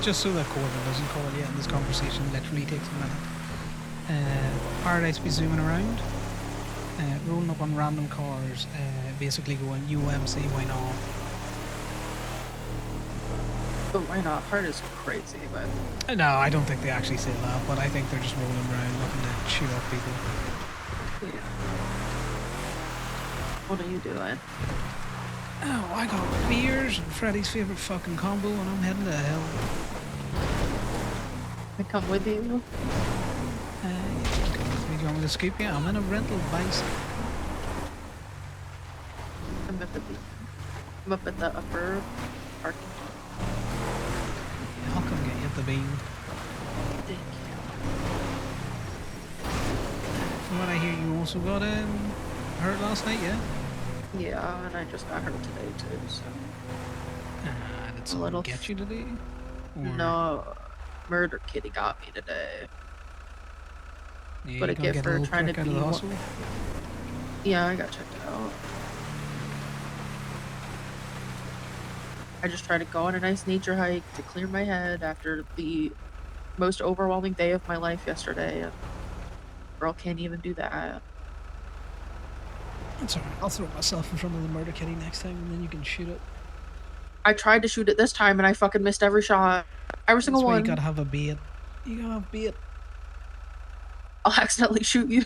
just so that Corbin doesn't call you, and this conversation literally takes a minute. Paradise be zooming around, rolling up on random cars, basically going UMC, why not? But why not? Heart is crazy, but No, I don't think they actually say that, but I think they're just rolling around looking to shoot up people. yeah. What are you doing? Oh, I got beers and Freddy's favorite fucking combo, and I'm heading to hell. I come with you. Do you want me to scoop you? I'm in a rental bicycle. I'm up at the upper parking lot. I'll come get you at the bean. Thank you. From what I hear, you also got hurt last night, yeah? Yeah, and I just got hurt today too, so. Did someone get you today? Or... No, Murder Kitty got me today. Yeah, but I get for trying to be more. Yeah, I got checked out. I just tried to go on a nice nature hike to clear my head after the most overwhelming day of my life yesterday. And girl can't even do that. That's alright. I'll throw myself in front of the Murder Kitty next time, and then you can shoot it. I tried to shoot it this time, and I fucking missed every shot. Every single one. You gotta have a bait. You gotta have bait. I'll accidentally shoot you.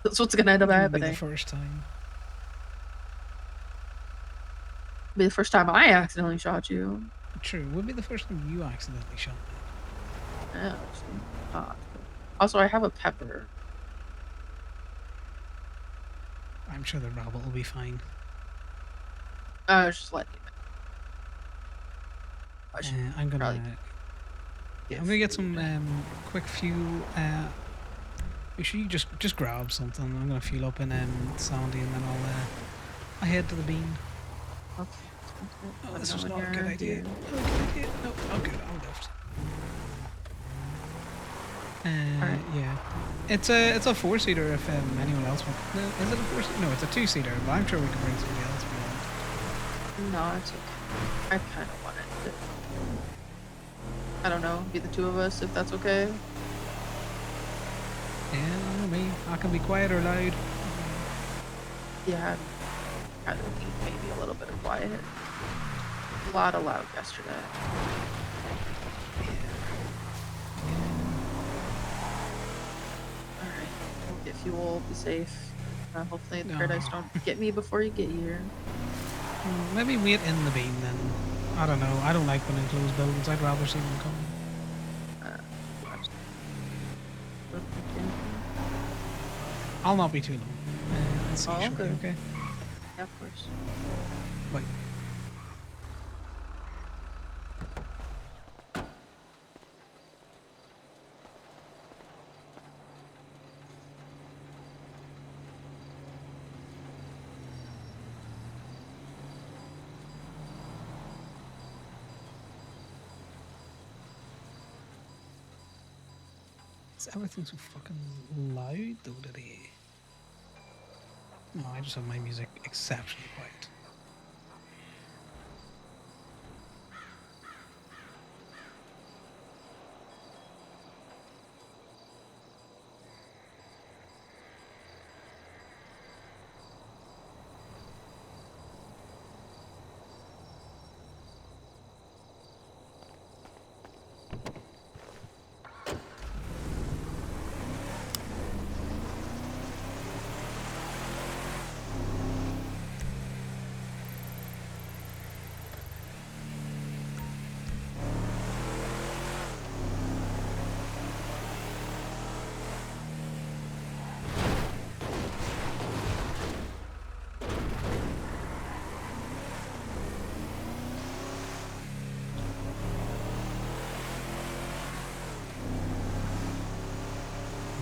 That's what's gonna end up happening. Be the first time. Be the first time I accidentally shot you. True. Would be the first time you accidentally shot me. Yeah, also, I have a pepper. I'm sure the rabbit will be fine. Just let me. I'm gonna get some quick fuel. Make sure you just grab something. I'm gonna fuel up in Sandy, and then I'll head to the bean. Okay. Oh, this was not a good idea. No, I'm good. I'll lift. Right. Yeah, it's a 4-seater. If anyone else wants, is it a 4-seater? No, it's a 2-seater. But I'm sure we can bring somebody else. No, it's okay. I kind of want it. I don't know. Be the two of us, if that's okay. Yeah, me. I can be quiet or loud. Yeah, I need maybe a little bit of quiet. A lot of loud yesterday. Alright, we'll get fuel, be safe. Hopefully the Paradise don't get me before you get here. Maybe wait in the beam then. I don't know. I don't like when enclosed buildings. I'd rather see them come. I'll not be too long. Let's see. Okay. Yeah, of course. Bye. Everything's so fucking loud though today. No, I just have my music exceptionally quiet.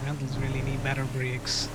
Rentals really need better brakes.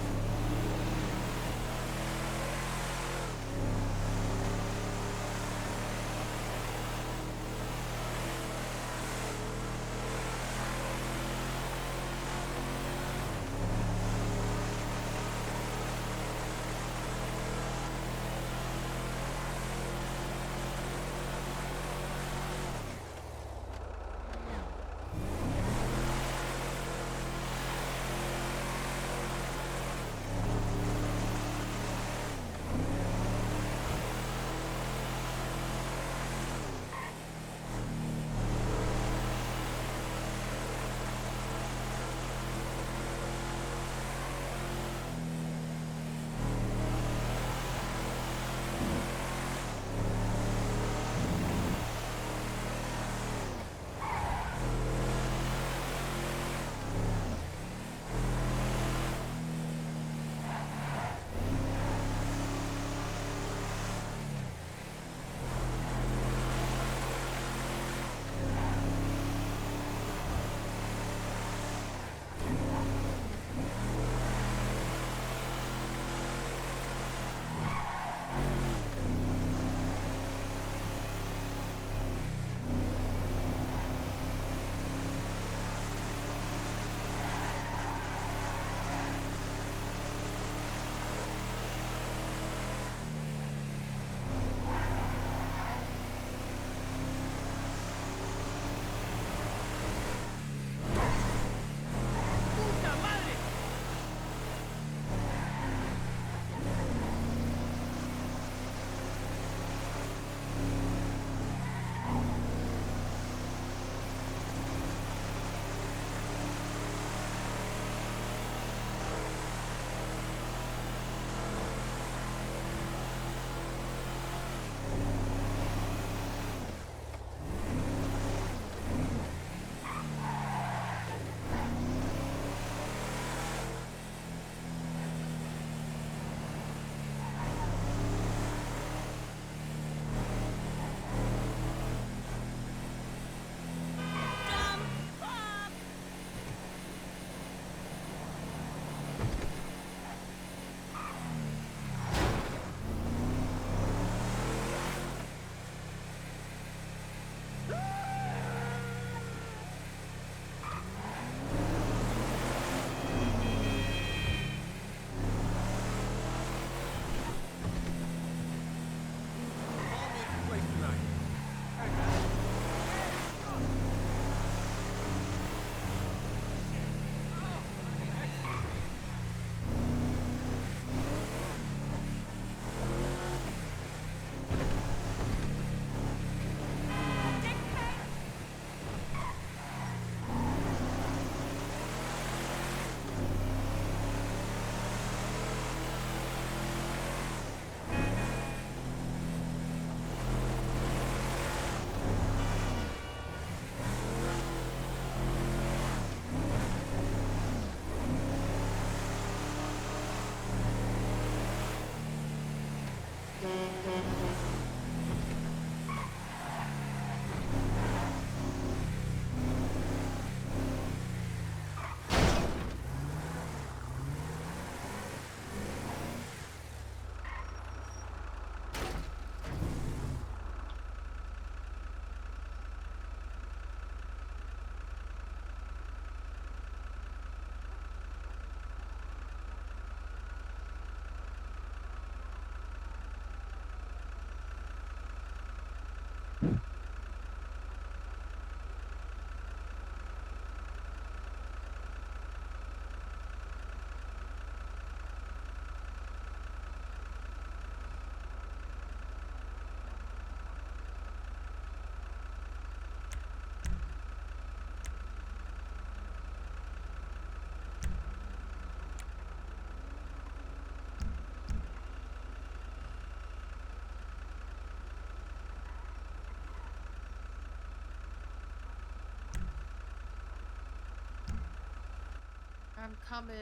I'm coming.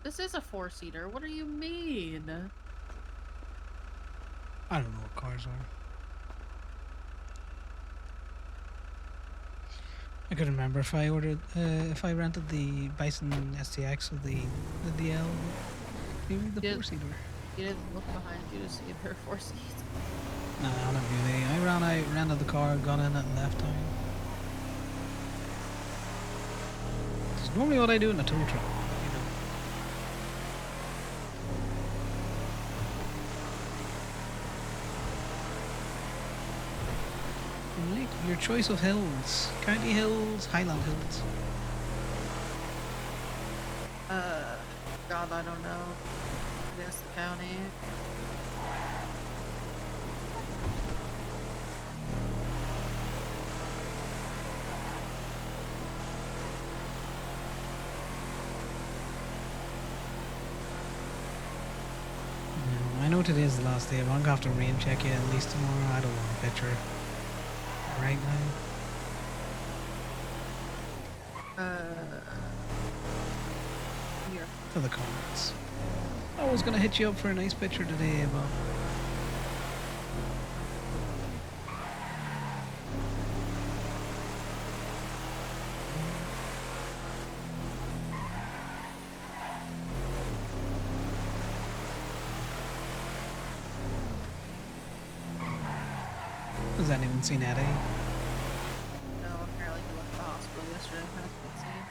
This is a four-seater. What do you mean? I don't know what cars are. I couldn't remember if I rented the Bison STX or the DL, maybe the You, four-seater. you didn't look behind you to see if there were four seats. No, not really. I ran out, rented the car, got in it, and left town. It's normally what I do in a tow truck, you know. Right, your choice of hills: County Hills, Highland Hills. God, I don't know. I guess the county. I know today's the last day, but I'm gonna have to rain check you at least tomorrow. I don't want a picture right now. Here. For the comments. I was gonna hit you up for a nice picture today, but has anyone seen Eddie? No, apparently he left the hospital yesterday. That's insane.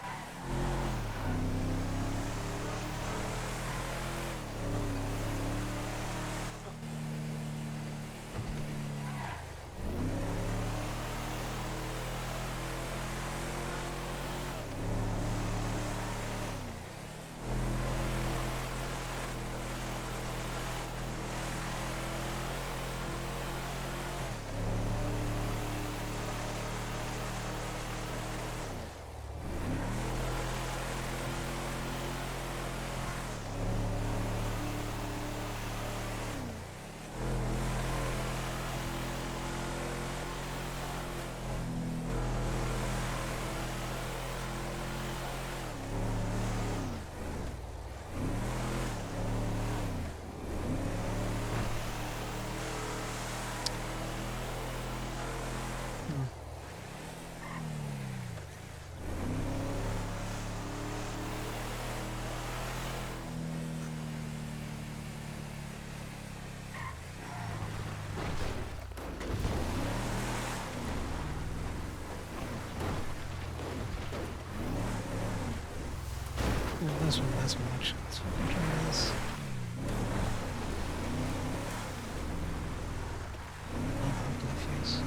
Oh, this one, this much. Let's fucking try this. Oh, to the face.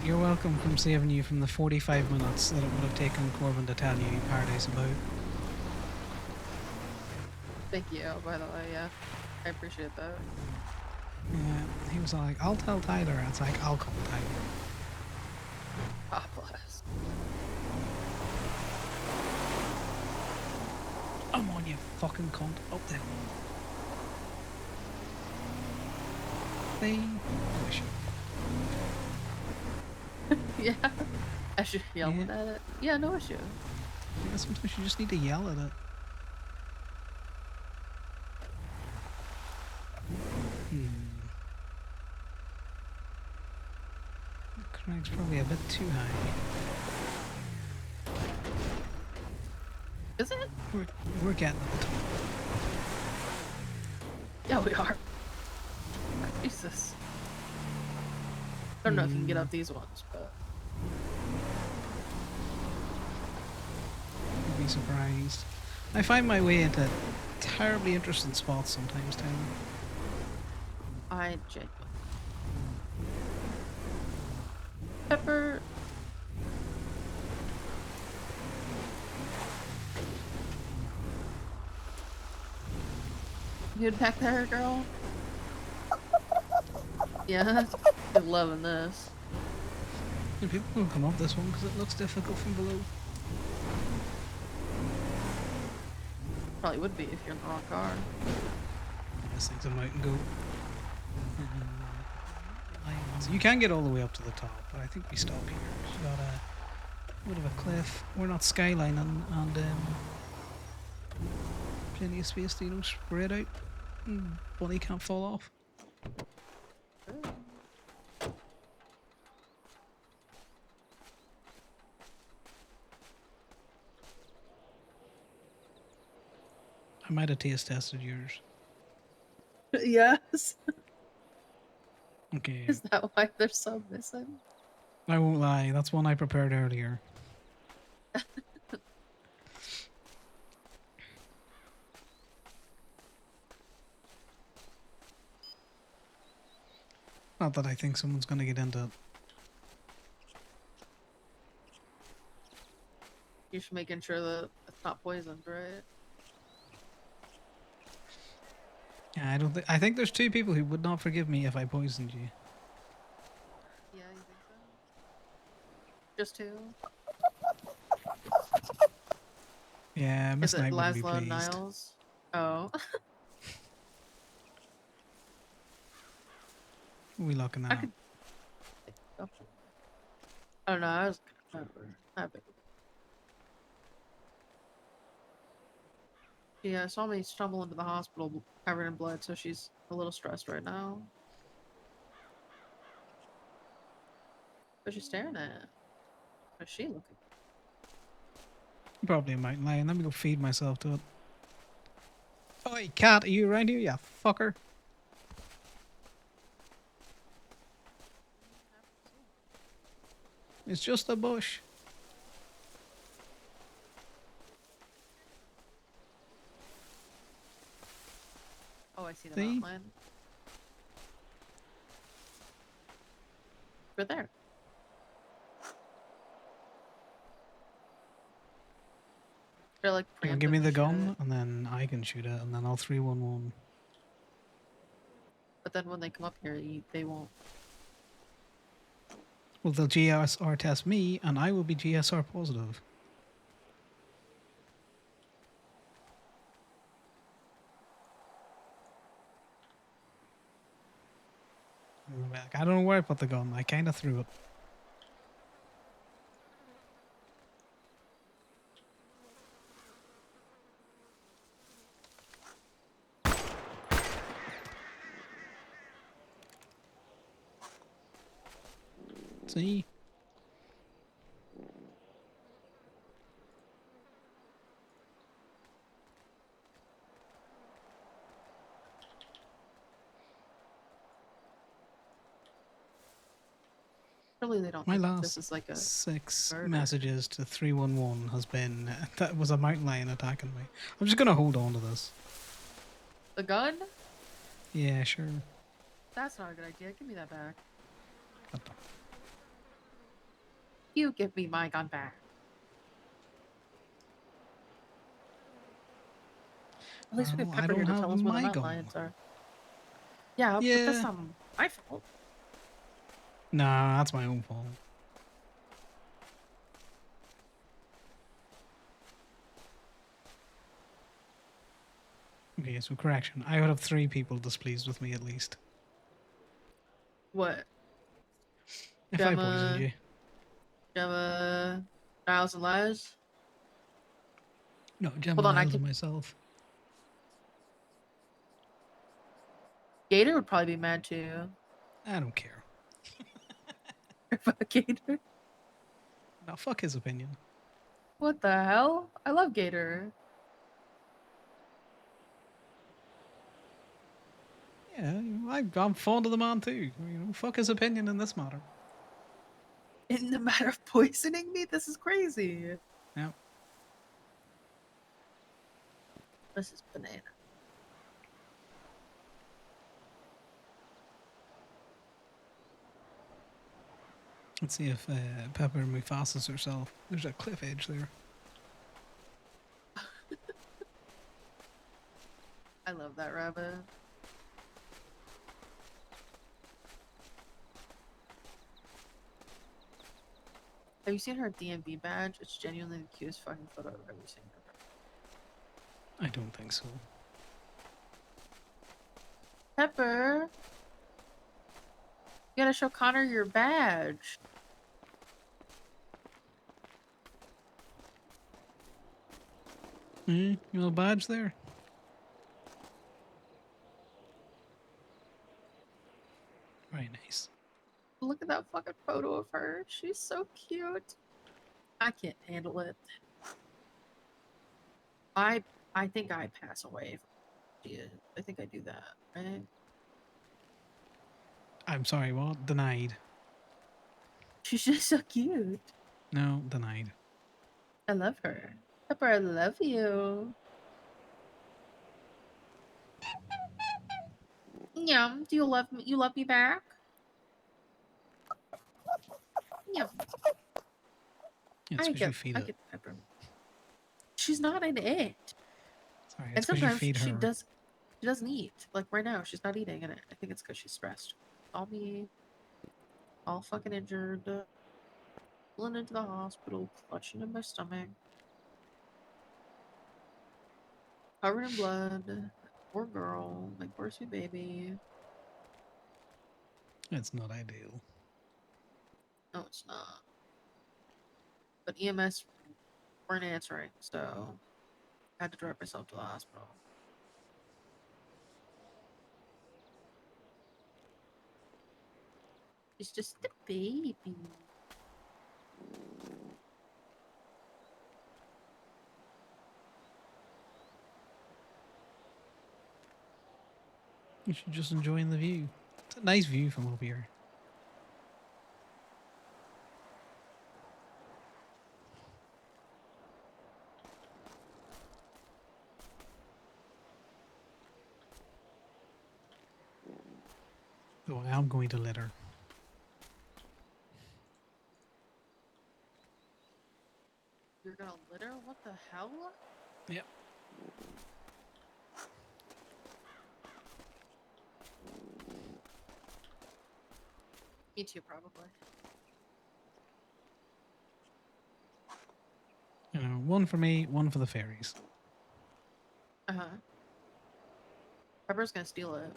You're welcome from saving you from the 45 minutes that it would have taken Corbin to tell you Paradise about. Thank you, by the way, yeah. I appreciate that. Yeah, he was like, I'll tell Tyler. It's like, I'll call Tyler. God bless. I'm on, you fucking cunt. Up there. They wish you. Yeah. I should yell Yeah. at it. Yeah, no issue. Yeah, sometimes you just need to yell at it. The crank's probably a bit too high. Is it? We're getting at the top. Yeah, we are. Jesus. I don't know if you can get up these ones, but You'd be surprised. I find my way into terribly interesting spots sometimes, Tyler. I genuinely. Pepper. You back there, girl? Yeah, you're loving this. And people will come up this one because it looks difficult from below. Probably would be if you're in the wrong car. This thing's a mountain goat. Lions. You can get all the way up to the top, but I think we stop here. It's got a bit of a cliff. We're not skylining, and plenty of space to spread out. Bunny can't fall off. I might have taste tested yours. Yes. Okay. Is that why they're so missing? I won't lie, that's one I prepared earlier. Not that I think someone's going to get into it. You're just making sure that it's not poisoned, right? Yeah, I think there's two people who would not forgive me if I poisoned you. Yeah, you think so? Just two? Yeah, Is Miss it Knight wouldn't be Laszlo and pleased. Niles? Oh. What are we looking I at? could. Oh. I don't know. I was happy. Yeah, saw me stumble into the hospital covered in blood, so she's a little stressed right now. What's she staring at? What's she looking? Probably a mountain lion. Let me go feed myself to it. Oi, cat, are you around here, you fucker? It's just a bush. Oh, I see the See? mountain lion. Right there. They're like You know, give me preemptively the shoot it. gun, and then I can shoot it, and then I'll 311. But then when they come up here, they won't. Well, they'll GSR test me, and I will be GSR positive. I don't know where I put the gun. I kind of threw it. See? Surely they don't My think this last is like a 6 murder. messages to 311 has been that was a mountain lion attacking me. I'm just gonna hold on to this. The gun? Yeah, sure. That's not a good idea. Give me that back. What the- You give me my gun back. At least we have I Pepper here don't to have tell us where the my mountain gun. lions are. Yeah, but that's Yeah. not my fault. Nah, that's my own fault. Okay, so correction. I would have 3 people displeased with me at least. What? If I poisoned Gemma, you. Gemma, Niles and Lies? No, Gemma Hold on, I Niles can. and myself. Gator would probably be mad too. I don't care. Fuck Gator. No, fuck his opinion. What the hell? I love Gator. Yeah, I'm fond of the man too. Fuck his opinion in this matter. In the matter of poisoning me, this is crazy. Yeah. This is banana. Let's see if Pepper Mufasa's herself. There's a cliff edge there. I love that rabbit. Have you seen her DMV badge? It's genuinely the cutest fucking photo I've ever seen of her. I don't think so. Pepper, you gotta show Connor your badge. You know, badge there. Very nice. Look at that fucking photo of her. She's so cute. I can't handle it. I I think I pass away from she is. I think I do that, right? I'm sorry, what? Denied. She's just so cute. No, denied. I love her. Pepper, I love you. Yum. Do you love me? You love me back? Yum. Yeah, it's I because you get feed I it. get Pepper. She's not an it. Sorry, And it's because you sometimes feed her. she doesn't eat. Like right now, she's not eating, and I think it's because she's stressed. All me, all fucking injured, pulling into the hospital, clutching in my stomach, covered in blood. Poor girl, my poor sweet baby. It's not ideal. No, it's not. But EMS weren't answering, so I had to drive myself to the hospital. She's just a baby. You should just enjoying the view. It's a nice view from up here. Though I am going to let her. You're gonna litter? What the hell? Yep. Me too, probably. You know, one for me, one for the fairies. Uh huh. Pepper's gonna steal it.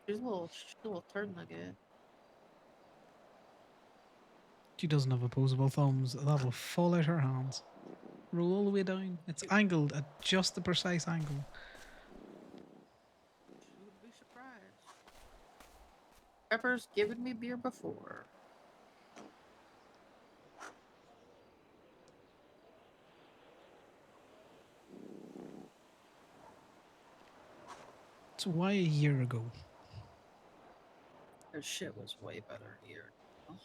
She's a little turd nugget. She doesn't have opposable thumbs. That'll fall out her hands. Roll all the way down. It's angled at just the precise angle. She would be surprised. Pepper's given me beer before. So why a year ago? Her shit was way better here. Oh,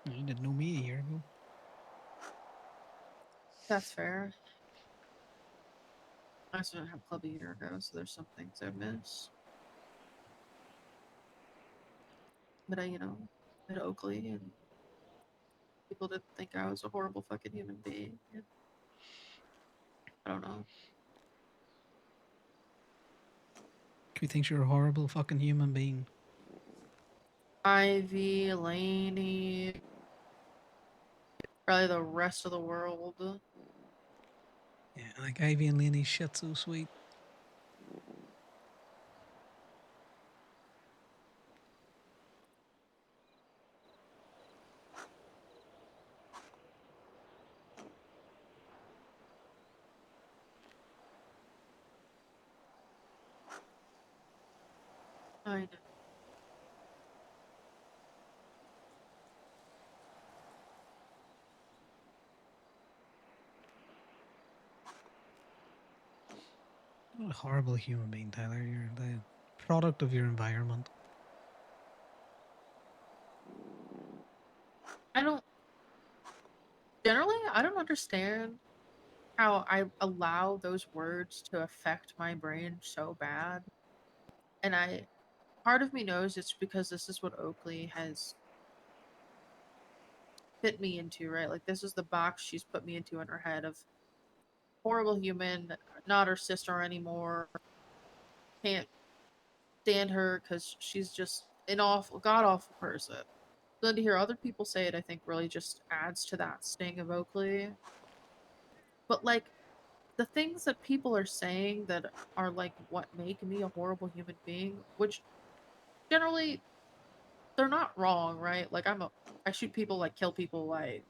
You didn't know me a year ago. that's fair. I also didn't have club a year ago, so there's some things I miss. But at Oakley, and people didn't think I was a horrible fucking human being. And I don't know. Who thinks you're a horrible fucking human being? Ivy, Lainey, probably the rest of the world. Yeah, like Ivy and Laney's shit so sweet. I know. What a horrible human being, Tyler. You're the product of your environment. I don't generally I don't understand how I allow those words to affect my brain so bad. And I part of me knows it's because this is what Oakley has fit me into, right? Like this is the box she's put me into in her head of horrible human, not her sister anymore. Can't stand her because she's just an awful, god awful person. then to hear other people say it, I think really just adds to that sting of Oakley. But like the things that people are saying that are like what make me a horrible human being, which generally they're not wrong, right? Like I shoot people, like kill people, I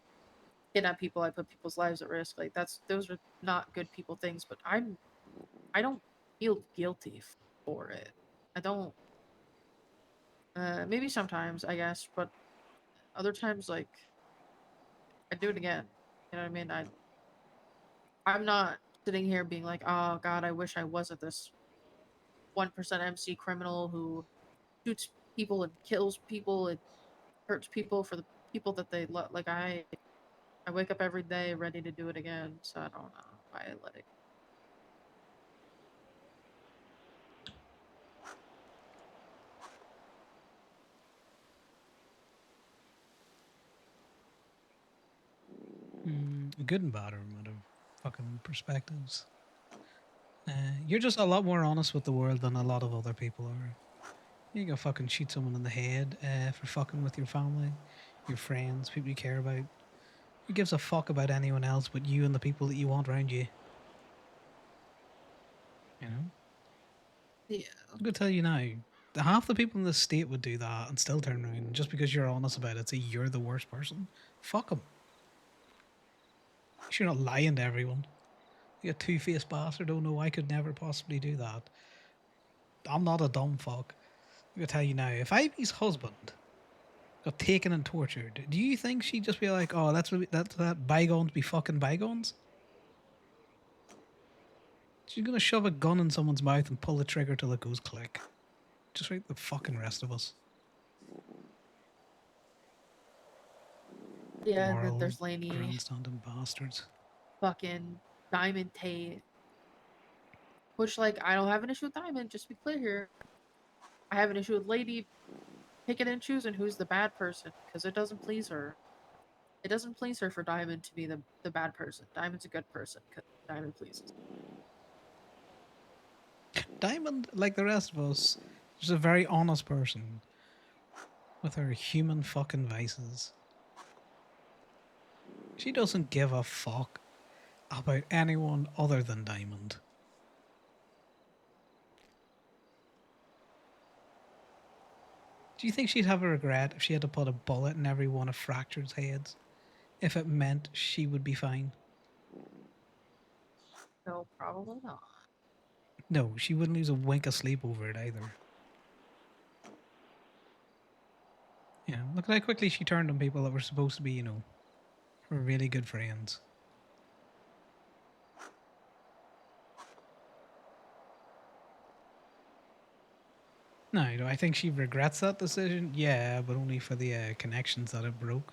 kidnap people, I put people's lives at risk. Like those are not good people things, but I don't feel guilty for it. I don't. Maybe sometimes I guess, but other times like I do it again. You know what I mean? I'm not sitting here being like, oh God, I wish I wasn't this 1% MC criminal who shoots people and kills people and hurts people for the people that they love. Like I wake up every day ready to do it again. So I don't know why I let it. Good and bad are out of fucking perspectives. You're just a lot more honest with the world than a lot of other people are. You go fucking shoot someone in the head for fucking with your family, your friends, people you care about. Who gives a fuck about anyone else but you and the people that you want around you? You know? Yeah, I'm gonna tell you now. Half the people in this state would do that and still turn around and just because you're honest about it, say you're the worst person. Fuck them. You're not lying to everyone. You a two-faced bastard. Oh no, I could never possibly do that. I'm not a dumb fuck. I'm gonna tell you now. If Ivy's husband got taken and tortured, do you think she'd just be like, "Oh, that's that bygones be fucking bygones"? She's gonna shove a gun in someone's mouth and pull the trigger till it goes click. Just like the fucking rest of us. yeah. And then Moral there's Lainey, grandstanding bastards. fucking Diamond Tate. Which like I don't have an issue with Diamond. Just to be clear here, I have an issue with Lady picking and choosing who's the bad person because it doesn't please her. It doesn't please her for Diamond to be the bad person. Diamond's a good person because Diamond pleases. Diamond, like the rest of us, is a very honest person with her human fucking vices. She doesn't give a fuck about anyone other than Diamond. Do you think she'd have a regret if she had to put a bullet in every one of Fractured's heads? If it meant she would be fine? No, probably not. No, she wouldn't lose a wink of sleep over it either. You know, look at how quickly she turned on people that were supposed to be, her really good friends. No, I think she regrets that decision. Yeah, but only for the connections that it broke.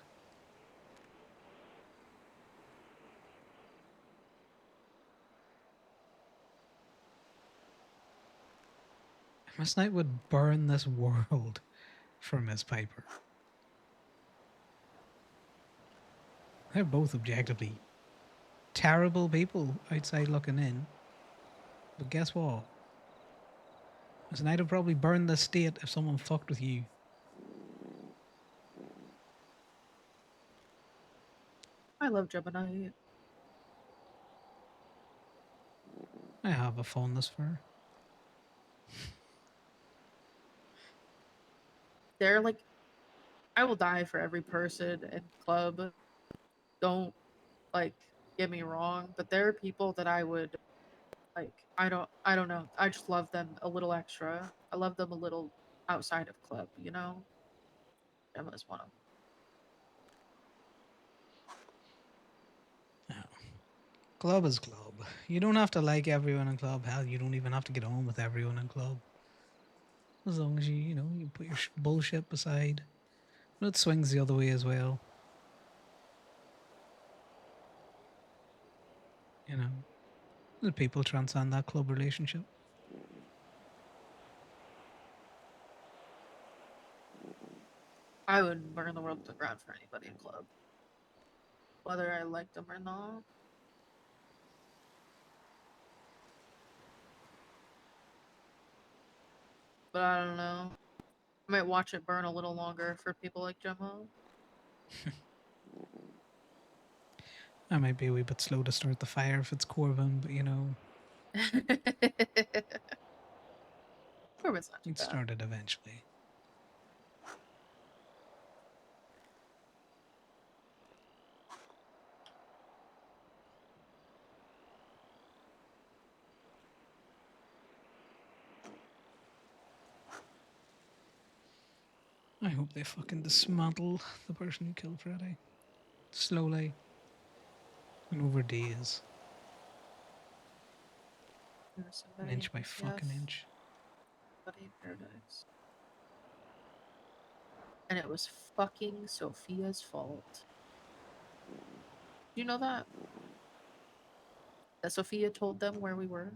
Miss Knight would burn this world for Miss Piper. They're both objectively terrible people outside looking in. But guess what? Miss Knight would probably burn the state if someone fucked with you. I love Gemini. I have a fondness for her. They're like I will die for every person in club. Don't like get me wrong, but there are people that I would like I don't know. I just love them a little extra. I love them a little outside of club, you know? Emma's one of them. Yeah. Club is club. You don't have to like everyone in club. Hell, you don't even have to get on with everyone in club. As long as you put your bullshit beside. But it swings the other way as well. You know, the people transcend that club relationship. I would burn the world to the ground for anybody in club. Whether I like them or not. But I don't know. I might watch it burn a little longer for people like Gemma. I might be a wee bit slow to start the fire if it's Corvin, but you know, Corbin's not too it bad. started eventually. I hope they fucking dismantle the person who killed Freddy. Slowly and over days. There's An somebody in inch by fucking DCF, inch. somebody in Paradise. And it was fucking Sophia's fault. Do you know that? That Sophia told them where we were?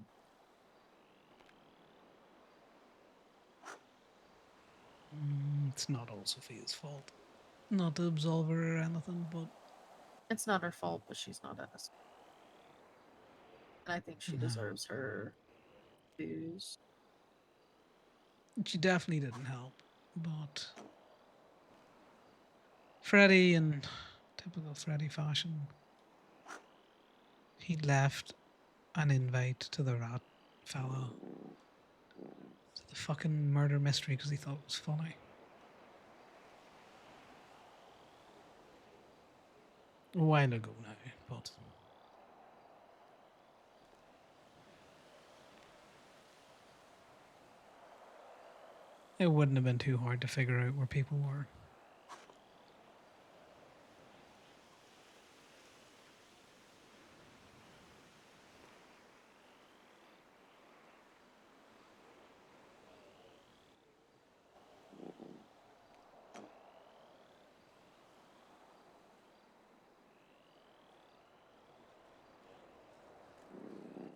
It's not all Sophia's fault. Not to absolve her or anything, but It's not her fault, but she's not innocent. And I think she no. deserves her dues. She definitely didn't help. But Freddy, in typical Freddy fashion, he left an invite to the rat fella to the fucking murder mystery because he thought it was funny. A while ago now, but it wouldn't have been too hard to figure out where people were.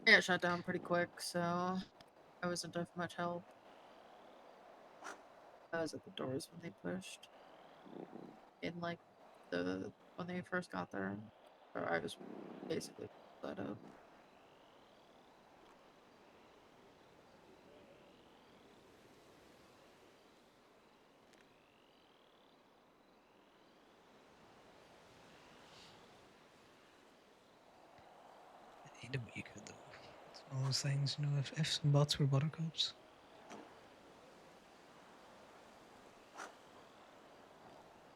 Yeah, it shut down pretty quick, so I wasn't of much help. I was at the doors when they pushed. In like the when they first got there. Or I was basically let up. You did what you could, though. It's one of those things, you know, if some bots were buttercups.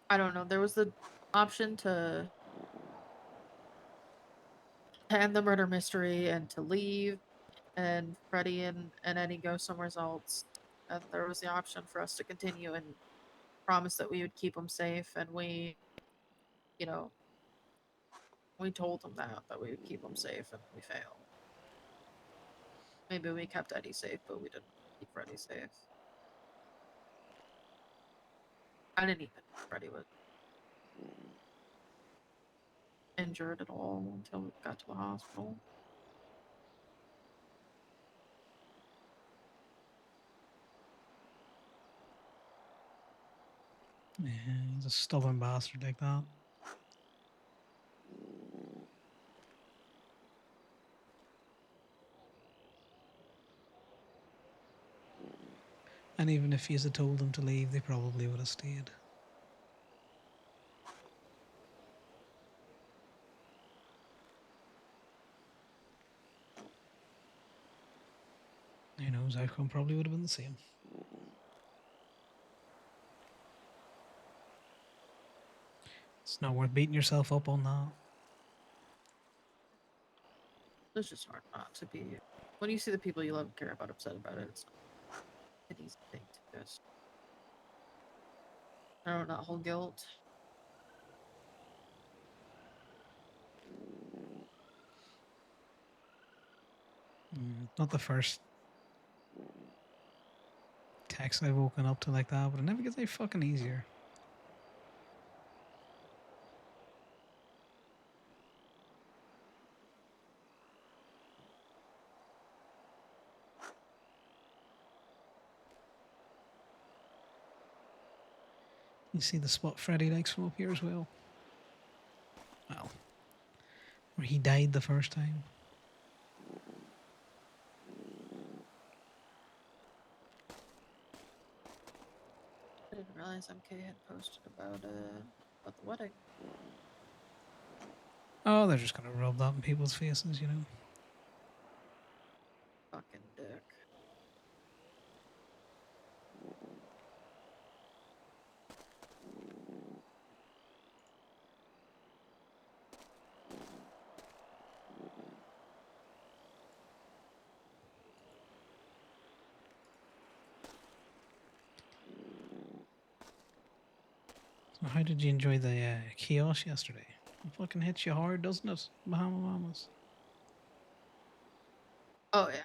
I don't know. There was the option to end the murder mystery and to leave, and Freddie and Eddie go somewhere else. And there was the option for us to continue and promise that we would keep them safe. And you know, we told them that we would keep them safe, and we failed. Maybe we kept Eddie safe, but we didn't keep Freddie safe. I didn't even know Freddie was injured at all until we got to the hospital. Yeah, he's a stubborn bastard like that. And even if he had told them to leave, they probably would have stayed. Who knows, outcome probably would have been the same. It's not worth beating yourself up on that. It's just hard not to be. When you see the people you love and care about upset about it, it's not an easy thing to just. I don't know, not hold guilt. Not the first text I've woken up to like that, but it never gets any fucking easier. You see the spot Freddy likes from up here as well. Well, where he died the first time. didn't realize MK had posted about the wedding. Oh, they're just gonna rub that in people's faces, you know. Fucking dick. So how did you enjoy the chaos yesterday? It fucking hits you hard, doesn't it, Bahama Mamas? Oh yeah.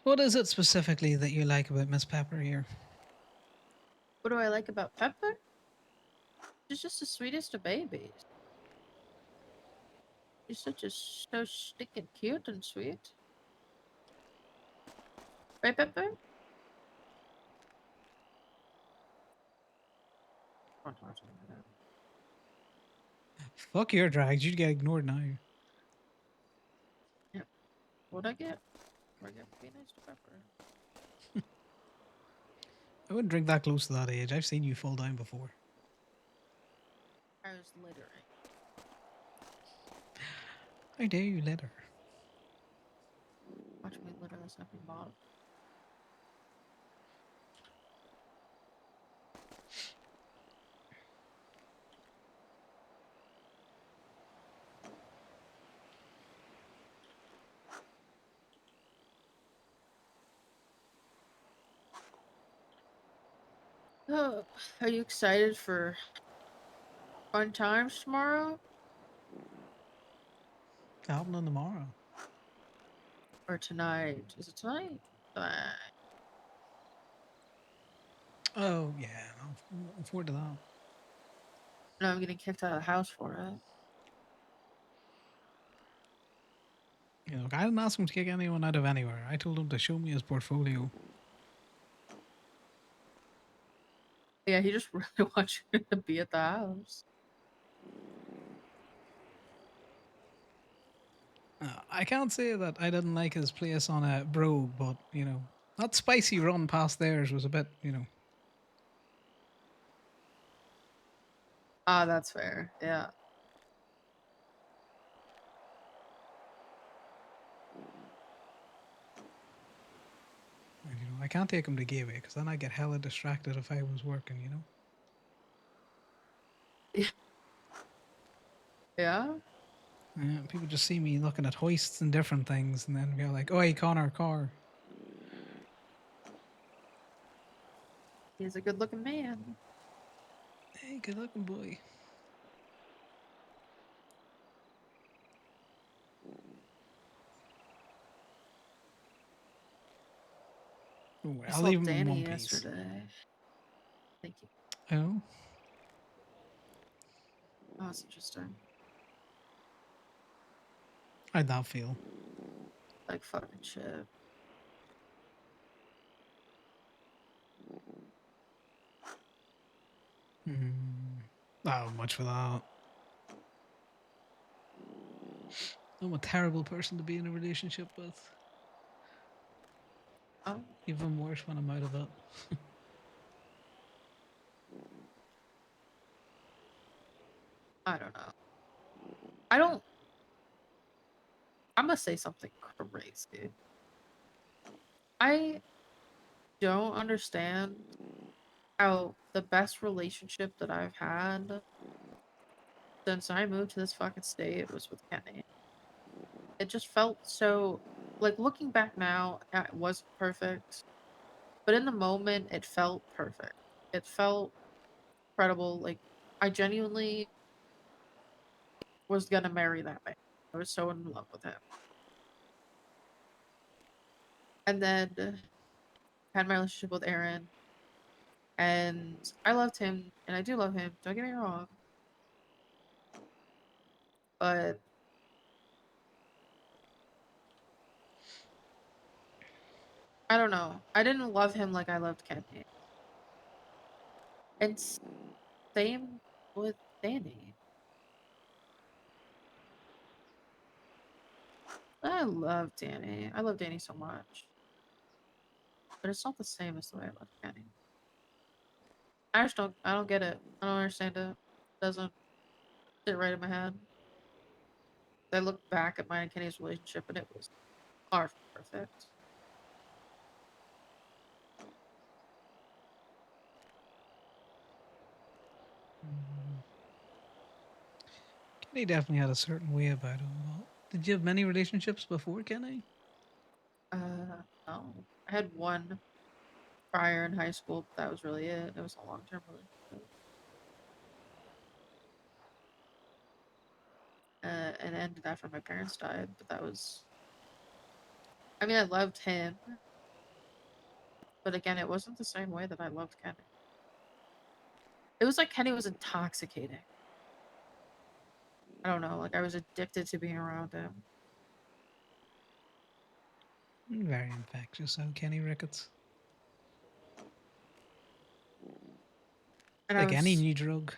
What is it specifically that you like about Miss Pepper here? What do I like about Pepper? She's just the sweetest of babies. She's such a so stinking cute and sweet. Right, Pepper? Oh, no, it's not that. Fuck your drags, you'd get ignored now. Yeah. What'd I get? What'd I get? Be nice to Pepper. I wouldn't drink that close to that age. I've seen you fall down before. I was littering. How dare you let her? Watch me litter this empty bottle. Oh, are you excited for fun times tomorrow? Happening tomorrow. Or tonight? Is it tonight? Oh, yeah, I'm looking forward to that. No, I'm getting kicked out of the house for it. You know, I didn't ask him to kick anyone out of anywhere. I told him to show me his portfolio. Yeah, he just really wants you to be at the house. I can't say that I didn't like his place on a Brogue, but, you know, that spicy run past theirs was a bit, you know. Ah, that's fair. Yeah. And, you know, I can't take him to Gateway because then I get hella distracted if I was working, you know. Yeah. People just see me looking at hoists and different things, and then be like, "Oh, hey, Conor, car." He's a good looking man. Hey, good looking boy. Don't worry, I I'll saw leave him in Danny one piece. yesterday. Thank you. Oh, Oh, that's interesting. how'd that feel? Like fucking shit. Hmm. Oh, much for that. I'm a terrible person to be in a relationship with. Oh, Even worse when I'm out of it. I don't know. I don't. I'm gonna say something crazy. I don't understand how the best relationship that I've had since I moved to this fucking state was with Kenny. It just felt so like looking back now, it wasn't perfect, but in the moment, it felt perfect. It felt incredible. Like I genuinely was gonna marry that man. I was so in love with him. And then had my relationship with Aaron, and I loved him, and I do love him. Don't get me wrong, but I don't know. I didn't love him like I loved Kenny. And same with Danny. I love Danny. I love Danny so much, but it's not the same as the way I love Kenny. I just don't. I don't get it. I don't understand it. Doesn't sit right in my head. I look back at mine and Kenny's relationship, and it was far from perfect. Mm. Kenny definitely had a certain way about him. But did you have many relationships before Kenny? No, I had one prior in high school, but that was really it. It was a long-term relationship, and it ended after my parents died. But that was. I mean, I loved him, but again, it wasn't the same way that I loved Kenny. It was like Kenny was intoxicating. I don't know, like I was addicted to being around him. Very infectious, so Kenny Ricketts. And Like any new drug.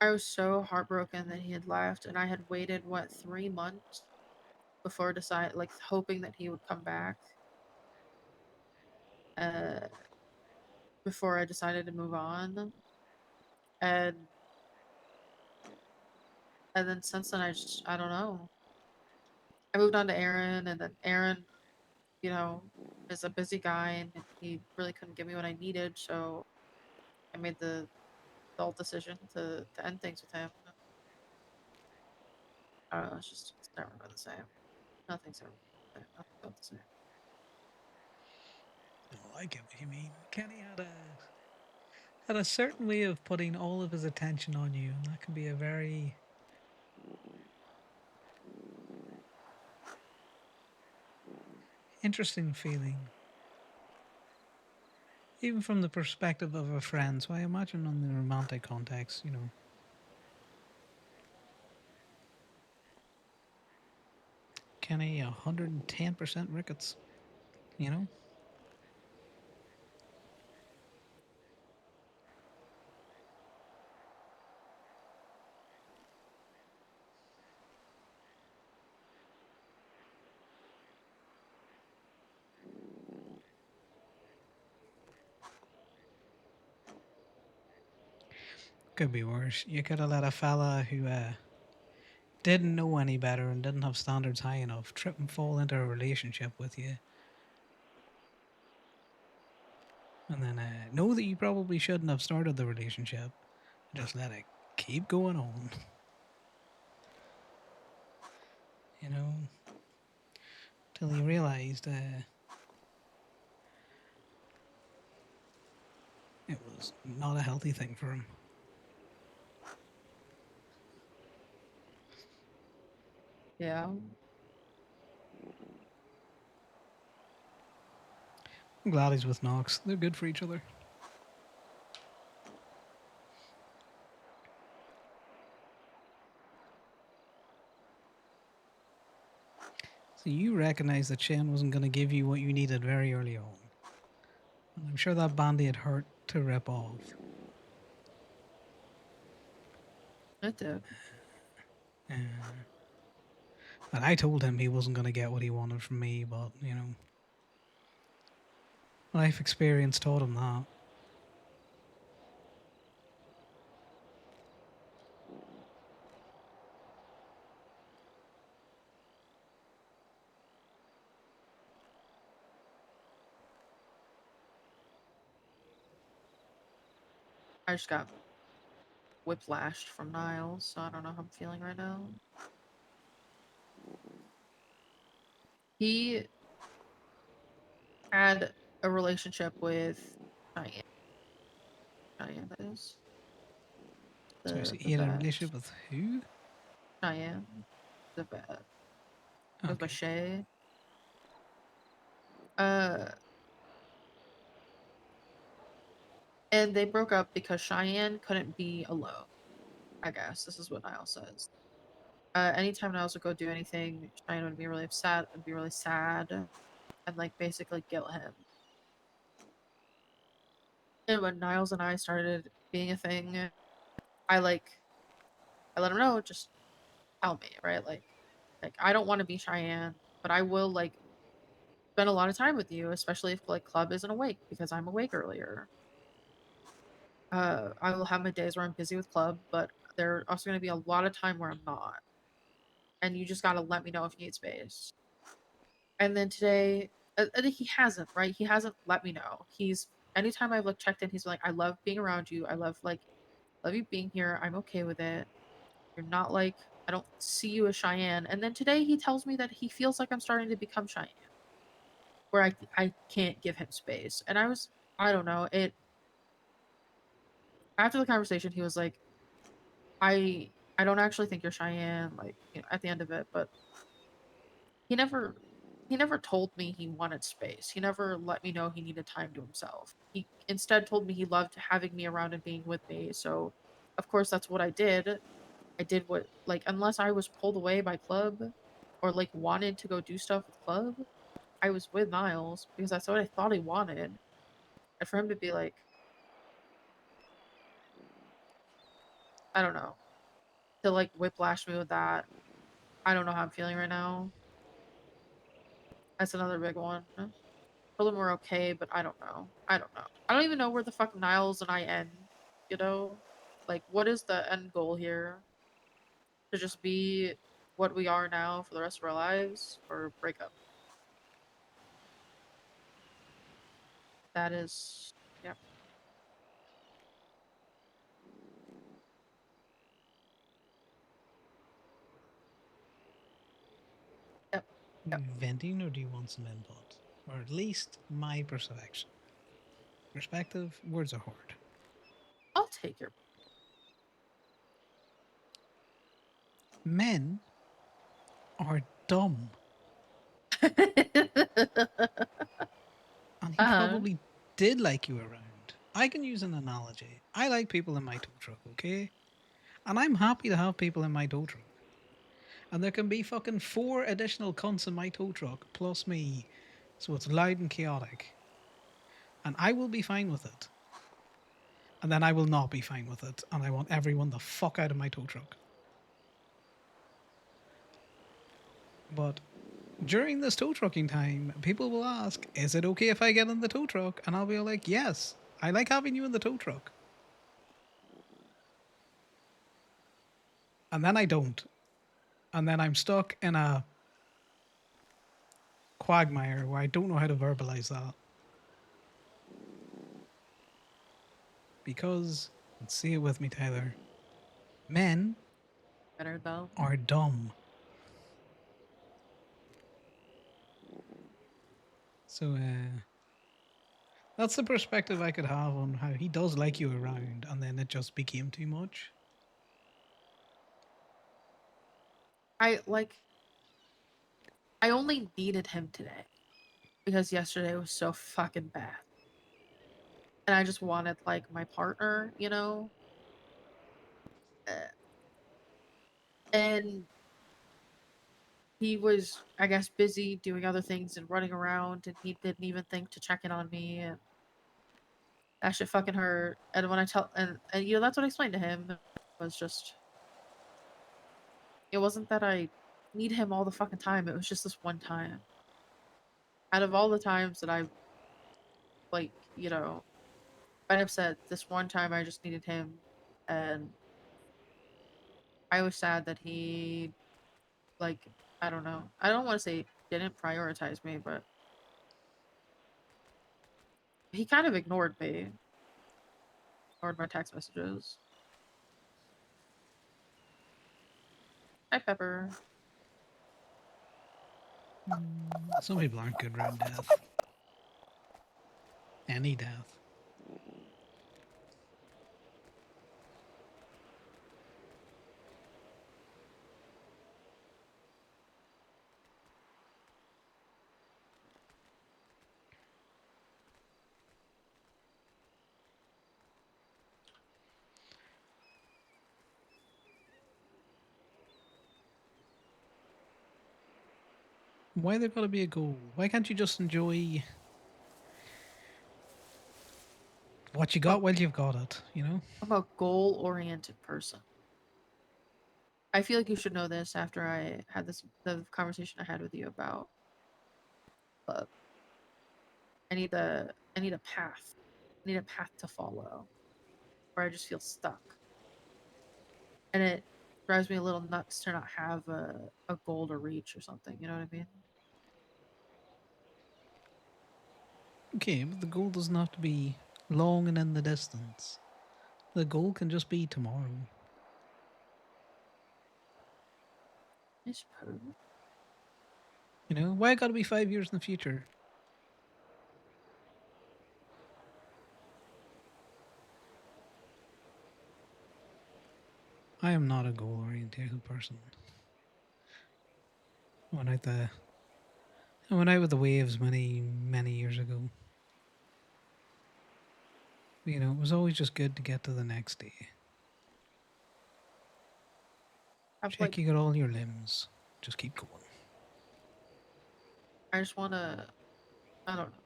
I was so heartbroken that he had left, and I had waited what 3 months before decide like hoping that he would come back. Uh, Before I decided to move on, and then since then I don't know. I moved on to Aaron, and then Aaron, you know, is a busy guy, and he really couldn't give me what I needed, so I made the adult decision to end things with him. I don't know, it's never been the same. Nothing's ever been the same. Nothing felt the same. Oh, I get what you mean. Kenny had a certain way of putting all of his attention on you, and that can be a very interesting feeling. Even from the perspective of a friend. So I imagine on the romantic context, Kenny 110% rickets, you know? Could be worse. You could have let a fella who didn't know any better and didn't have standards high enough trip and fall into a relationship with you, and then know that you probably shouldn't have started the relationship. Just let it keep going on, you know, till he realized it was not a healthy thing for him. Yeah. I'm glad he's with Knox. They're good for each other. So you recognize that Shane wasn't going to give you what you needed very early on. And I'm sure that band-aid hurt to rip off. It did. Uh, and I told him he wasn't going to get what he wanted from me, but, life experience taught him that. I just got whiplashed from Niles, so I don't know how I'm feeling right now. He had a relationship with Cheyenne. Cheyenne, that is So the he had a vet. relationship with who? Cheyenne, the vet. Goes by Okay. Shay. Uh, And they broke up because Cheyenne couldn't be alone. I guess this is what Niall says. Anytime Niles would go do anything, Cheyenne would be really upset and be really sad and like basically guilt him. And when Niles and I started being a thing, I like I let him know, just tell me, right? Like I don't want to be Cheyenne, but I will like spend a lot of time with you, especially if like club isn't awake because I'm awake earlier. I will have my days where I'm busy with club, but there are also going to be a lot of time where I'm not. And you just got to let me know if you need space. And then today, he hasn't, right? He hasn't let me know. He's anytime I've like checked in, he's like, I love being around you. I love you being here. I'm okay with it. You're not like I don't see you as Cheyenne. And then today he tells me that he feels like I'm starting to become Cheyenne, where I can't give him space. And I don't know it. After the conversation, he was like, I don't actually think you're Cheyenne. Like at the end of it, but he never he never told me he wanted space. He never let me know he needed time to himself. He instead told me he loved having me around and being with me. So, of course, that's what I did. I did what like unless I was pulled away by club or like wanted to go do stuff with club, I was with Niles because that's what I thought he wanted. And for him to be like, I don't know, to like whiplash me with that, I don't know how I'm feeling right now. That's another big one. Told them we're okay, but I don't know. I don't know. I don't even know where the fuck Niles and I end, you know? Like, what is the end goal here? To just be what we are now for the rest of our lives or break up? That is, yeah, yep, yep. Venting, or do you want some input? Or at least my perspective. Perspective, words are hard. I'll take your. Men are dumb. And he Uh-huh. probably did like you around. I can use an analogy. I like people in my tow truck, okay? And I'm happy to have people in my tow truck. And there can be fucking 4 additional cunts in my tow truck plus me. So it's loud and chaotic. And I will be fine with it. And then I will not be fine with it. And I want everyone the fuck out of my tow truck. But during this tow trucking time, people will ask, is it okay if I get in the tow truck? And I'll be like, yes, I like having you in the tow truck. And then I don't. And then I'm stuck in a quagmire where I don't know how to verbalize that. Because, let's say it with me, Tyler, men Better though. are dumb. So, that's the perspective I could have on how he does like you around, and then it just became too much. I like. I only needed him today because yesterday was so fucking bad, and I just wanted like my partner, you know. Uh, and he was, I guess, busy doing other things and running around, and he didn't even think to check in on me, and that shit fucking hurt. And when I tell, and you know, that's what I explained to him was just, it wasn't that I need him all the fucking time. It was just this one time. Out of all the times that I like, you know, been upset, this one time I just needed him, and I was sad that he, like, I don't know. I don't want to say didn't prioritize me, but he kind of ignored my text messages. Hi, Pepper. Some people aren't good around death. Any death. Why there gotta be a goal? Why can't you just enjoy what you I'm got while you've got it? You know. I'm a goal oriented person. I feel like you should know this after I had the conversation I had with you about uh, I need a path. I need a path to follow where I just feel stuck. And it drives me a little nuts to not have a goal to reach or something, you know what I mean? Okay, but the goal doesn't have to be long and in the distance. The goal can just be tomorrow. I suppose. You know, why gotta be 5 years in the future? I am not a goal oriented person. I went out the I went out with the waves many years ago. You know, it was always just good to get to the next day. I've like Check you got all your limbs. Just keep going. I just wanna I don't know.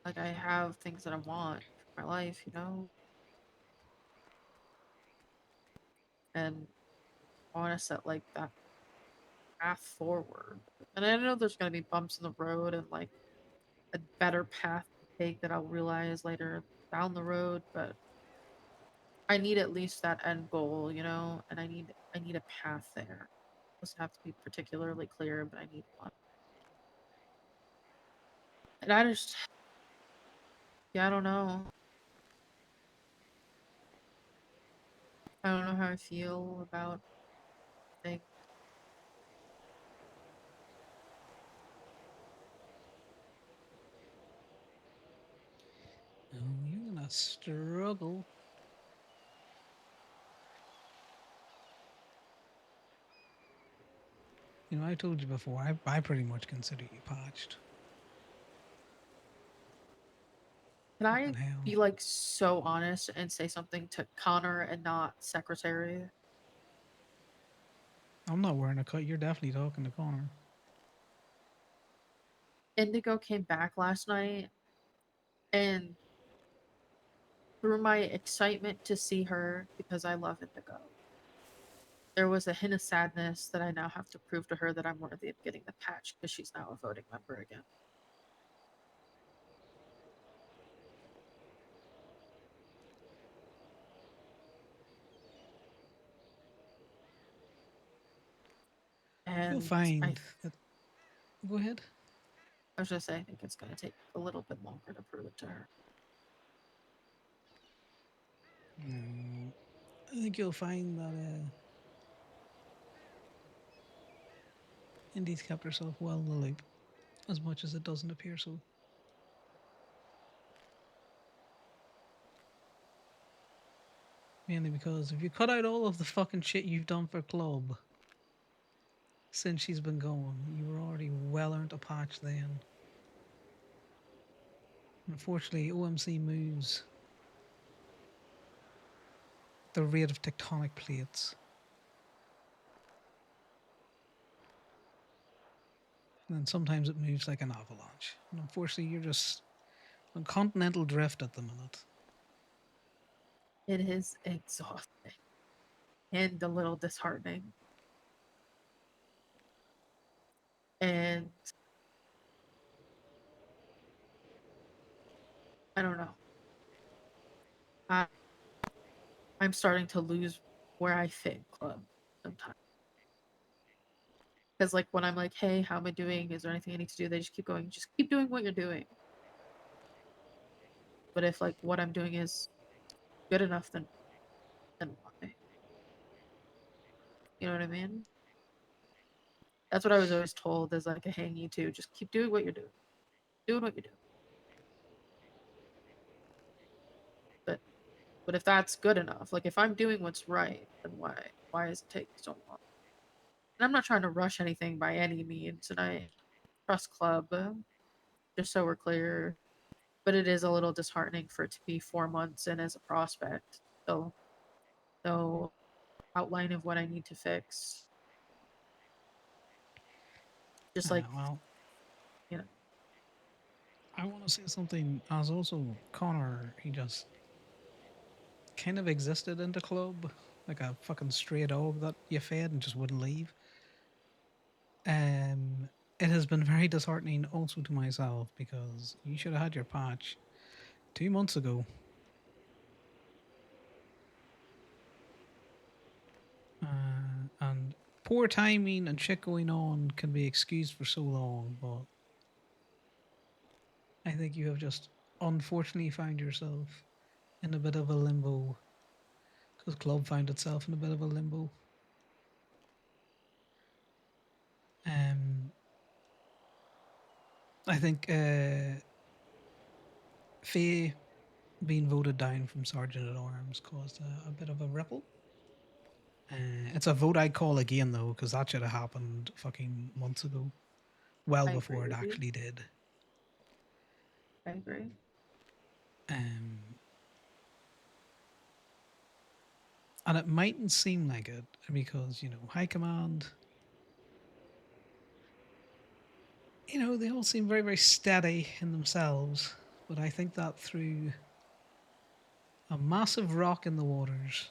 Like I have things that I want for my life, you know? And I wanna set like that path forward. And I know there's gonna be bumps in the road and like a better path to take that I'll realize later down the road, but I need at least that end goal, you know, and I need a path there. It doesn't have to be particularly clear, but I need one. And I just yeah, I don't know. I don't know how I feel about things. Oh, you're gonna struggle. You know, I told you before, I pretty much consider you patched. Can I Fucking hell. be like so honest and say something to Connor and not secretary? I'm not wearing a cut. You're definitely talking to Connor. Indigo came back last night and through my excitement to see her because I love Indigo, there was a hint of sadness that I now have to prove to her that I'm worthy of getting the patch because she's now a voting member again. You'll And find that. Go ahead. I was just saying, I think it's going to take a little bit longer to prove it to her. No, I think you'll find that Indy's kept herself well in the loop, as much as it doesn't appear so. Mainly because if you cut out all of the fucking shit you've done for club since she's been gone, you were already well earned a patch then. Unfortunately, OMC moves the rate of tectonic plates, and then sometimes it moves like an avalanche. And unfortunately, you're just on continental drift at the minute. It is exhausting and a little disheartening. And I don't know. I, I'm starting to lose where I fit in club sometimes. Because like when I'm like, hey, how am I doing? Is there anything I need to do? They just keep going, just keep doing what you're doing. But if like what I'm doing is good enough, then why? You know what I mean? That's what I was always told as like a hangy too. Just keep doing what you're doing what you're doing. But but if that's good enough, like if I'm doing what's right, then why is it taking so long? And I'm not trying to rush anything by any means, and I trust club, just so we're clear. But it is a little disheartening for it to be 4 months in as a prospect. So no outline of what I need to fix. Just like, Well, you know, I want to say something. As also Connor, he just kind of existed in the club like a fucking stray dog that you fed and just wouldn't leave. Um, it has been very disheartening also to myself because you should have had your patch 2 months ago. And poor timing and shit going on can be excused for so long, but I think you have just unfortunately found yourself in a bit of a limbo because club found itself in a bit of a limbo. Um, I think Faye being voted down from Sergeant at Arms caused a bit of a ripple. It's a vote I'd call again though, because that should have happened fucking months ago, well I agree before it with you. actually did. I agree. Um, and it mightn't seem like it because High Command, they all seem very very steady in themselves, but I think that through a massive rock in the waters,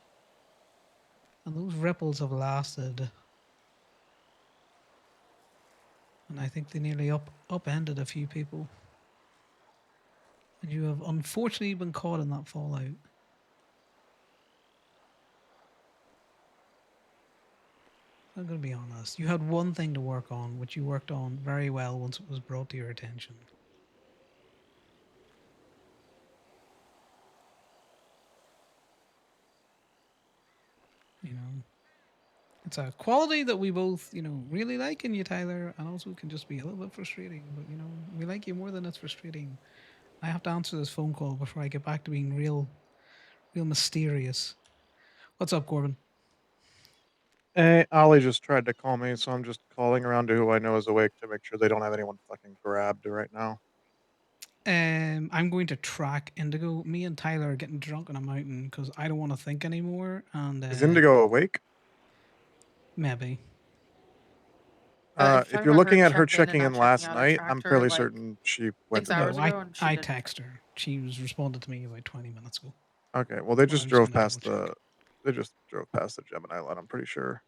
and those ripples have lasted, and I think they nearly upended a few people. And you have unfortunately been caught in that fallout. I'm going to be honest. You had one thing to work on, which you worked on very well once it was brought to your attention. You know, it's a quality that we both, really like in you, Tyler, and also can just be a little bit frustrating. But we like you more than it's frustrating. I have to answer this phone call before I get back to being real mysterious. What's up, Corbin? Hey, Ollie just tried to call me, so I'm just calling around to who I know is awake to make sure they don't have anyone fucking grabbed right now. I'm going to track Indigo. Me and Tyler are getting drunk on a mountain because I don't want to think anymore. And Is Indigo awake? maybe. If you're If talking you're about her looking at her checked in and checking not in checking last out, I night, I'm tracked her fairly like certain she went six to bed. hours No, I ago and she I didn't. text her. She was responded to me about 20 minutes ago. Okay, well they But just I'm just drove going to double past check. the Gemini line, I'm pretty sure.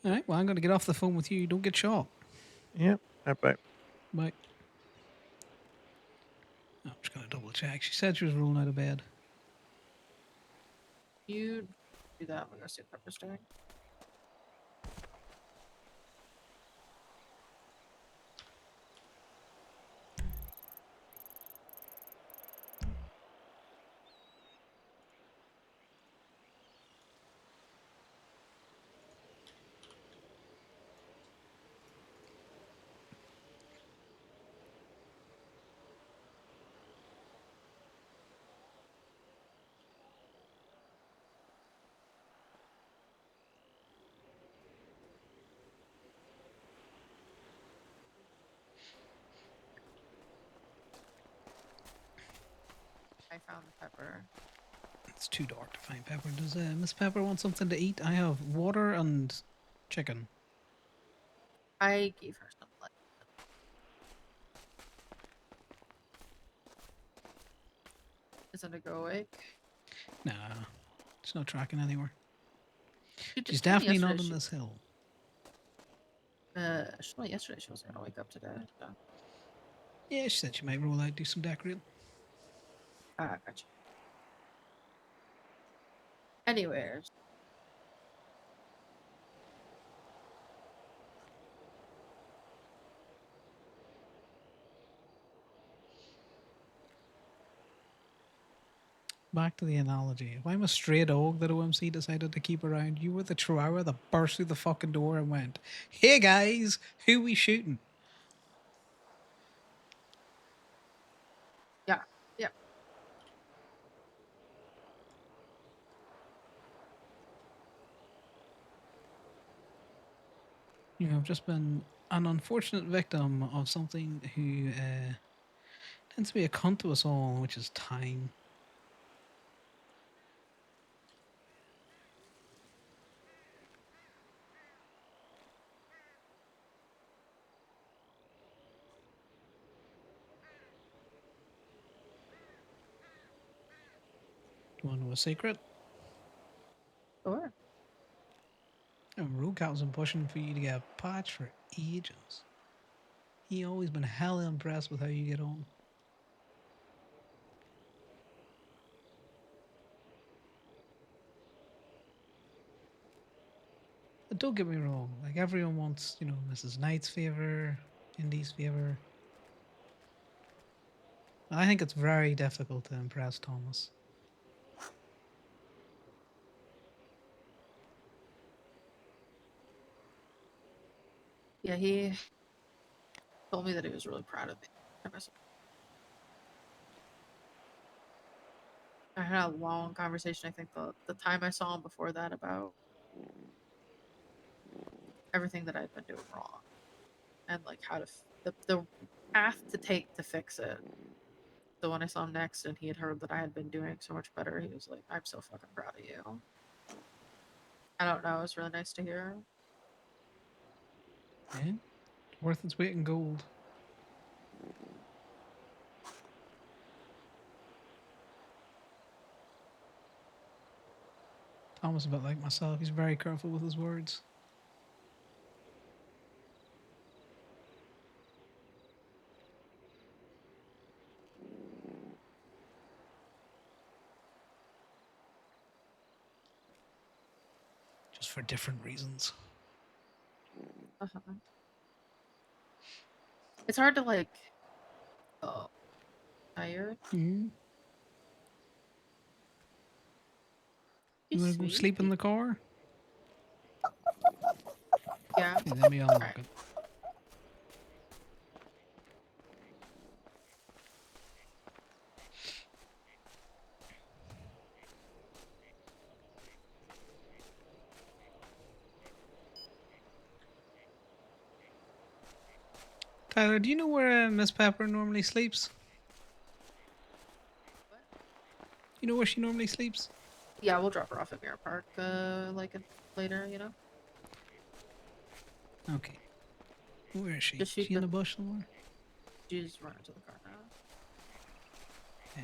All right. Well, I'm going to get off the phone with you. Don't get shot. Yep. Bye. Bye. I'm just going to double check. She said she was rolling out of bed. You do that. We're gonna see what Pepper's doing. I found Pepper. It's too dark to find Pepper. Does Miss Pepper want something to eat? I have water and chicken. I gave her some like. Isn't it go awake? Nah, it's not tracking anywhere. She did She's tell me definitely yesterday not on this hill. she told me yesterday she wasn't gonna wake up today. So. Yeah, she said she might roll out, do some decorating. Ah, gotcha. Anyways, Back to the analogy. If I'm a stray dog that OMC decided to keep around, you were the chihuahua that burst through the fucking door and went, "Hey guys, who we shooting?" yeah, yeah. I've just been an unfortunate victim of something who tends to be a cunt to us all, which is time. You want to know a secret? Sure. And Rocat's been pushing for you to get a patch for ages. He always been hella impressed with how you get on. But don't get me wrong, like everyone wants, Mrs. Knight's favor, Indy's favor. And I think it's very difficult to impress Thomas. Yeah, he told me that he was really proud of me. I had a long conversation, I think the time I saw him before that, about everything that I'd been doing wrong and like how to the path to take to fix it. So when I saw him next and he had heard that I had been doing so much better, he was like, "I'm so fucking proud of you." I don't know, it was really nice to hear. Yeah, worth its weight in gold. Thomas is a bit like myself. He's very careful with his words. Just for different reasons. Uh-huh. It's hard to like tired. Mm-hmm. You He's want to go sweet. sleep in the car? Yeah. Okay, let me All unlock right. it. Tyler, do you know where Miss Pepper normally sleeps? What? You know where she normally sleeps? Yeah, we'll drop her off at Mirror Park later, Okay. Where is she? Just shoot She in the the bush somewhere? just run into the car now. Yeah.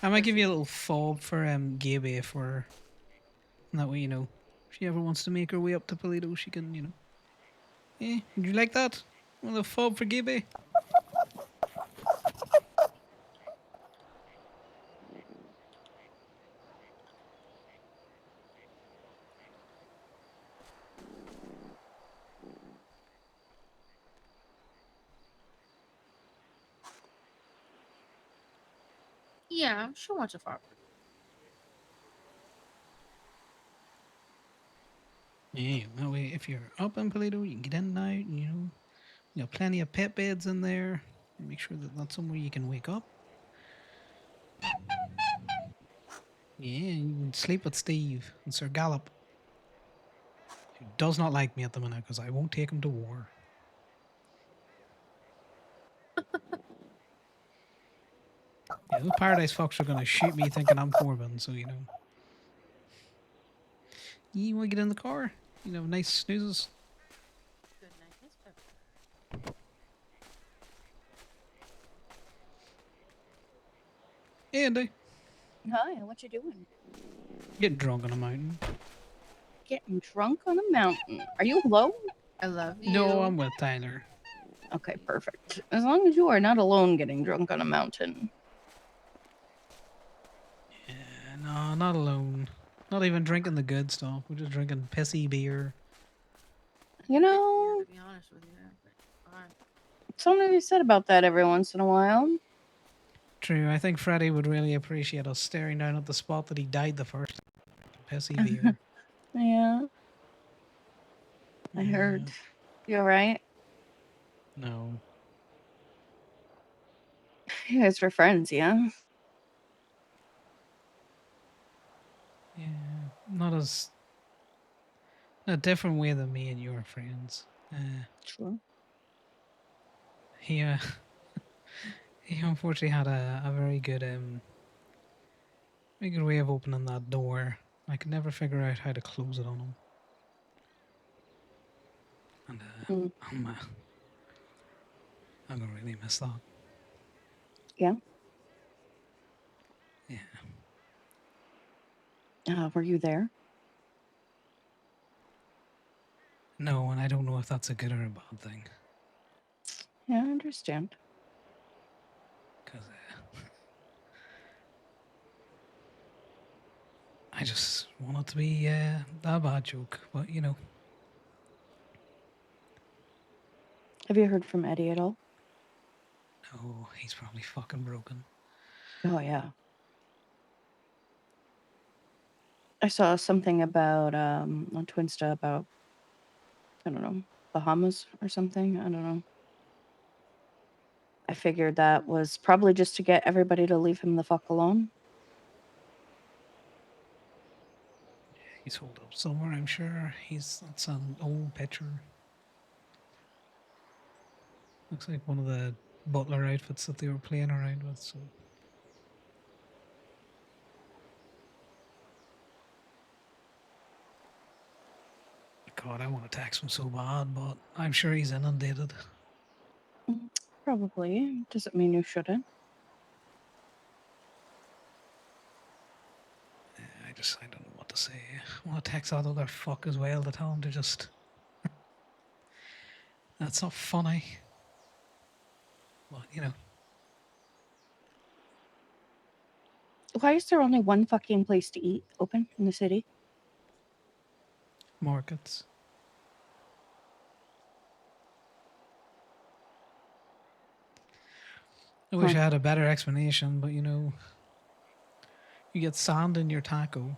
I might There give she you a little fob for Gaby for that way, if she ever wants to make her way up to Polito, she can, Yeah, would you like that? A little fob for Gaby? Yeah, she'll watch a far. Yeah, that way if you're up in Polito, you can get in and out, and, you got plenty of pet beds in there. Make sure that that's somewhere you can wake up. Yeah, you can sleep with Steve and Sir Gallop, who does not like me at the minute because I won't take him to war. Yeah, those Paradise Fox are going to shoot me thinking I'm Corbin, so, You want to get in the car? Nice snoozes. Good night, Miss Pepper. Hey, Andy. Hi, what you doing? Getting drunk on a mountain. Getting drunk on a mountain. Are you alone? I love you. No, I'm with Tyler. Okay, perfect. As long as you are not alone getting drunk on a mountain. Yeah, no, not alone. Not even drinking the good stuff. We're just drinking pissy beer. You know, To be honest with you, but fine. something to be said about that every once in a while. True, I think Freddie would really appreciate us staring down at the spot that he died the first time. Pissy beer. Yeah, I heard. You alright? No. You guys were friends, yeah? Yeah, not as a different way than me and your friends. True. He he unfortunately had a very good way of opening that door. I could never figure out how to close it on him. And Mm. I'm gonna really miss that. Yeah. Yeah. Were you there? No, and I don't know if that's a good or a bad thing. Yeah, I understand. Because I just want it to be a bad joke, but you know. Have you heard from Eddie at all? No, he's probably fucking broken. Oh, yeah. I saw something about, on Twinsta about, I don't know, Bahamas or something. I don't know. I figured that was probably just to get everybody to leave him the fuck alone. He's holed up somewhere, I'm sure. That's an old picture. Looks like one of the butler outfits that they were playing around with, so. God, I want to text him so bad, but I'm sure he's inundated. Probably. Doesn't mean you shouldn't. I don't know what to say. I want to text that other fuck as well to tell him to just. That's not funny. But, you know. Why is there only one fucking place to eat open in the city? Markets. I wish I had a better explanation, but you know. You get sand in your taco.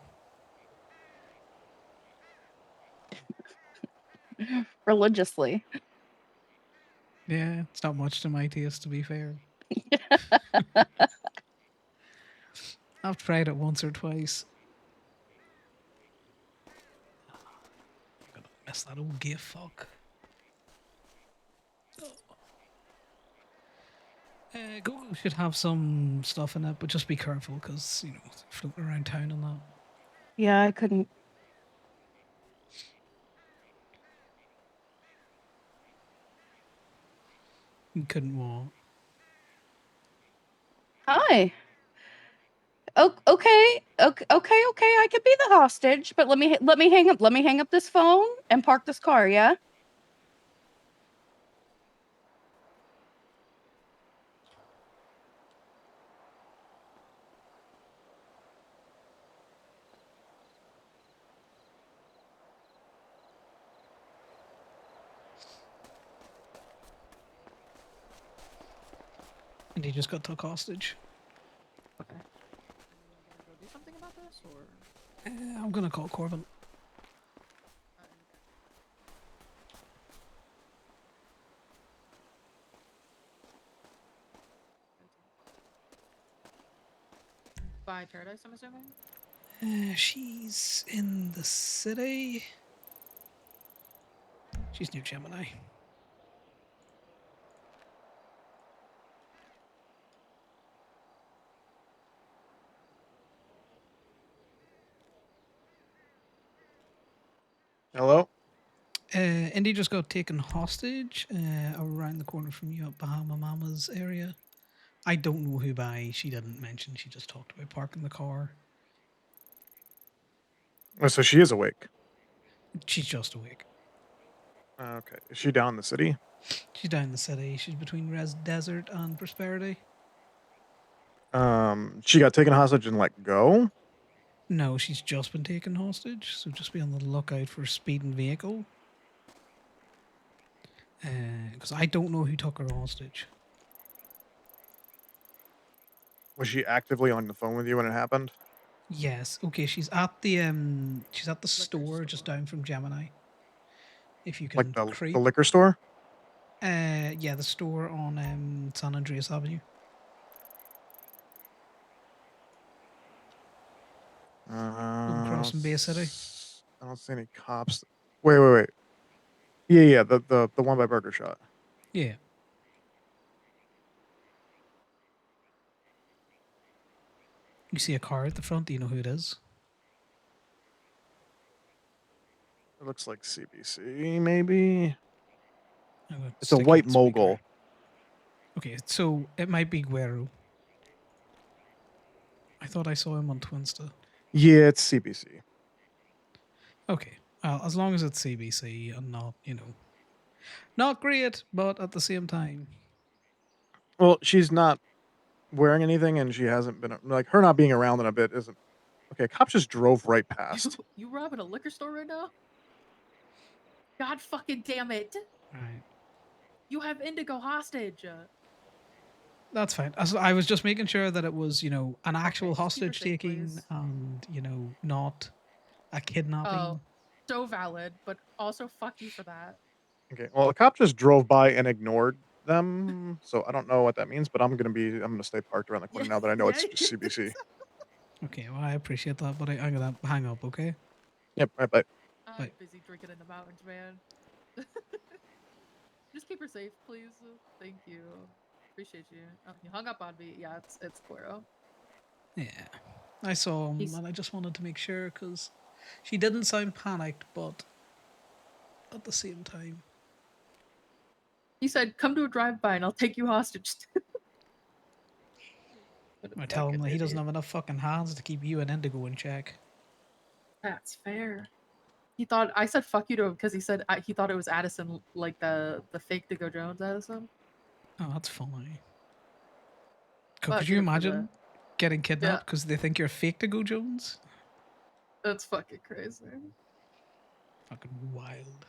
Religiously. Yeah, it's not much to my taste, to be fair. I've tried it once or twice. I'm gonna miss that old gay fuck. Google should have some stuff in it, but just be careful because, you know, floating around town and that. Yeah, I couldn't. You couldn't walk. Hi. Okay. I could be the hostage, but let me hang up. Let me hang up this phone and park this car. Yeah. And he just got took hostage. Okay. You gonna go do something about this, or? I'm gonna call Corbin. By Paradise, I'm assuming. She's in the city. She's near Gemini. Hello? Indy just got taken hostage around the corner from you at Bahama Mama's area. I don't know who by. She didn't mention. She just talked about parking the car. Oh, so she is awake. She's just awake. Okay. Is she down in the city? She's down in the city. She's between Res Desert and Prosperity. She got taken hostage and let go? No, she's just been taken hostage. So just be on the lookout for a speeding vehicle. Because I don't know who took her hostage. Was she actively on the phone with you when it happened? Yes. Okay. She's at the store just down from Gemini. If you Like can the creep. liquor store? Yeah, the store on San Andreas Avenue. Across from Bay City. I don't see any cops. Wait. Yeah, the one by Burger Shot. Yeah. You see a car at the front. Do you know who it is? It looks like CBC, maybe. I'm gonna It's a stick you white on speaker. mogul. Okay, so it might be Guerrero. I thought I saw him on Twinsta. Yeah, it's CBC. Okay. Well, as long as it's CBC and not, not great, but at the same time. Well, she's not wearing anything, and she hasn't been like her not being around in a bit isn't okay. A cop just drove right past. You robbing a liquor store right now? God fucking damn it! Right. You have Indigo hostage. That's fine. I was just making sure that it was, an actual just keep her hostage safe, taking please. and, not a kidnapping. Oh, so valid, but also fuck you for that. Okay, well, a cop just drove by and ignored them, so I don't know what that means, but I'm gonna stay parked around the corner now that I know Yeah. it's just CBC. Okay, well, I appreciate that, but I'm going to hang up, okay? Yep, right, bye. I'm Bye. busy drinking in the mountains, man. Just keep her safe, please. Thank you. Appreciate you. Oh, you hung up on me. Yeah, it's Quero. Yeah. I saw him He's and I just wanted to make sure because she didn't sound panicked, but at the same time. he said, "Come to a drive-by and I'll take you hostage." What a I tell him fucking that he doesn't idiot. have enough fucking hands to keep you and Indigo in check. That's fair. He thought I said fuck you to him because he said he thought it was Addison, like the fake Digo Jones Addison. Oh, that's funny. Could Fuck you him for that. imagine getting Yeah, kidnapped because they think you're fake to go Jones? that's fucking crazy. Fucking wild.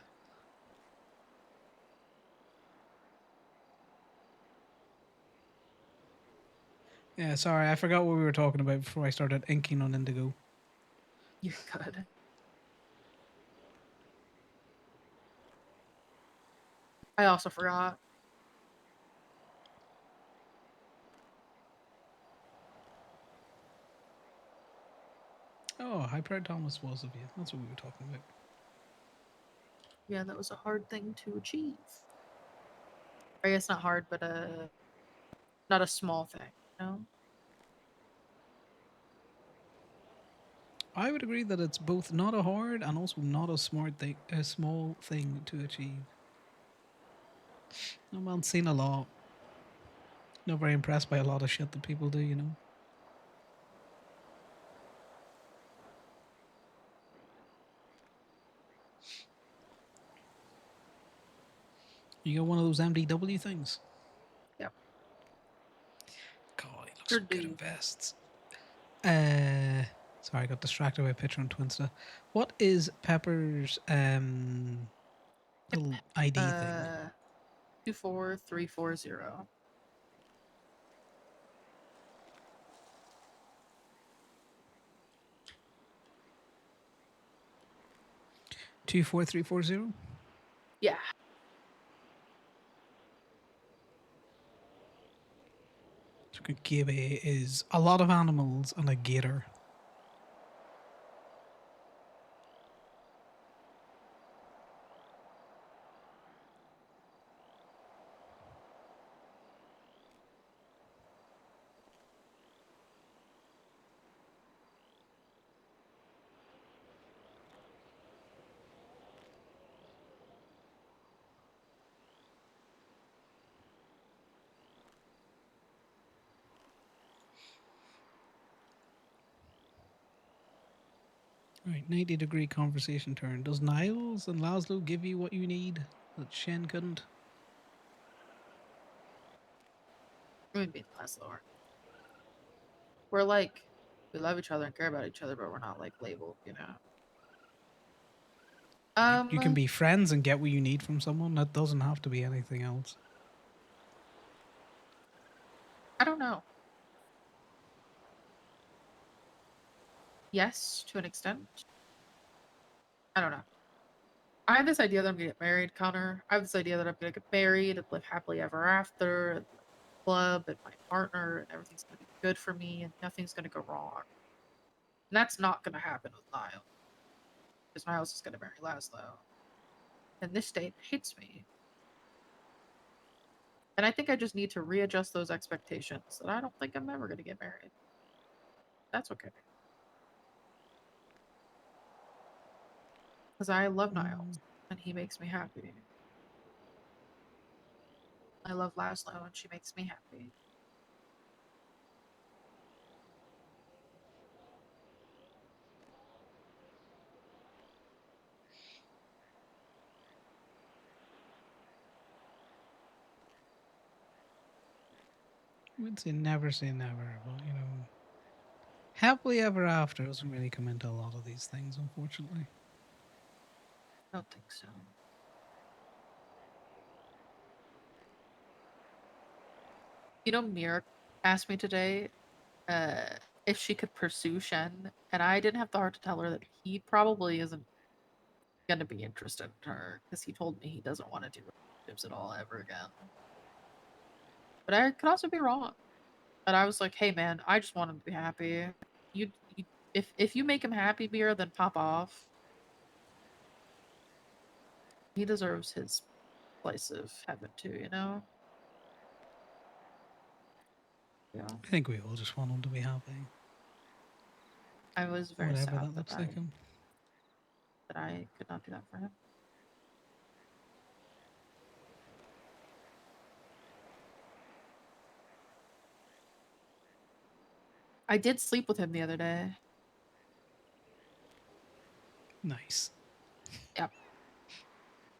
Yeah, sorry, I forgot what we were talking about before I started inking on Indigo. You're good. I also forgot. Oh, High Proud Thomas was of you. That's what we were talking about. Yeah, that was a hard thing to achieve. I guess not hard, but not a small thing. You know? I would agree that it's both not a hard and also not a small thing to achieve. I'm seen a lot. Not very impressed by a lot of shit that people do. You got one of those MDW things? Yep. God, he looks Sure so good in do. vests. Sorry, I got distracted by a picture on Twinsta. What is Pepper's little ID thing? 24340. 24340? Yeah. So Gabe is a lot of animals and a gator. Right, 90-degree conversation turn. Does Niles and Laszlo give you what you need that Shen couldn't? Let me be last lower. We're like, we love each other and care about each other, but we're not like labeled, you know. You can be friends and get what you need from someone. That doesn't have to be anything else. I don't know. Yes, to an extent. I don't know. I have this idea that I'm gonna get married, Connor. I have this idea that I'm gonna get married and live happily ever after, and live in a club and my partner, and everything's gonna be good for me, and nothing's gonna go wrong. And that's not gonna happen with Niall, because Niles is gonna marry Laszlo, and this state hates me. And I think I just need to readjust those expectations that I don't think I'm ever gonna get married. That's okay. Because I love Niles, and he makes me happy. I love Laszlo, and she makes me happy. We'd say never, but you know, happily ever after doesn't really come into a lot of these things, unfortunately. I don't think so. You know, Mira asked me today uh, if she could pursue Shen, and I didn't have the heart to tell her that he probably isn't going to be interested in her because he told me he doesn't want to do relationships at all ever again. But I could also be wrong. But I was like, hey man, I just want him to be happy. You if you make him happy, Mira, then pop off. He deserves his slice of heaven too, you know? Yeah. I think we all just want him to be happy, I was very whatever sad that looks like him. that I could not do that for him. I did sleep with him the other day. Nice. Yep.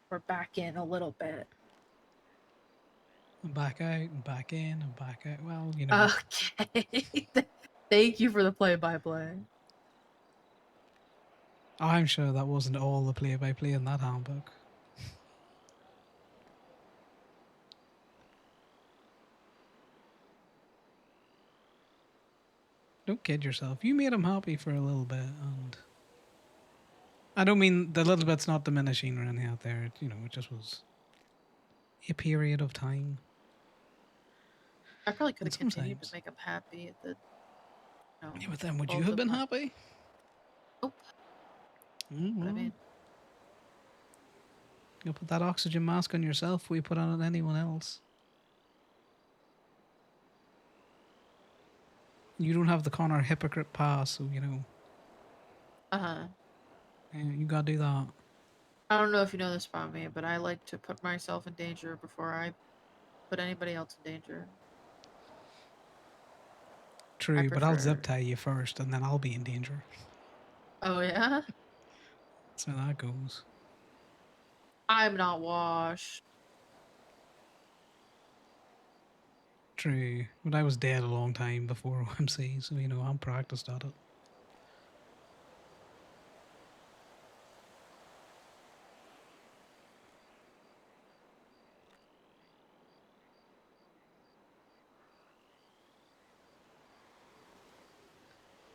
We're back in a little bit. And back out and back in and back out. Well, you know, Okay. Thank you for the play-by-play. I'm sure that wasn't all the play-by-play in that handbook. Don't kid yourself. You made him happy for a little bit, and I don't mean the little bit's not diminishing or anything out there. You know, it just was a period of time. I probably could And have continued to sometimes, make him happy at the, yeah, but then would you both have of been my. happy? Nope. But I Well, mean, you'll put that oxygen mask on yourself before you put on anyone else. You don't have the Conor hypocrite pass, so you know, uh-huh. you gotta do that. I don't know if you know this about me, but I like to put myself in danger before I put anybody else in danger. I True, but I'll zip prefer. tie you first, and then I'll be in danger. Oh yeah? That's how that goes. I'm not washed. True, but I was dead a long time before OMC, so you know I'm practiced at it.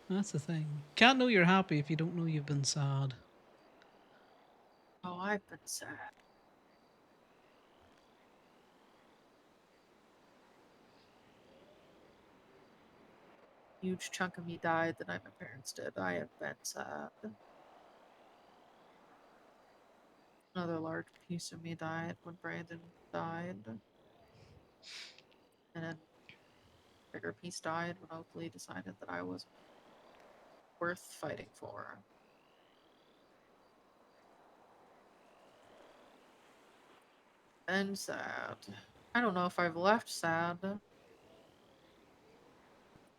That's the thing. Can't know you're happy if you don't know you've been sad. Oh, I've been sad. Huge chunk of me died the night my parents did. I have been sad. Another large piece of me died when Brandon died. And then a bigger piece died when Oakley decided that I wasn't worth fighting for. And sad. I don't know if I've left sad.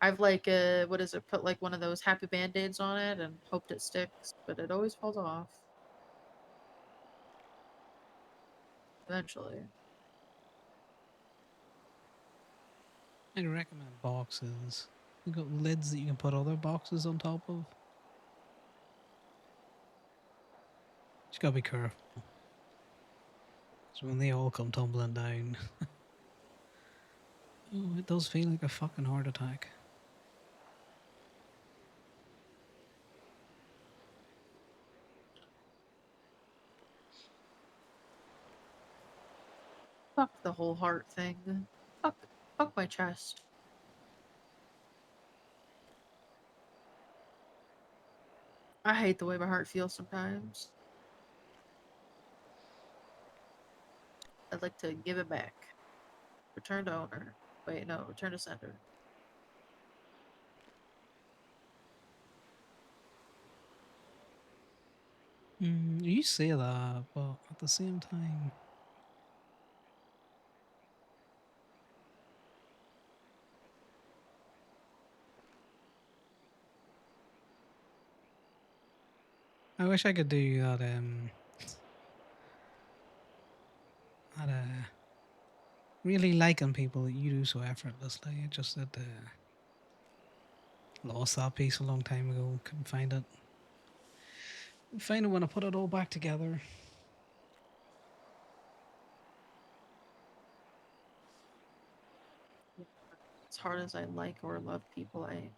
I've like what is it, put like one of those happy band-aids on it and hoped it sticks, but it always falls off. Eventually. I'd recommend boxes. You got lids that you can put other boxes on top of. Just gotta be careful. So when they all come tumbling down, oh, it does feel like a fucking heart attack. Fuck the whole heart thing. Fuck my chest. I hate the way my heart feels sometimes. I'd like to give it back. Return to owner. Wait, no, return to sender. You say that, but at the same time, I wish I could do that. That really liking people that you do so effortlessly. It just that lost that piece a long time ago. Couldn't find it. Find it when I put it all back together. As hard as I like or love people, I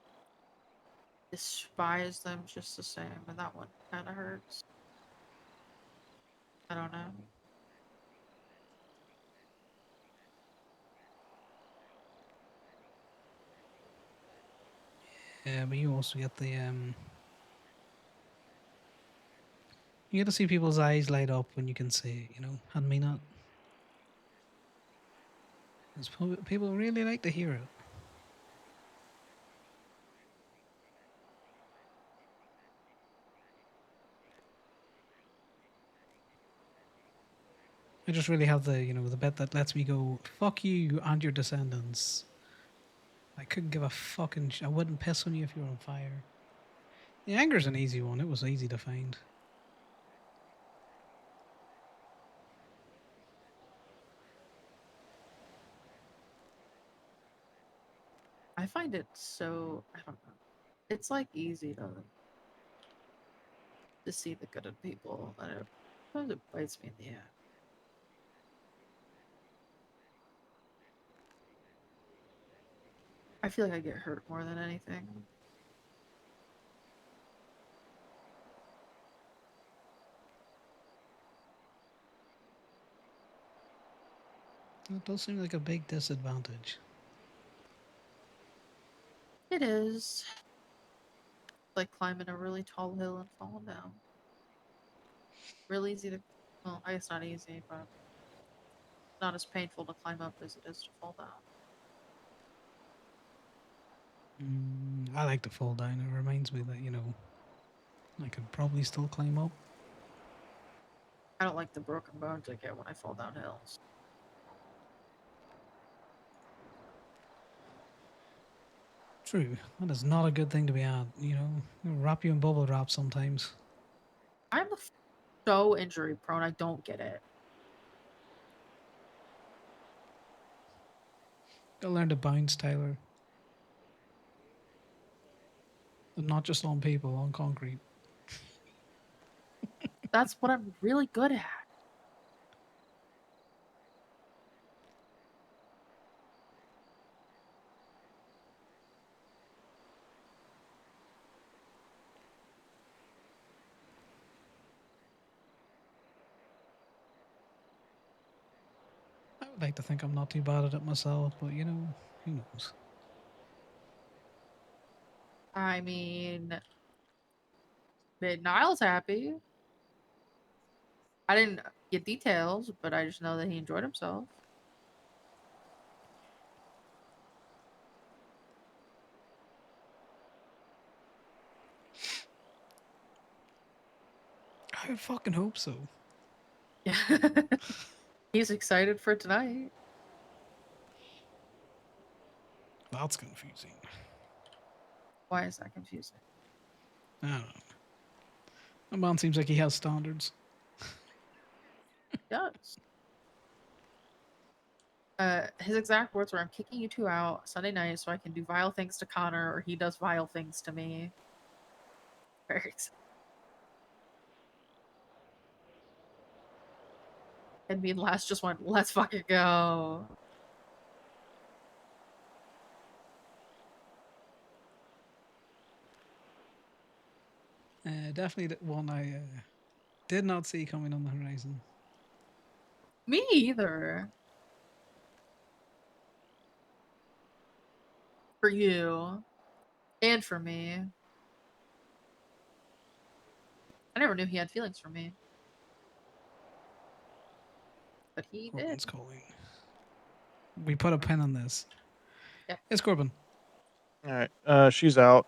despise them just the same, and that one kind of hurts. I don't know. Yeah, but you also get the you get to see people's eyes light up when you can say it, you know, and mean it. 'Cause people really like to hear it. I just really have the, you know, the bit that lets me go, fuck you and your descendants. I couldn't give a fucking I wouldn't piss on you if you were on fire. The anger's an easy one. It was easy to find. I find it so, I don't know. It's like easy to see the good in people, and sometimes it bites me in the ass. I feel like I get hurt more than anything. It does seem like a big disadvantage. It is like climbing a really tall hill and falling down. Real easy to, well, I guess not easy, but not as painful to climb up as it is to fall down. I like to fall down. It reminds me that, you know, I could probably still climb up. I don't like the broken bones I get when I fall down hills. True. That is not a good thing to be at, you know. It'll wrap you in bubble wrap sometimes. I'm so injury prone, I don't get it. Gotta learn to bounce, Tyler. And not just on people, on concrete. That's what I'm really good at. I would like to think I'm not too bad at it myself, but you know, who knows? I mean, made Niles happy. I didn't get details, but I just know that he enjoyed himself. I would fucking hope so. Yeah. He's excited for tonight. That's confusing. Why is that confusing? I don't know. A man seems like he has standards. He does. His exact words were, "I'm kicking you two out Sunday night so I can do vile things to Connor, or he does vile things to me." Very excited. And me and Last just went, "Let's fucking go." Definitely one I did not see coming on the horizon. Me either. For you. And for me. I never knew he had feelings for me. But he did. Corbin's calling. We put a pin on this. Yeah. It's Corbin. All right. She's out.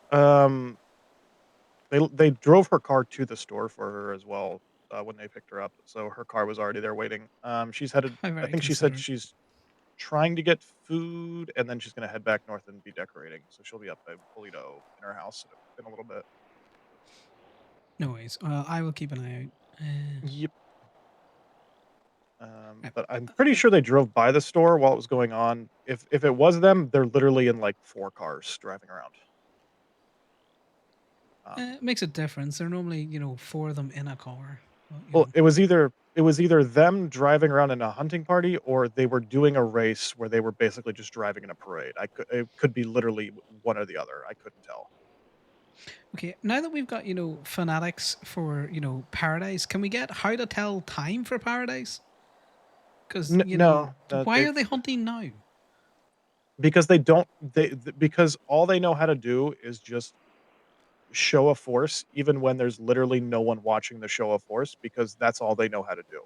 They drove her car to the store for her as well, when they picked her up, so her car was already there waiting. She's headed How I very think she said considerate. she's trying to get food, and then she's gonna head back north and be decorating, so she'll be up by Polito in her house in a little bit. No worries. I will keep an eye out. Yep. But I'm pretty sure they drove by the store while it was going on. If it was them, they're literally in like 4 cars driving around. It makes a difference. There are normally, 4 of them in a car. Well, Well, it was either them driving around in a hunting party or they were doing a race where they were basically just driving in a parade. It could be literally one or the other. I couldn't tell. Okay, now that we've got, fanatics for, Paradise, can we get how to tell time for Paradise? Because, No, why are they hunting now? because they don't because all they know how to do is just show a force even when there's literally no one watching the show of force because that's all they know how to do.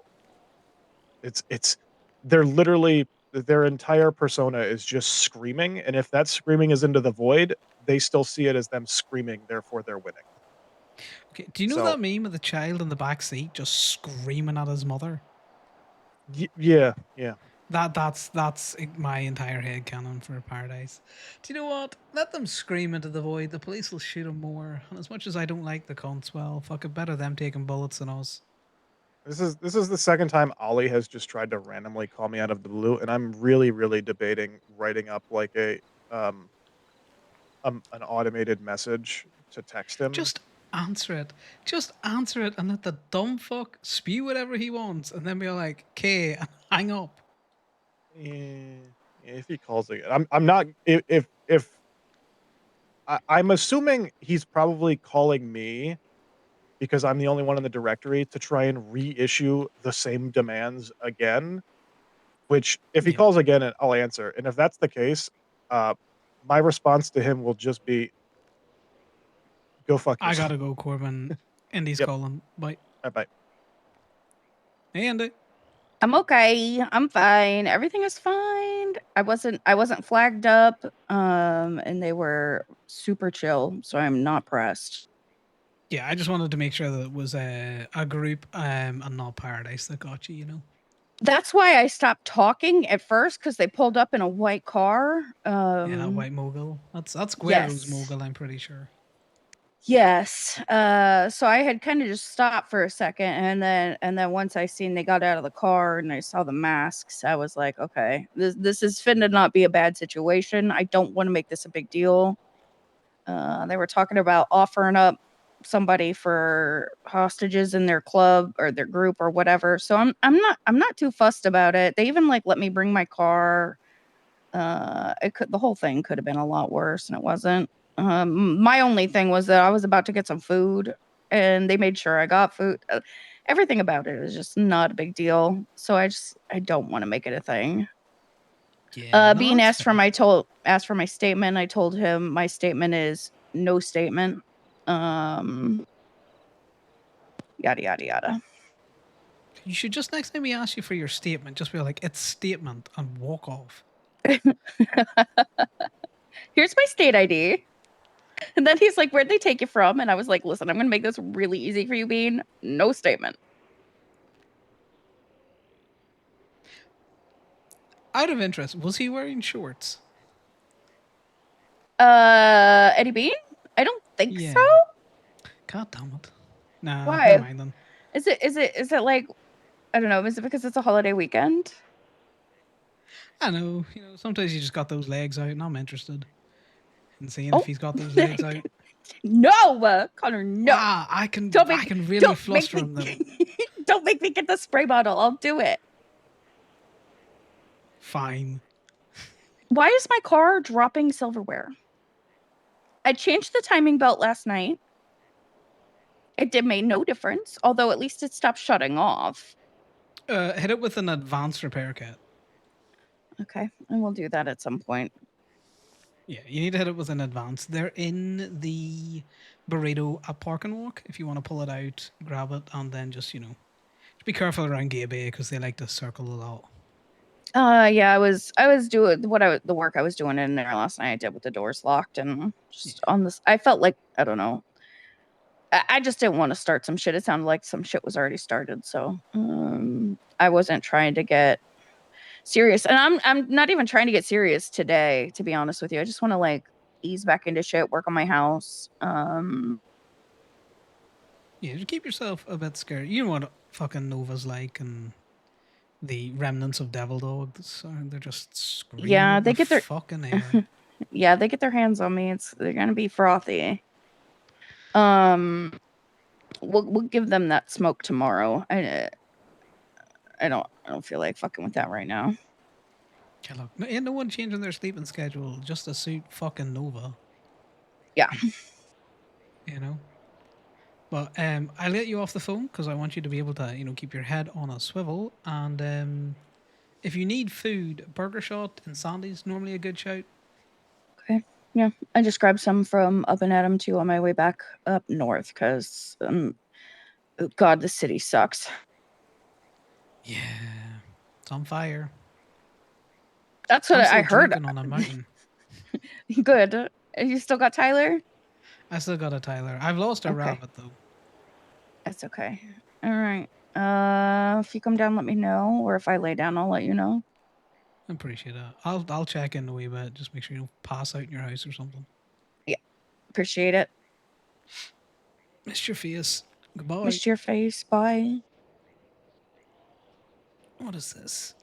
It's they're literally their entire persona is just screaming, and if that screaming is into the void, they still see it as them screaming, therefore they're winning. Okay, do you know So, that meme of the child in the back seat just screaming at his mother? yeah. That's my entire head canon for Paradise. Do you know what? Let them scream into the void. The police will shoot them more. And as much as I don't like the cunts, well, fuck it, better them taking bullets than us. This is the second time Ollie has just tried to randomly call me out of the blue, and I'm really, really debating writing up like um an automated message to text him. Just answer it. Just answer it and let the dumb fuck spew whatever he wants, and then be like, "Okay," and hang up. Eh, if he calls again, I'm not if I'm assuming he's probably calling me because I'm the only one in the directory to try and reissue the same demands again. Which, if he Yeah, calls again, I'll answer, and if that's the case, uh, my response to him will just be, "Go fuck I yourself." gotta go, Corbin. Andy's Yep. calling. Bye. Bye bye. Hey, Andy. I'm okay. I'm fine. Everything is fine. I wasn't flagged up, and they were super chill, so I'm not pressed. Yeah, I just wanted to make sure that it was a group and not Paradise that got you. That's why I stopped talking at first because they pulled up in a white car. Yeah, that white mogul. That's Guero's Yes. mogul, I'm pretty sure. Yes. So I had kind of just stopped for a second, and then once I seen they got out of the car and I saw the masks, I was like, okay, this is finna not be a bad situation. I don't want to make this a big deal. They were talking about offering up somebody for hostages in their club or their group or whatever. So I'm not too fussed about it. They even like let me bring my car. The whole thing could have been a lot worse, and it wasn't. My only thing was that I was about to get some food, and they made sure I got food. Everything about it is just not a big deal. So I don't want to make it a thing. Yeah, no, Being that's fair. asked for my statement, I told him my statement is no statement. Um, Yada yada yada. You should just next time he asks you for your statement, just be like, "It's statement," and walk off. Here's my state ID. And then he's like, "Where'd they take you from?" And I was like, "Listen, I'm gonna make this really easy for you, Bean. No statement." Out of interest, was he wearing shorts? Eddie Bean? I don't think so. Yeah. God damn it. Nah, never Why? mind then. Is it like, I don't know, is it because it's a holiday weekend? I know, sometimes you just got those legs out, and I'm interested in seeing if Oh, he's got those legs out. no, Connor, no. Wow, I can Don't make really don't make fluster him though. me don't make me get the spray bottle. I'll do it. Fine. Why is my car dropping silverware? I changed the timing belt last night. It did make no difference, although at least it stopped shutting off. Hit it with an advanced repair kit. Okay, I will do that at some point. Yeah, you need to hit it with an advance. They're in the burrito at Park and Walk. If you want to pull it out, grab it, and then just be careful around Gay Bay because they like to circle a lot. Yeah, I was doing the work I was doing in there last night. I did with the doors locked and just on this. I felt like, I don't know. I just didn't want to start some shit. It sounded like some shit was already started, so I wasn't trying to get serious, and I'm not even trying to get serious today. To be honest with you, I just want to like ease back into shit, work on my house. Yeah, just keep yourself a bit scared. You know what fucking Nova's like, and the remnants of devil dogs. They're just screaming Yeah, out they the get their fucking air. yeah, they get their hands on me. They're gonna be frothy. Um, we'll give them that smoke tomorrow. I don't feel like fucking with that right now. Okay, look, ain't no one changing their sleeping schedule just to suit fucking Nova, Yeah. you know? But I let you off the phone because I want you to be able to, keep your head on a swivel. And if you need food, Burger Shot and Sandy's normally a good shout. Okay. Yeah, I just grabbed some from Up and Adam too on my way back up north because oh God, the city sucks. Yeah, it's on fire. That's what I'm I still heard. drinking on a mountain. Good. You still got Tyler? I still got a Tyler. I've lost a Okay. rabbit though. That's okay. All right. If you come down, let me know, or if I lay down, I'll let you know. I appreciate that. I'll check in a wee bit. Just make sure you don't pass out in your house or something. Yeah, appreciate it. Missed your face. Goodbye. Missed your face. Bye. What is this?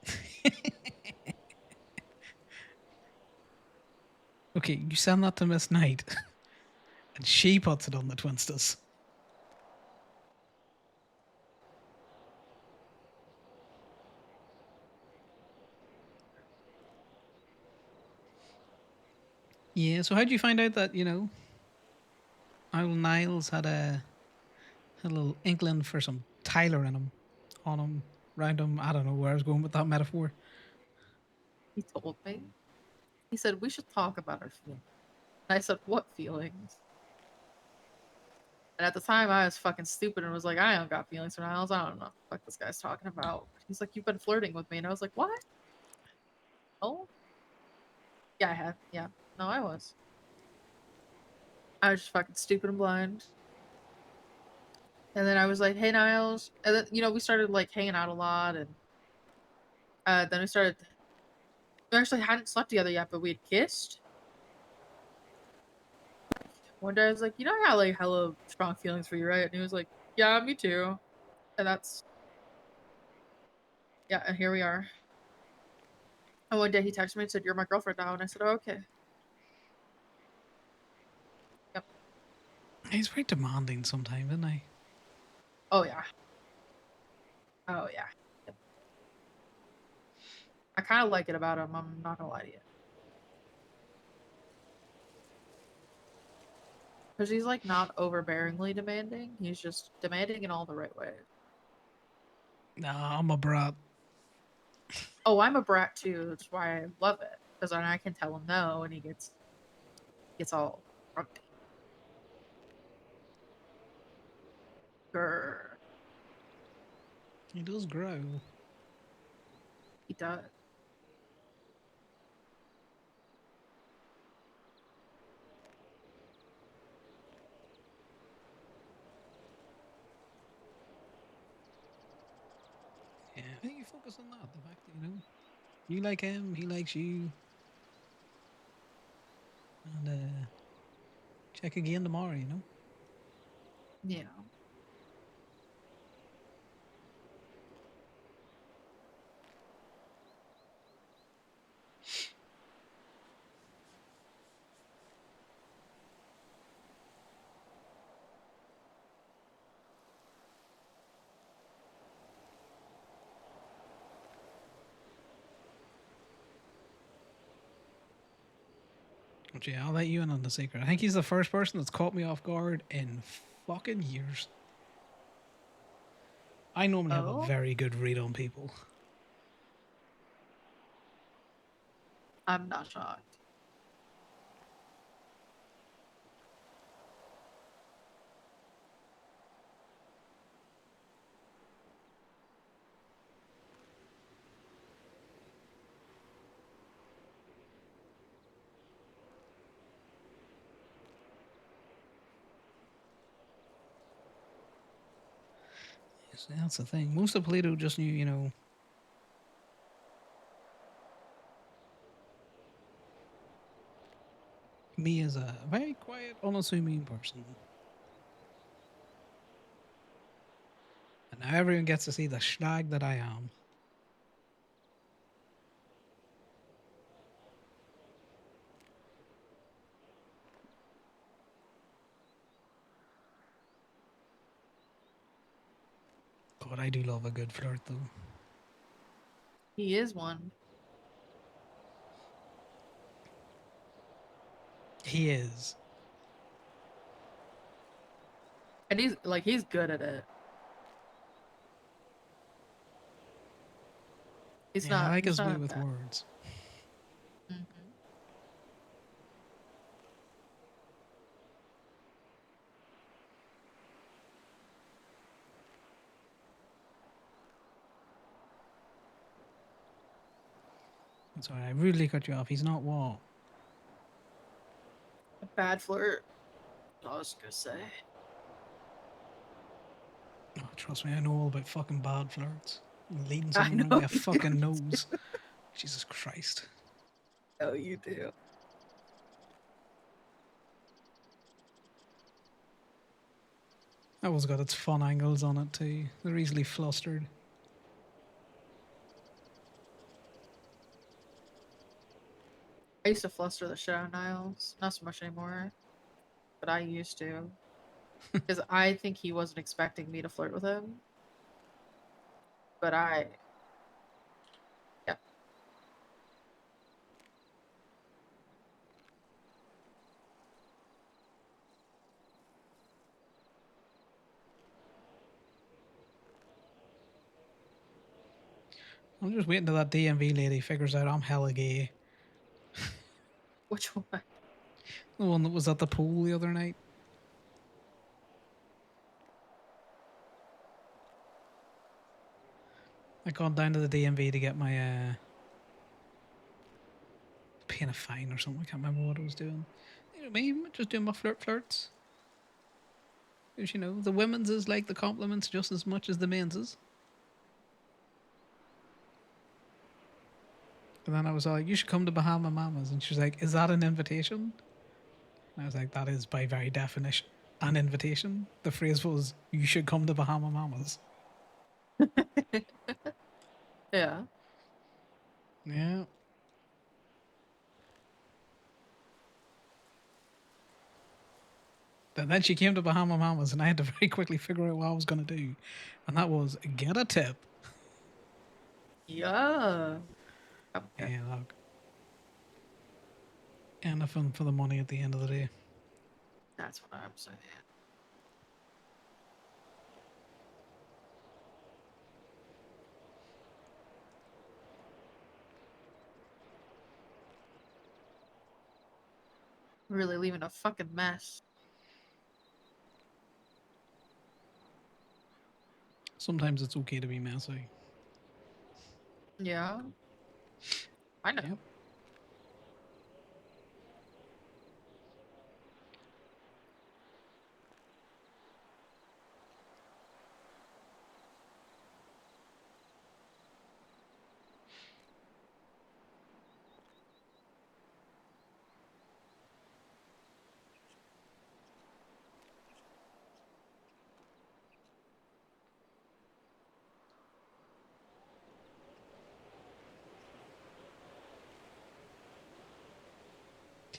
Okay, you send that to Miss Knight, and she puts it on the Twinstas. Yeah. So how would you find out that Owl Niles had a little inkling for some Tyler in him, on him, round him? I don't know where I was going with that metaphor. He told me. He said we should talk about our feelings. And I said, what feelings? And at the time, I was fucking stupid and was like, I don't got feelings for Niles. I don't know what the fuck this guy's talking about. He's like, you've been flirting with me. And I was like, what? Oh? Yeah, I had. Yeah. No, I was. I was just fucking stupid and blind. And then I was like, hey, Niles. And then, we started like hanging out a lot. And then we actually hadn't slept together yet, but we had kissed. One day I was like, I got like hella strong feelings for you, right? And he was like, yeah, me too. And yeah, and here we are. And one day he texted me and said, you're my girlfriend now. And I said, oh, okay. Yep. He's very demanding sometimes, isn't he? Oh, yeah. Oh, yeah. Yep. I kind of like it about him. I'm not gonna lie to you. Because he's like not overbearingly demanding. He's just demanding in all the right ways. Nah, I'm a brat. Oh, I'm a brat too. That's why I love it. Because I can tell him no, and he gets all grumpy. Grr. He does grow. He does. Yeah, I think you focus on that. The fact that you like him, he likes you, and check again tomorrow. Yeah. But yeah, I'll let you in on the secret. I think he's the first person that's caught me off guard in fucking years. I normally have a Oh, very good read on people. I'm not shocked. See, that's the thing. Most of Plato just knew, me as a very quiet, unassuming person. And now everyone gets to see the schlag that I am. God, I do love a good flirt though. He is one. He is. And he's good at it. Yeah, I like He's his way not with bad. words. Hmm. Sorry, I rudely cut you off. He's not what? A bad flirt. I was gonna say. Oh, trust me, I know all about fucking bad flirts. Leading I someone on know by a you do. fucking nose. Jesus Christ. Oh, you do. That one's got its fun angles on it too. They're easily flustered. I used to fluster the shit out of Niles. Not so much anymore, but I used to. Because I think he wasn't expecting me to flirt with him. But yeah. I'm just waiting till that DMV lady figures out I'm hella gay. Which one? The one that was at the pool the other night. I gone down to the DMV to get my paying a fine or something. I can't remember what I was doing. You know me, just doing my flirts. Because you know, the women's is like the compliments just as much as the men's is. And then I was like, you should come to Bahama Mamas. And she was like, is that an invitation? And I was like, that is by very definition an invitation. The phrase was, you should come to Bahama Mamas. Yeah. Yeah. And then she came to Bahama Mamas, and I had to very quickly figure out what I was going to do. And that was get a tip. Yeah. Okay. And look, anything for the money at the end of the day. That's what I'm saying. Really leaving a fucking mess. Sometimes it's okay to be messy. Yeah. I know. Yep.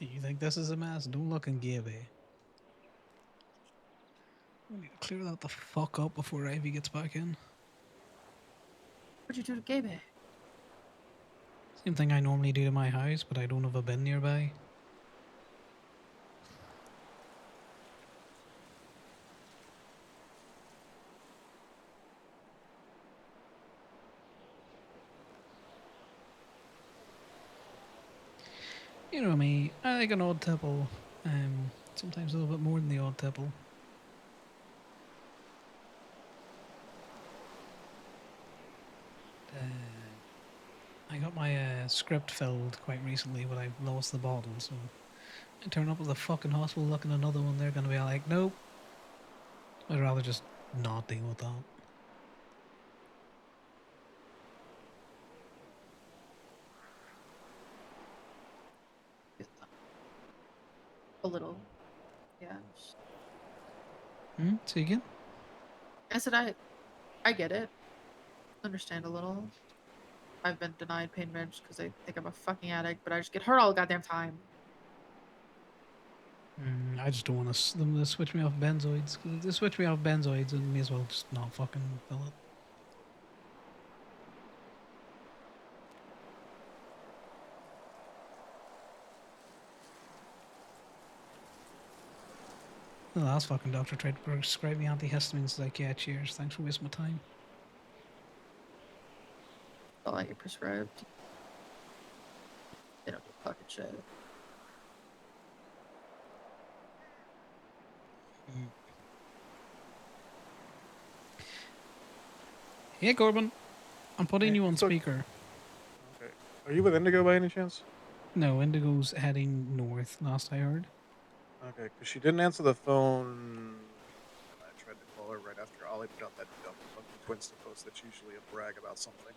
You think this is a mess? Don't look and give eh? We need to clear that the fuck up before Ivy gets back in. What'd you do to Gabe? Same thing I normally do to my house, but I don't have a bin nearby. You know me, I like an odd tipple. Sometimes a little bit more than the odd tipple. I got my script filled quite recently, but I lost the bottle, so I turn up at the fucking hospital looking at another one. They're gonna be like, nope. I'd rather just not deal with that. A little. Yeah. Say again? I said I get it. Understand a little. I've been denied pain meds because they think I'm a fucking addict, but I just get hurt all the goddamn time. I just don't want them to switch me off benzoids. Cause if they switch me off benzoids, then may as well just not fucking fill it. The last fucking doctor tried to prescribe me antihistamines. Like, yeah, cheers. Thanks for wasting my time. I'll let you prescribed. They don't do fucking shit. Hey, Corbin. I'm putting Hey, you on so speaker. okay. Are you with Indigo by any chance? No, Indigo's heading north, last I heard. Okay, because she didn't answer the phone when I tried to call her right after Ollie put out that dumb fucking Twinsta post that's usually a brag about something.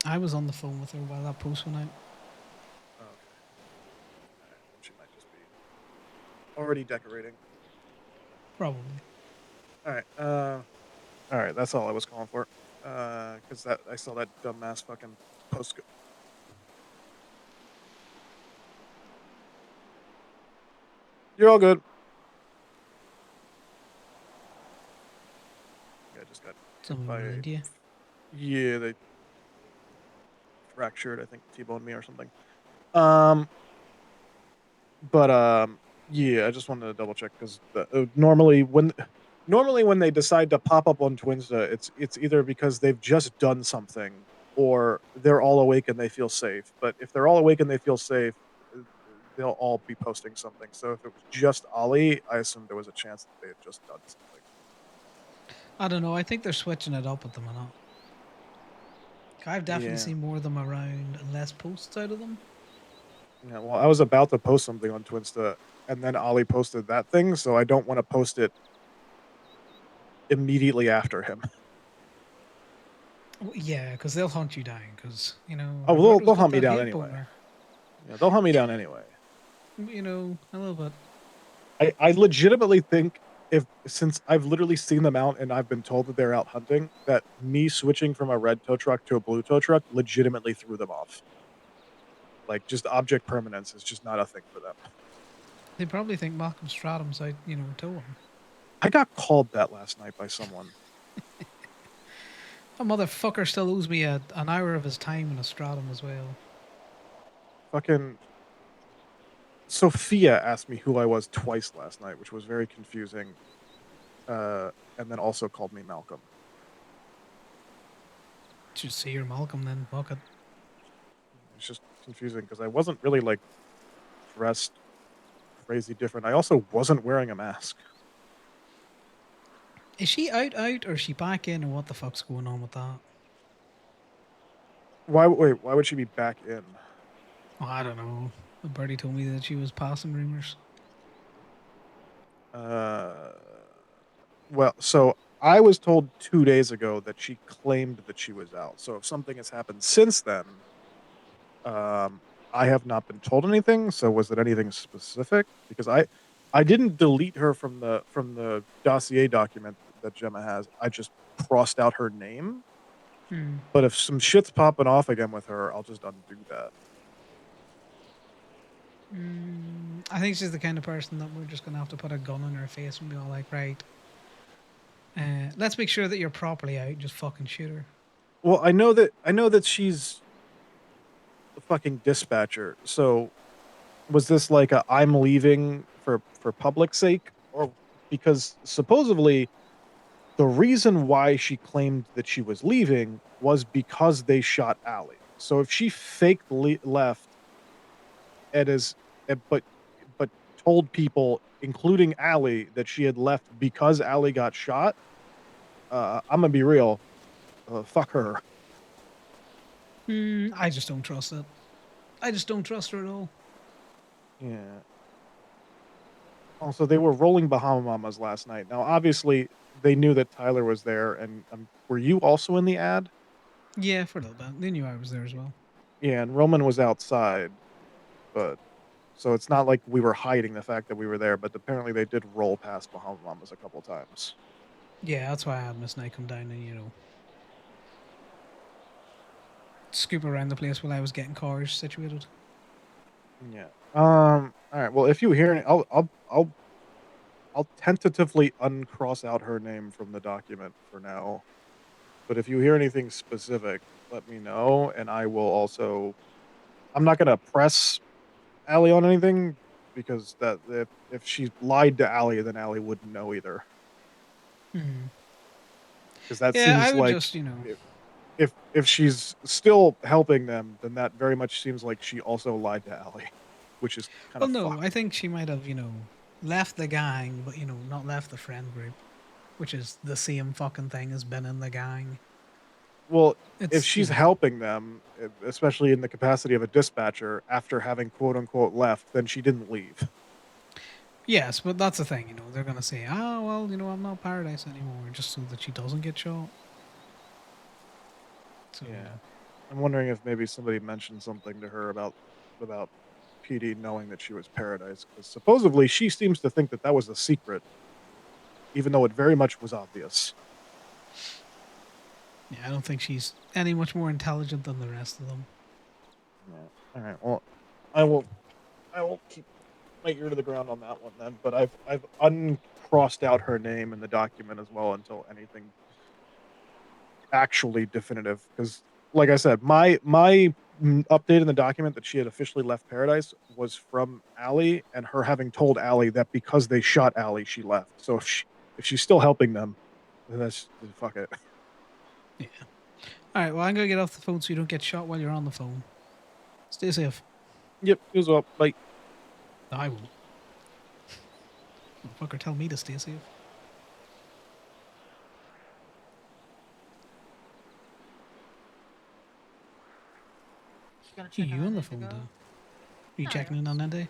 I was on the phone with her while that post went out. Oh, okay. Alright, then she might just be already decorating. Probably. Alright, alright, that's all I was calling for. Because that I saw that dumbass fucking post go. You're all good. I just got hit Something by really, do you? yeah, they fractured, I think T-boned me or something. Um But, yeah, I just wanted to double check because normally when they decide to pop up on Twinsta, it's either because they've just done something or they're all awake and they feel safe. But if they're all awake and they feel safe, uh, they'll all be posting something. So if it was just Ollie, I assumed there was a chance that they had just done something. I don't know. I think they're switching it up at the minute. I've definitely Yeah. seen more of them around and less posts out of them. Yeah, well, I was about to post something on Twinsta and then Ollie posted that thing, so I don't want to post it immediately after him. Yeah, because they'll hunt you down. Because Oh, well, Roberto's they'll got hunt me that down hate anyway. boner. Yeah, they'll hunt me down anyway. A little bit. I legitimately think if since I've literally seen them out and I've been told that they're out hunting, that me switching from a red tow truck to a blue tow truck legitimately threw them off. Like, just object permanence is just not a thing for them. They probably think Malcolm Stratham's out, towing. I got called that last night by someone. That motherfucker still owes me an hour of his time in a Stratum as well. Fucking Sophia asked me who I was twice last night, which was very confusing. And then also called me Malcolm. Should see your Malcolm then. Fuck it. It's just confusing because I wasn't really like dressed crazy different. I also wasn't wearing a mask. Is she out, or is she back in, or what the fuck's going on with that? Why would she be back in? Oh, I don't know. Birdie told me that she was passing rumors. Uh, well, so I was told 2 days ago that she claimed that she was out. So if something has happened since then, um, I have not been told anything. So was it anything specific? Because I didn't delete her from the dossier document that Gemma has. I just crossed out her name. But if some shit's popping off again with her, I'll just undo that. I think she's the kind of person that we're just gonna have to put a gun in her face and be all like, right, let's make sure that you're properly out. Just fucking shoot her. Well, I know that she's a fucking dispatcher. So was this like a I'm leaving for public sake, or because supposedly the reason why she claimed that she was leaving was because they shot Allie. So if she faked left and but told people, including Allie, that she had left because Allie got shot, I'm gonna be real, fuck her. I just don't trust it. I just don't trust her at all. Yeah. Also, they were rolling Bahama Mamas last night. Now, obviously, they knew that Tyler was there, and were you also in the ad? Yeah, for a little bit. They knew I was there as well. Yeah, and Roman was outside, but so it's not like we were hiding the fact that we were there, but apparently they did roll past Bahama Mamas a couple times. Yeah, that's why I had Miss Knight come down and scoop around the place while I was getting cars situated. Yeah. All right. Well, if you hear any, I'll tentatively uncross out her name from the document for now. But if you hear anything specific, let me know, and I will also I'm not gonna press Allie on anything because that if she lied to Allie, then Allie wouldn't know either. Hmm. Because that Yeah, I seems would like just, you know. if she's still helping them, then that very much seems like she also lied to Allie, which is kind Well, of no, I fucked. think she might have, you know, left the gang, but, you know, not left the friend group, which is the same fucking thing as been in the gang. Well, if It's, you she's know, helping them, especially in the capacity of a dispatcher, after having quote unquote left, then she didn't leave. yes, but that's the thing, you know, they're going to say, oh, well, you know, I'm not Paradise anymore, just so that she doesn't get shot. So, Yeah. I'm wondering if maybe somebody mentioned something to her about PD knowing that she was Paradise, because supposedly she seems to think that that was a secret, even though it very much was obvious. yeah, I don't think she's any much more intelligent than the rest of them. Yeah. All right. Well, I will. I will keep my ear to the ground on that one then. But I've uncrossed out her name in the document as well until anything actually definitive. Because, like I said, my update in the document that she had officially left Paradise was from Allie and her having told Allie that because they shot Allie, she left. So if she's still helping them, then that's fuck it. Yeah. All right, well, I'm going to get off the phone so you don't get shot while you're on the phone. Stay safe. Yep. It was well. Like I won't. Motherfucker, tell me to stay safe. Just gonna Who check in you on on the phone to? Indigo. Are you checking in Niles. on Andy?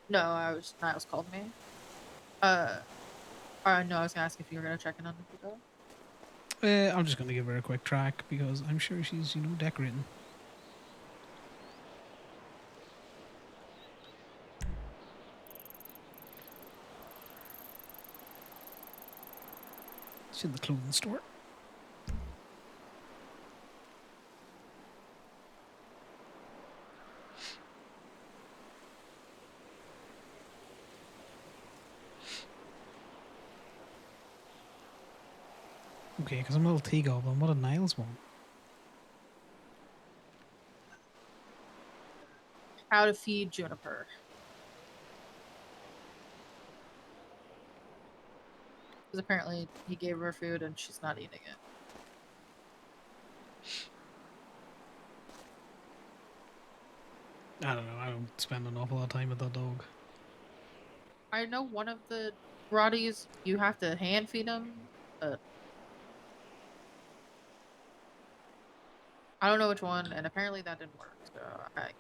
No, Niles called me. No, I was gonna ask if you were gonna check in on Indigo. I'm just going to give her a quick track because I'm sure she's, you know, decorating. She's in the clothing store. Okay, because I'm a little tea goblin. What did Niles want? How to feed Juniper. Because apparently he gave her food and she's not eating it. I don't know. I don't spend an awful lot of time with that dog. I know one of the Roddies you have to hand feed him, but I don't know which one, and apparently that didn't work. So I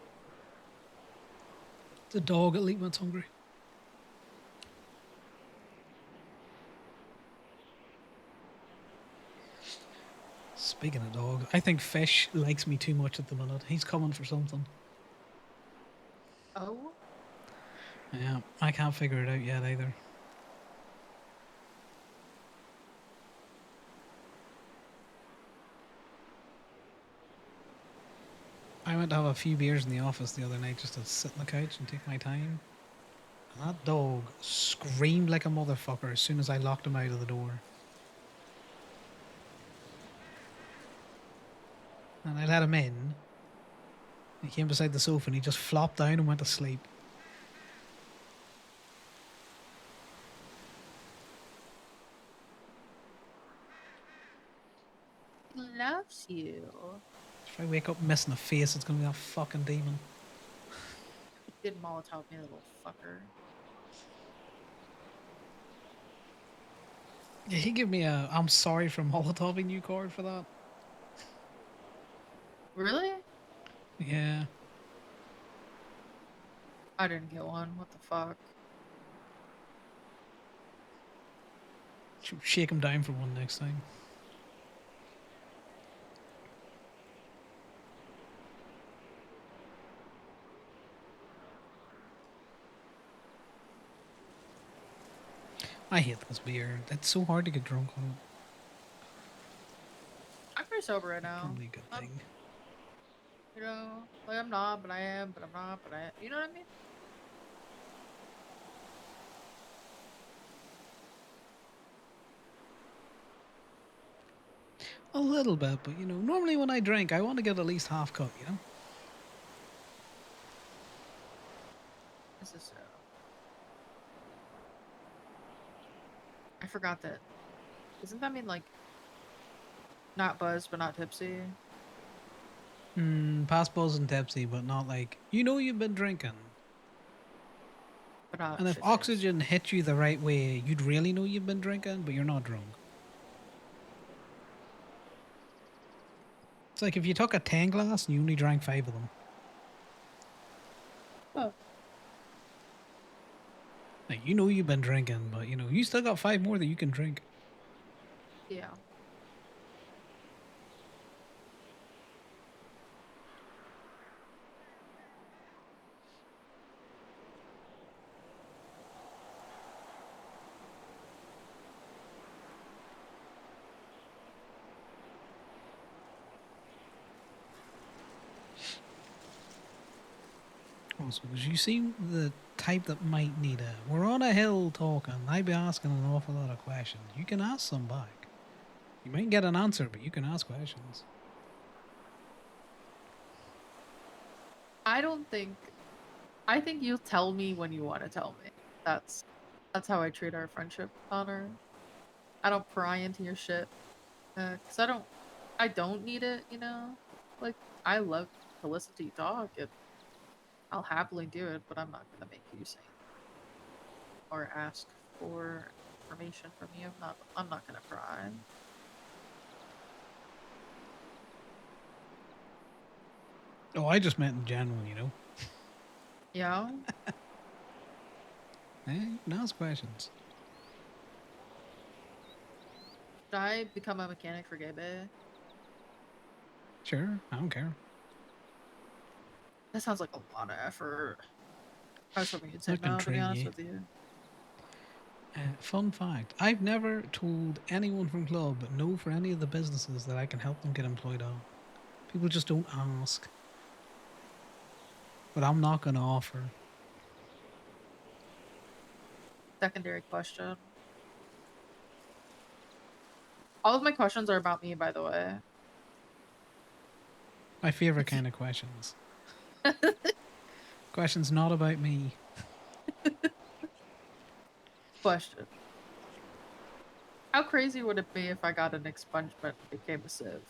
The dog at Leapman's hungry. Speaking of dog, I think Fish likes me too much at the minute. He's coming for something. oh Yeah, I can't figure it out yet either. I went to have a few beers in the office the other night just to sit on the couch and take my time. And that dog screamed like a motherfucker as soon as I locked him out of the door. And I let him in. He came beside the sofa and he just flopped down and went to sleep. he loves you. If I wake up missing a face, it's gonna be that fucking demon. Did Molotov me, little fucker. Yeah, he gave me a I'm sorry for Molotoving you card for that. Really? Yeah. I didn't get one. What the fuck? Should shake him down for one next time. I hate this beer. It's so hard to get drunk on it. I'm pretty sober right now. Probably a good I'm, thing. like I'm not, but I am, but I'm not, but I. You know what I mean? A little bit, but you know, normally when I drink, I want to get at least half cut, you know? This is I forgot that. Doesn't that mean like not buzzed but not tipsy? Past buzz and tipsy, but not like, you know you've been drinking. But not And if shit faced. oxygen hit you the right way, you'd really know you've been drinking, but you're not drunk. It's like if you took a 10 glass and you only drank 5 of them. Oh, Like, you know you've been drinking, but you know, you still got 5 more that you can drink. yeah. Also, because you seem the type that might need it. We're on a hill talking. I'd be asking an awful lot of questions. You can ask some back. You might get an answer, but you can ask questions. I don't think. I think you'll tell me when you want to tell me. That's how I treat our friendship, Connor. I don't pry into your shit, cause I don't need it. You know, like I love to listen to you talk, and I'll happily do it. But I'm not gonna make you say or ask for information from you. I'm not gonna pry. Oh, I just meant in general, you know. Yeah. You can ask questions. Should I become a mechanic for Gabe? Sure, I don't care. That sounds like a lot of effort. I was hoping you'd say Not gonna no, to be train honest you. with you. Fun fact: I've never told anyone from club no for any of the businesses that I can help them get employed on. People just don't ask. But I'm not gonna offer. Secondary question. All of my questions are about me, by the way. My favorite kind of questions. Questions not about me. Question. How crazy would it be if I got an expungement and became a civ?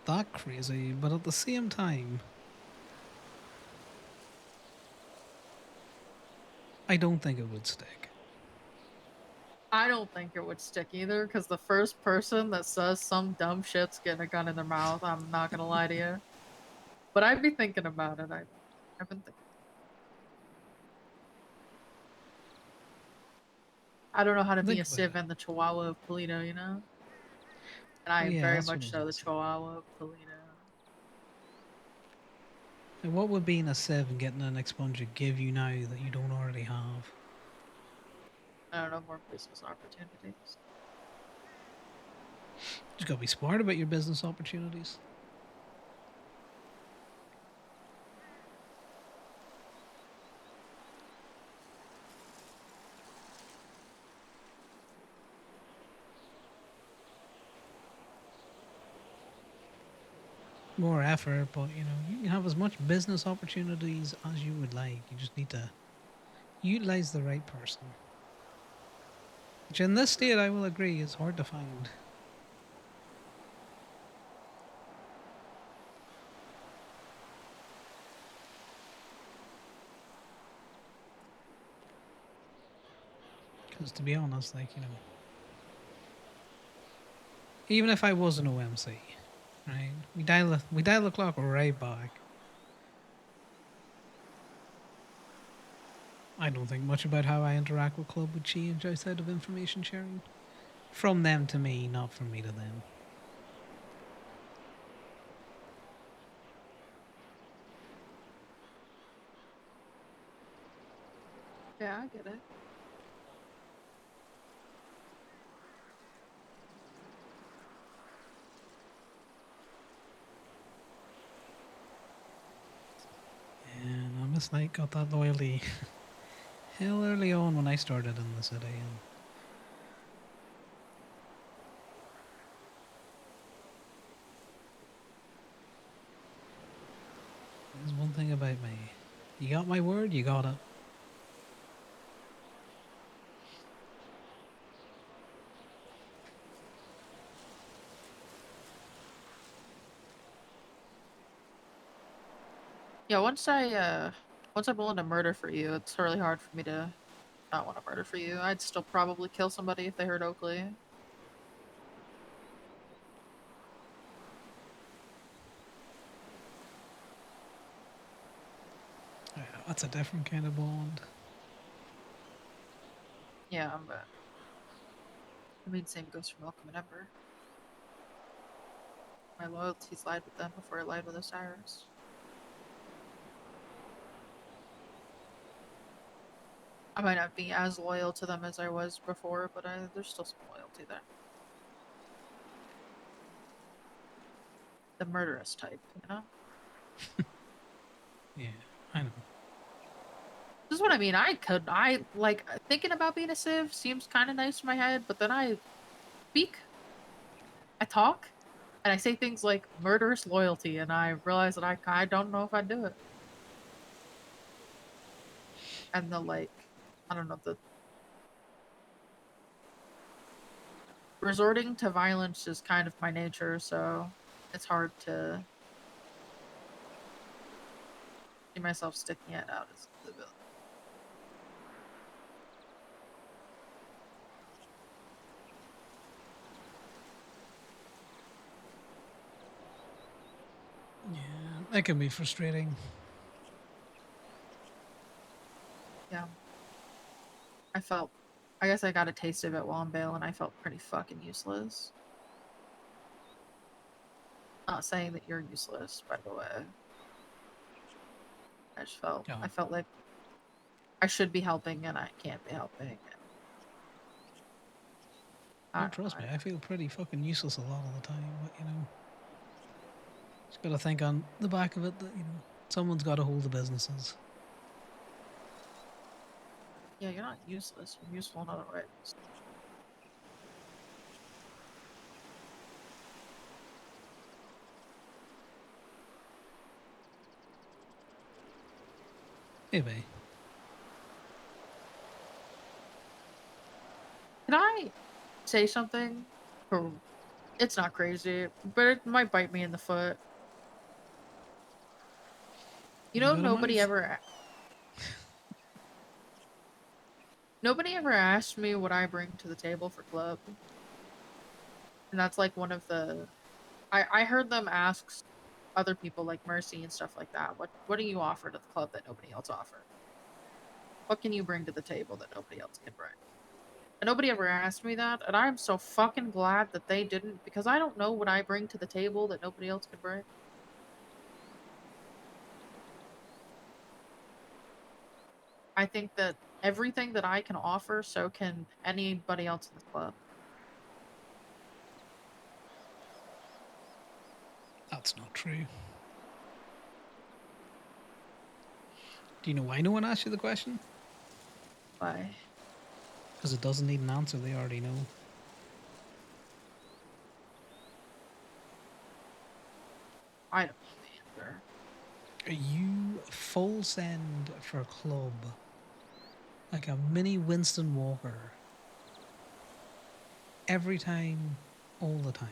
That crazy, but at the same time, I don't think it would stick. I don't think it would stick either, because the first person that says some dumb shit's getting a gun in their mouth. I'm not gonna lie to you. But I'd be thinking about it. I've been thinking. I don't know how to be Think a about civ it. and the Chihuahua of Polito, you know? And I Well, am yeah, very that's what I much was so gonna the say. Chihuahua of Polito. And what would being a Civ and getting an expunger give you now that you don't already have? I don't know, more business opportunities. Just gotta be smart about your business opportunities. More effort, but you know, you can have as much business opportunities as you would like. You just need to utilize the right person. Which in this state, I will agree, is hard to find. Because to be honest, like, you know, even if I was an OMC, right, we dial the clock right back. I don't think much about how I interact with club would change outside of information sharing. From them to me, not from me to them. Yeah, I get it. And I must like got that loyalty hell early on when I started in the city. And about me. You got my word, you got it. Yeah, once I'm willing to murder for you, it's really hard for me to not want to murder for you. I'd still probably kill somebody if they hurt Oakley. Yeah, that's a different kind of bond. Yeah, but I mean, same goes for Malcolm and Ember. My loyalties lied with them before I lied with Osiris. I might not be as loyal to them as I was before, but there's still some loyalty there. The murderous type, you know? Yeah, I know. This is what I mean. I like thinking about being a civ seems kind of nice in my head, but then I speak, I talk, and I say things like murderous loyalty, and I realize that I don't know if I'd do it. And the like, I don't know, the resorting to violence is kind of my nature, so it's hard to see myself sticking it out as the villain. Yeah, that can be frustrating. Yeah. I guess I got a taste of it while in bail, and I felt pretty fucking useless. Not saying that you're useless, by the way. Yeah. I felt like I should be helping and I can't be helping. I Oh, don't know. trust me, I feel pretty fucking useless a lot of the time, but you know, just gotta think on the back of it that, you know, someone's gotta hold the businesses. Yeah, you're not useless. You're useful in other ways. Maybe. Can I say something? Or it's not crazy, but it might bite me in the foot. You You know, got a mouth? nobody ever asked me what I bring to the table for club, and that's like one of the. I heard them ask other people like Mercy and stuff like that. What do you offer to the club that nobody else offers? What can you bring to the table that nobody else can bring? And nobody ever asked me that, and I'm so fucking glad that they didn't, because I don't know what I bring to the table that nobody else can bring. I think that everything that I can offer, so can anybody else in the club. That's not true. Do you know why no one asked you the question? Why? Because it doesn't need an answer, they already know. I don't know the answer. Are you full send for a club? Like a mini Winston Walker. Every time, all the time.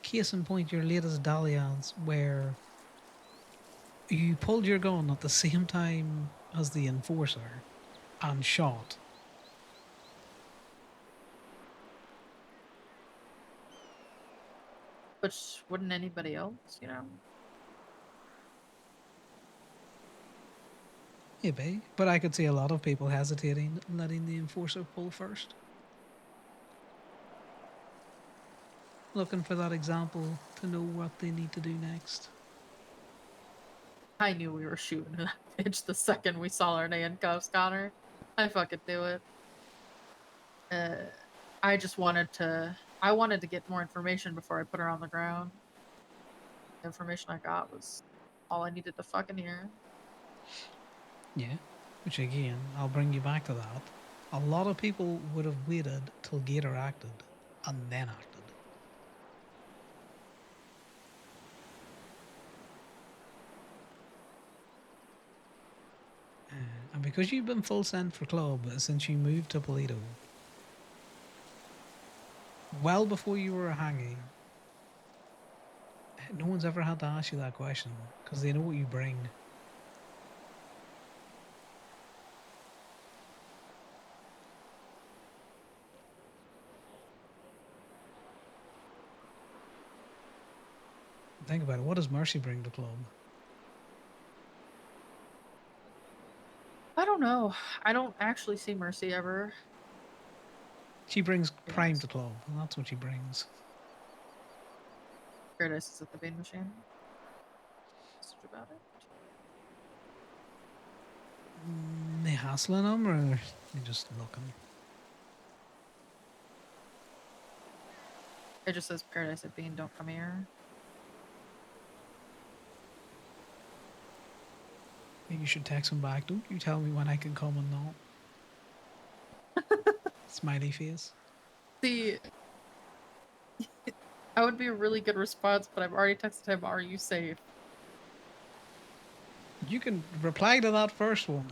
Case in point, your latest dalliance where you pulled your gun at the same time as the enforcer and shot. Which wouldn't anybody else, you know? Maybe, but I could see a lot of people hesitating, letting the enforcer pull first. Looking for that example to know what they need to do next. I knew we were shooting that bitch the second we saw her in handcuffs, Connor. I fucking knew it. Uh, I just wanted to. I wanted to get more information before I put her on the ground. The information I got was all I needed to fucking hear. Yeah, which again, I'll bring you back to that. A lot of people would have waited till Gator acted and then acted. And because you've been full send for club since you moved to Polito, well before you were hanging, no one's ever had to ask you that question because they know what you bring. Think about it. What does Mercy bring to club? I don't know. I don't actually see Mercy ever. She brings Prime Yes. to club, and that's what she brings. Curtis is at the bean machine. Message about it. They hassling him, or they just looking? It just says Paradise at Bean, don't come here. You should text him back. Don't you tell me when I can come and not. Smiley face. See, that would be a really good response, but I've already texted him, are you safe? You can reply to that first one.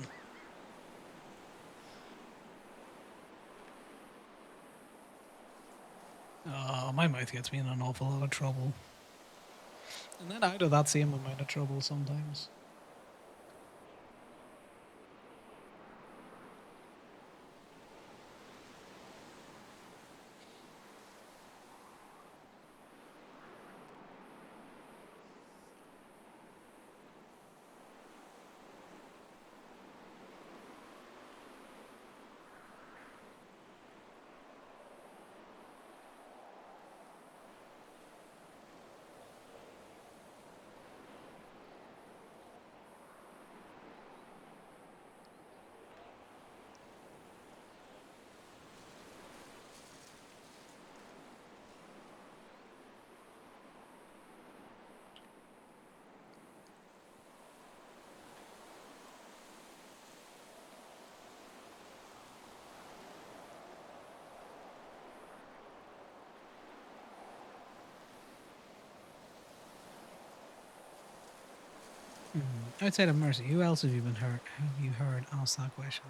My mouth gets me in an awful lot of trouble. And then out of that same amount of trouble sometimes. Outside of Mercy, who else have you been heard? Have you heard ask that question?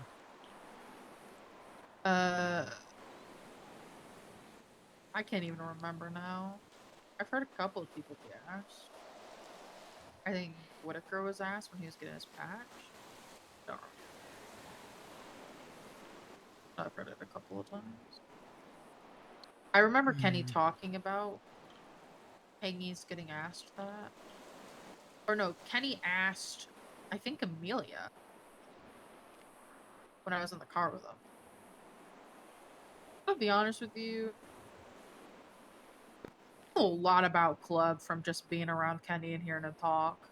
I can't even remember now. I've heard a couple of people be asked. I think Whitaker was asked when he was getting his patch. Don't remember. I've heard it a couple of times. I remember Kenny talking about Hangy's getting asked that. Or no, Kenny asked, I think Amelia, when I was in the car with him. I'll be honest with you, I know a lot about Club from just being around Kenny and hearing him talk.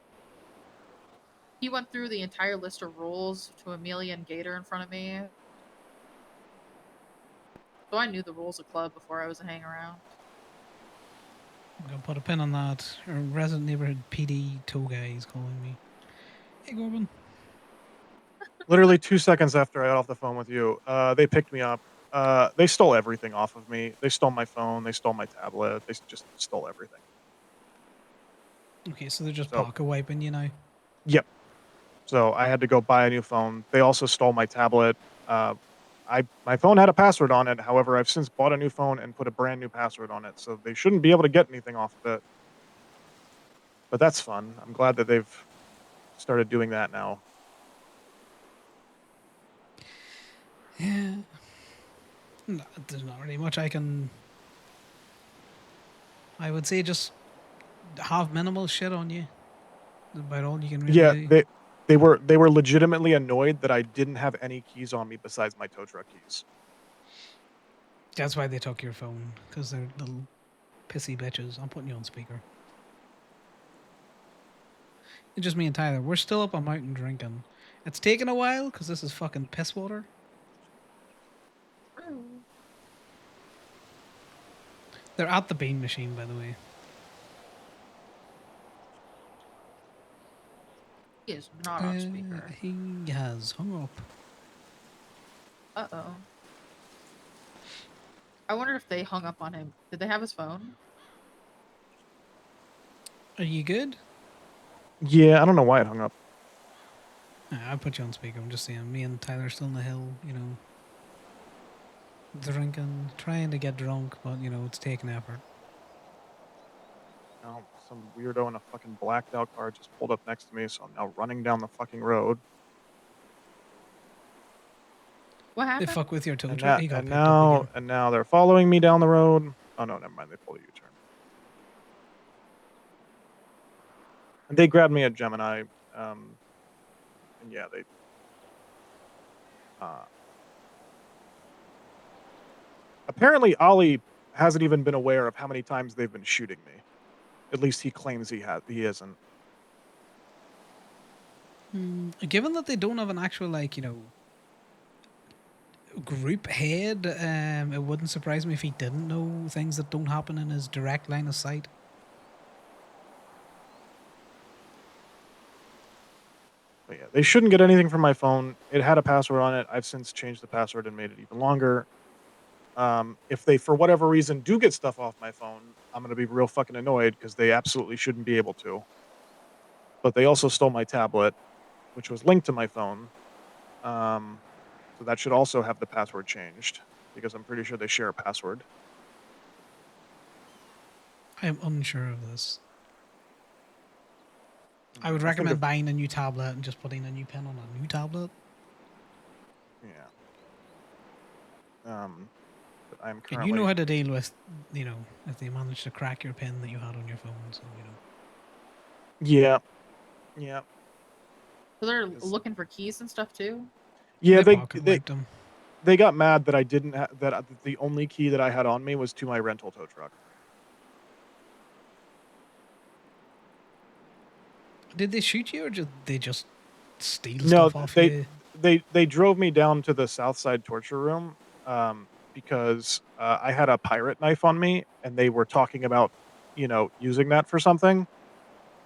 He went through the entire list of rules to Amelia and Gator in front of me. So I knew the rules of Club before I was a hang around. I'm gonna put a pin on that. Our resident neighborhood PD tow guy is calling me. Hey, Corbin. Literally 2 seconds after I got off the phone with you, they picked me up. They stole everything off of me. They stole my phone, they stole my tablet, they just stole everything. Okay, so they're just So, pocket wiping you now. yep. So I had to go buy a new phone. They also stole my tablet. Uh, my phone had a password on it. However, I've since bought a new phone and put a brand new password on it, so they shouldn't be able to get anything off of it. But that's fun. I'm glad that they've started doing that now. Yeah. No, there's not really much I can. I would say just have minimal shit on you. That's about all you can really Yeah, do. they were legitimately annoyed that I didn't have any keys on me besides my tow truck keys. That's why they took your phone, because they're little pissy bitches. I'm putting you on speaker. It's just me and Tyler. We're still up on mountain drinking. It's taken a while because this is fucking piss water. They're at the bean machine, by the way. He is not on speaker. He has hung up. Uh-oh. I wonder if they hung up on him. Did they have his phone? Are you good? Yeah, I don't know why it hung up. I'll put you on speaker. I'm just saying, me and Tyler still on the hill, drinking, trying to get drunk, but, it's taking effort. Oh, some weirdo in a fucking blacked out car just pulled up next to me, so I'm now running down the fucking road. What They happened? fuck with your tow And truck. now, He got and picked up now, again. and now they're following me down the road. Oh no, never mind. They pulled a U-turn. And they grabbed me at Gemini. And yeah, they. Uh, apparently, Ollie hasn't even been aware of how many times they've been shooting me. At least he claims he has. He isn't. Given that they don't have an actual, group head, it wouldn't surprise me if he didn't know things that don't happen in his direct line of sight. But yeah, they shouldn't get anything from my phone. It had a password on it. I've since changed the password and made it even longer. If they, for whatever reason, do get stuff off my phone, I'm gonna be real fucking annoyed because they absolutely shouldn't be able to. But they also stole my tablet, which was linked to my phone. Um, so that should also have the password changed because I'm pretty sure they share a password. I am unsure of this. I would I think recommend if buying a new tablet and just putting a new pen on a new tablet. yeah. But I'm And you know currently how to deal with, if they manage to crack your pen that you had on your phone. So, yeah, yeah. So they're 'Cause- looking for keys and stuff too? yeah, they pocket wiped them. they got mad that I didn't that the only key that I had on me was to my rental tow truck. Did they shoot you or did they just steal No, stuff off you? they drove me down to the South Side torture room, because, I had a pirate knife on me, and they were talking about, using that for something,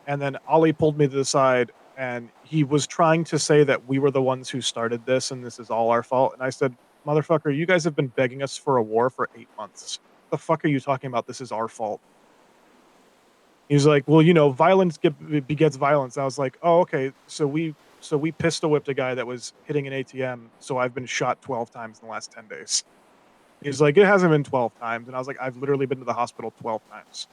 and then Ollie pulled me to the side, and he was trying to say that we were the ones who started this, and this is all our fault, and I said, "Motherfucker, you guys have been begging us for a war for 8 months. The fuck are you talking about? This is our fault." He's like, "Well, violence begets violence." I was like, "Oh, okay. So we pistol whipped a guy that was hitting an ATM. So I've been shot 12 times in the last 10 days." He's like, "It hasn't been 12 times," and I was like, "I've literally been to the hospital 12 times."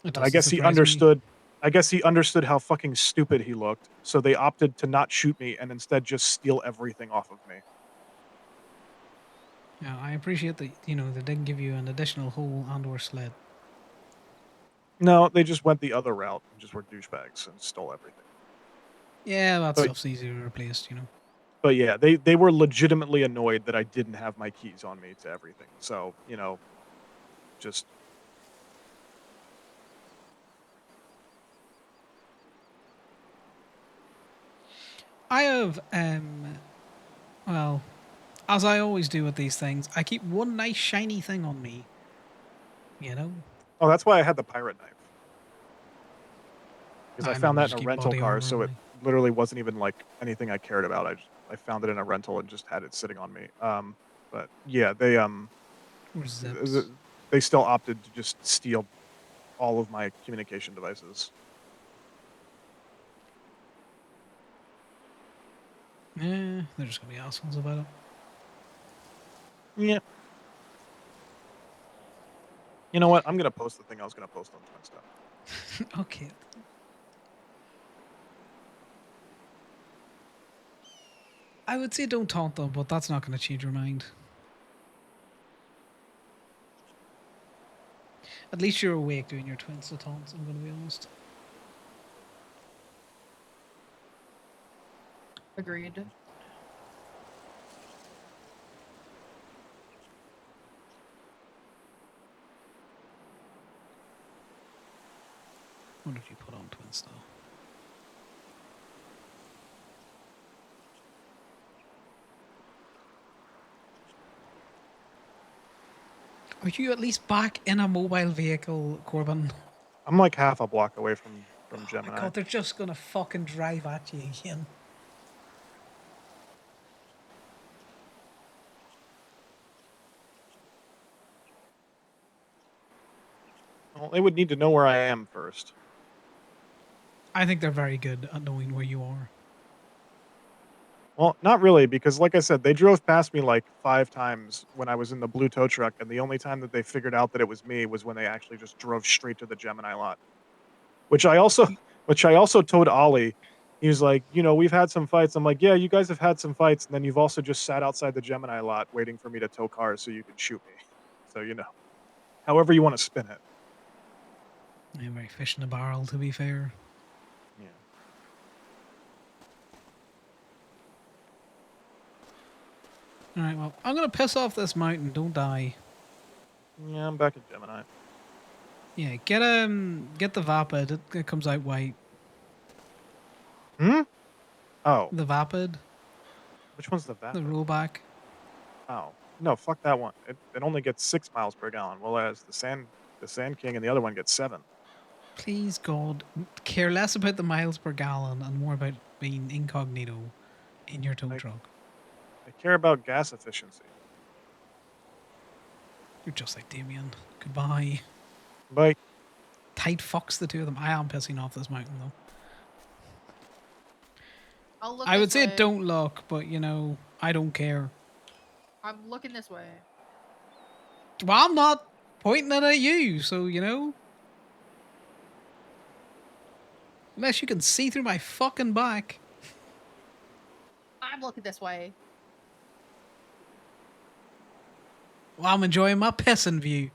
It And I doesn't guess he surprise me. understood. I guess he understood how fucking stupid he looked. So they opted to not shoot me and instead just steal everything off of me. Yeah, I appreciate that, they didn't give you an additional hole and or sled. No, they just went the other route and just were douchebags and stole everything. Yeah, that But stuff's easily replaced. But yeah, they were legitimately annoyed that I didn't have my keys on me to everything. So, just I have, well, as I always do with these things, I keep one nice shiny thing on me. oh, that's why I had the pirate knife. Because I I mean, found you that in just a keep rental body car, armor so on it me. literally wasn't even like anything I cared about. I found it in a rental and just had it sitting on me. But yeah, Or th- zips. they still opted to just steal all of my communication devices. Yeah, they're just gonna be assholes about it. Yeah. You know what? I'm gonna post the thing I was gonna post on Twin Stuff. Okay. I would say don't taunt them, but that's not going to change your mind. At least you're awake doing your twins to taunts, I'm going to be honest. Agreed. What did you put on twins though? Are you at least back in a mobile vehicle, Corbin? I'm like half a block away from from Oh my Gemini. god, they're just gonna fucking drive at you again. Well, they would need to know where I am first. I think they're very good at knowing where you are. Well, not really, because like I said, they drove past me like 5 times when I was in the blue tow truck, and the only time that they figured out that it was me was when they actually just drove straight to the Gemini lot. Which I also which I also told Ollie. He was like, "You know, we've had some fights." I'm like, "Yeah, you guys have had some fights, and then you've also just sat outside the Gemini lot waiting for me to tow cars so you can shoot me." So, however you wanna spin it. Yeah, very fish in a barrel, to be fair. Yeah. Alright, well, I'm gonna piss off this mountain, don't die. Yeah, I'm back at Gemini. Yeah, get the Vapid. It comes out white. Hmm? Oh, The Vapid, which one's the the Vapid? rollback. Oh. No, fuck that one. It only gets 6 miles per gallon, whereas the Sand King and the other one gets 7. Please God, care less about the miles per gallon and more about being incognito in your tow I truck. I care about gas efficiency. You're just like Damien. Goodbye. But Tight fucks the two of them. I am pissing off this mountain though. I'll look I would this say way. don't look, but I don't care. I'm looking this way. Well, I'm not pointing it at you, so unless you can see through my fucking back. I'm looking this way. Well, I'm enjoying my pissing view.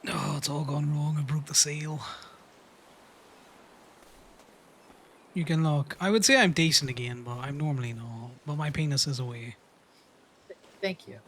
Oh, it's all gone wrong. I broke the seal. You can look. I would say I'm decent again, but I'm normally not. But my penis is away. Thank you.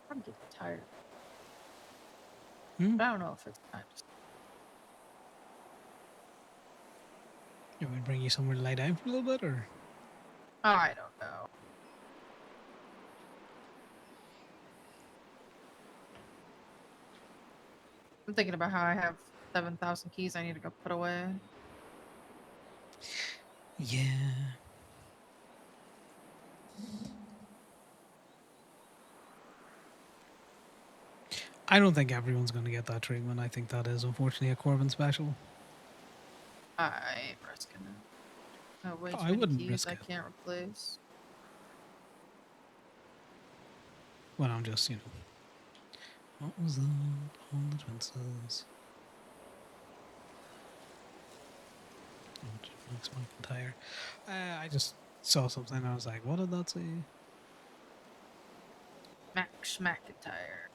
I'm getting tired. Hmm? I don't know if it's time to. You want me to bring you somewhere to lie down for a little bit, or? I don't know. I'm thinking about how I have 7,000 keys I need to go put away. Yeah. I don't think everyone's going to get that treatment. I think that is unfortunately a Corbin special. I ain't risking it. Way too I many wouldn't keys risk I it. can't replace. When I'm just, what was up on the Twinsters? Max McIntyre. I just saw something and I was like, what did that say? Max McIntyre.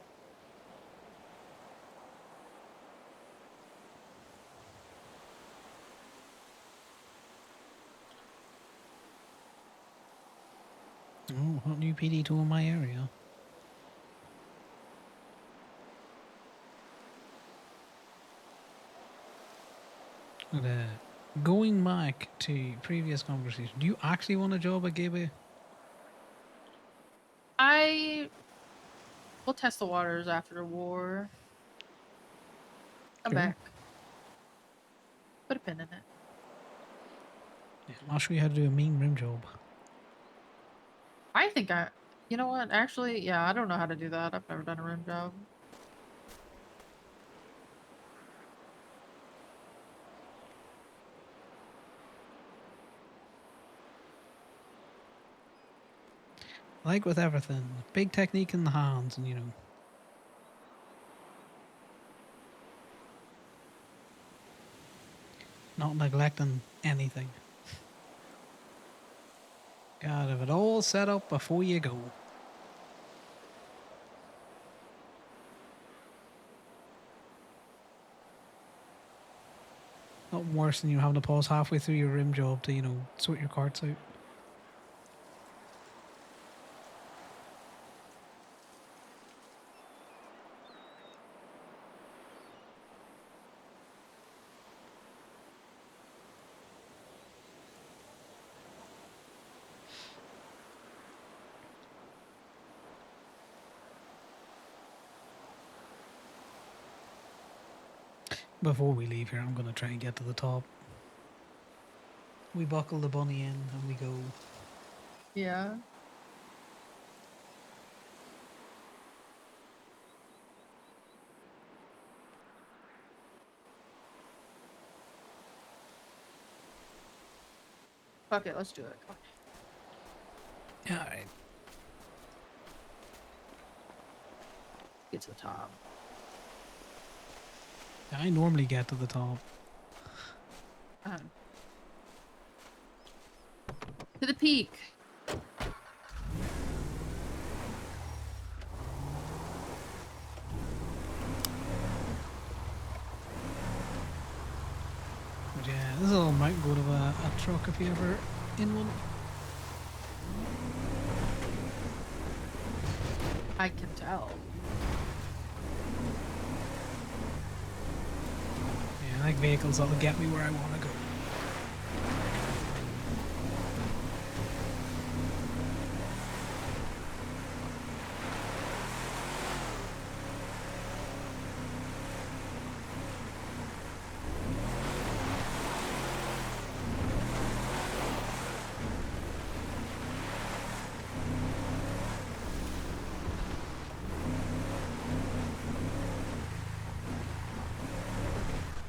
Oh, hot new PD2 in my area. But, going back to previous conversation, do you actually want a job at Gateway? I will test the waters after the war. Come Cool. back. Put a pin in it. Yeah, I'll show you how to do a mean rim job. I think you know what? Actually, yeah, I don't know how to do that. I've never done a rim job. Like with everything, big technique in the hands, and not neglecting anything. Gotta have it all set up before you go. Nothing worse than having to pause halfway through your rim job to, sort your carts out. Before we leave here, I'm going to try and get to the top. We buckle the bunny in and we go. Yeah. Fuck it, let's do it. Yeah, alright. Get to the top. I normally get to the top. To the peak. But yeah, this is all mountain goat of a truck if you ever in one. I can tell. Yeah, I like vehicles that'll get me where I want to go.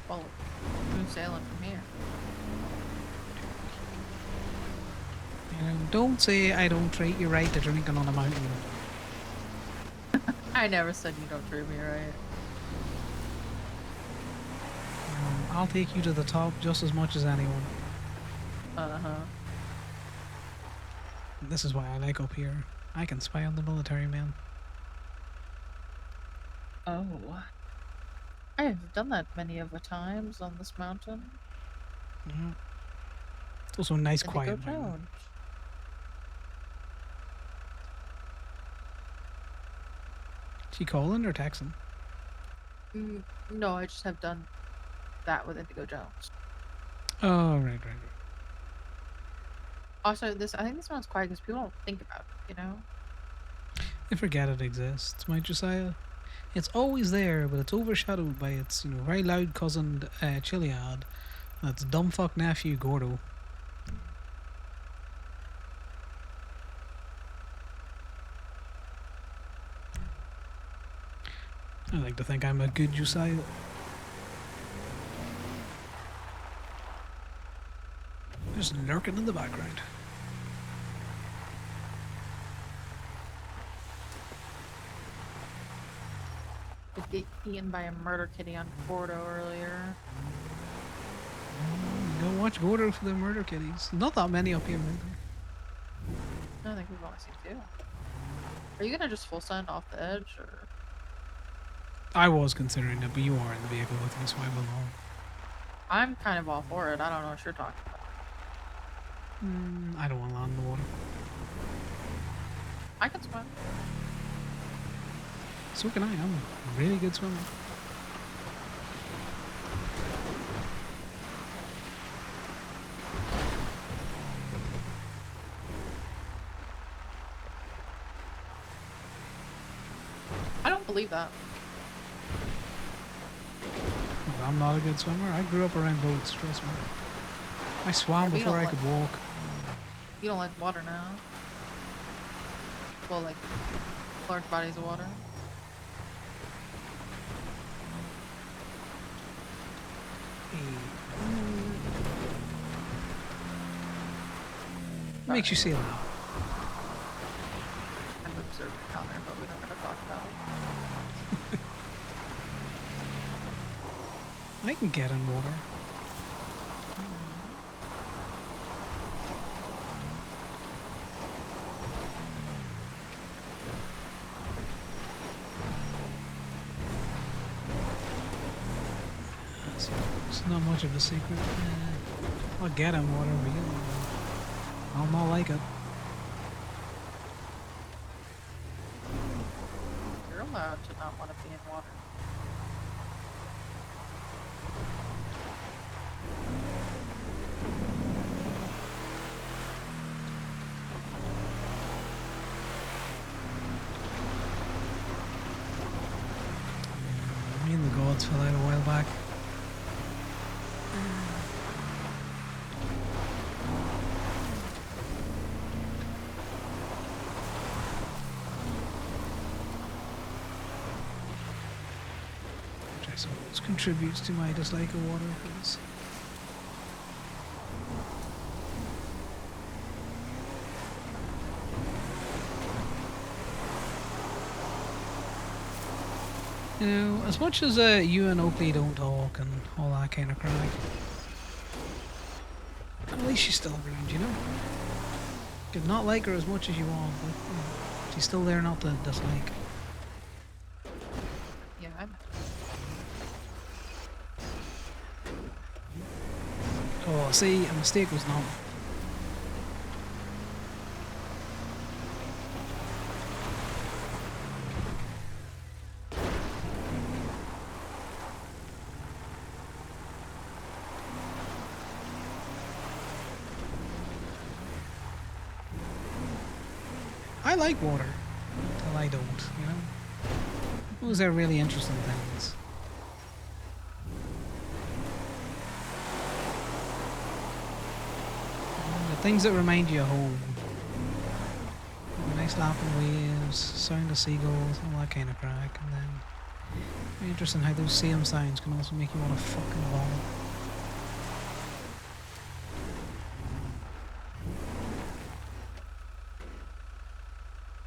Well, smooth sailing from here. Don't say I don't treat you right to drinking on a mountain. I never said you don't treat me right. I'll take you to the top just as much as anyone. Uh-huh. This is why I like up here. I can spy on the military man. Oh. I have done that many of the times on this mountain. Yeah. It's also a nice Indigo quiet mountain. Jones. She calling or texting? No, I just have done that with Indigo Jones. Oh, right. Also, I think this one's quiet because people don't think about it, you know? They forget it exists, my Josiah. It's always there, but it's overshadowed by its, very loud cousin Chiliad and its dumbfuck nephew Gordo. I like to think I'm a good Josiah. Just lurking in the background. Did get eaten by a murder kitty on Porto earlier. Go there for the murder kitties. Not that many up here, either. I think we've only seen 2. Are you gonna just full send off the edge, or I was considering it, but you are in the vehicle with me, so I will know. I'm kind of all for it. I don't know what you're talking about. I don't want to land in the water. I can swim. So can I. I'm a really good swimmer. I don't believe that. But I'm not a good swimmer. I grew up around boats, trust me. I swam but you before don't I like- could walk. You don't like water now. Well, like large bodies of water. What makes you say that? I'm observing Conor, but we don't ever talk about it. I can get in water. So it's not much of a secret. I'll get in water, but I'll not like it. You're allowed to not want to be in water. Me and the gods fell out a while back. Which I suppose contributes to my dislike of water, because you know, as much as you and Oakley don't talk and all that kind of crap, at least she's still around, you know? You could not like her as much as you want, but she's still there not to dislike. Yeah, I'm. Oh, see, a mistake was not. I like water until I don't, you know? Those are really interesting things. The things that remind you of home. Nice lapping waves, sound of seagulls, all that kind of crack, and then very interesting how those same sounds can also make you want to fucking vomit.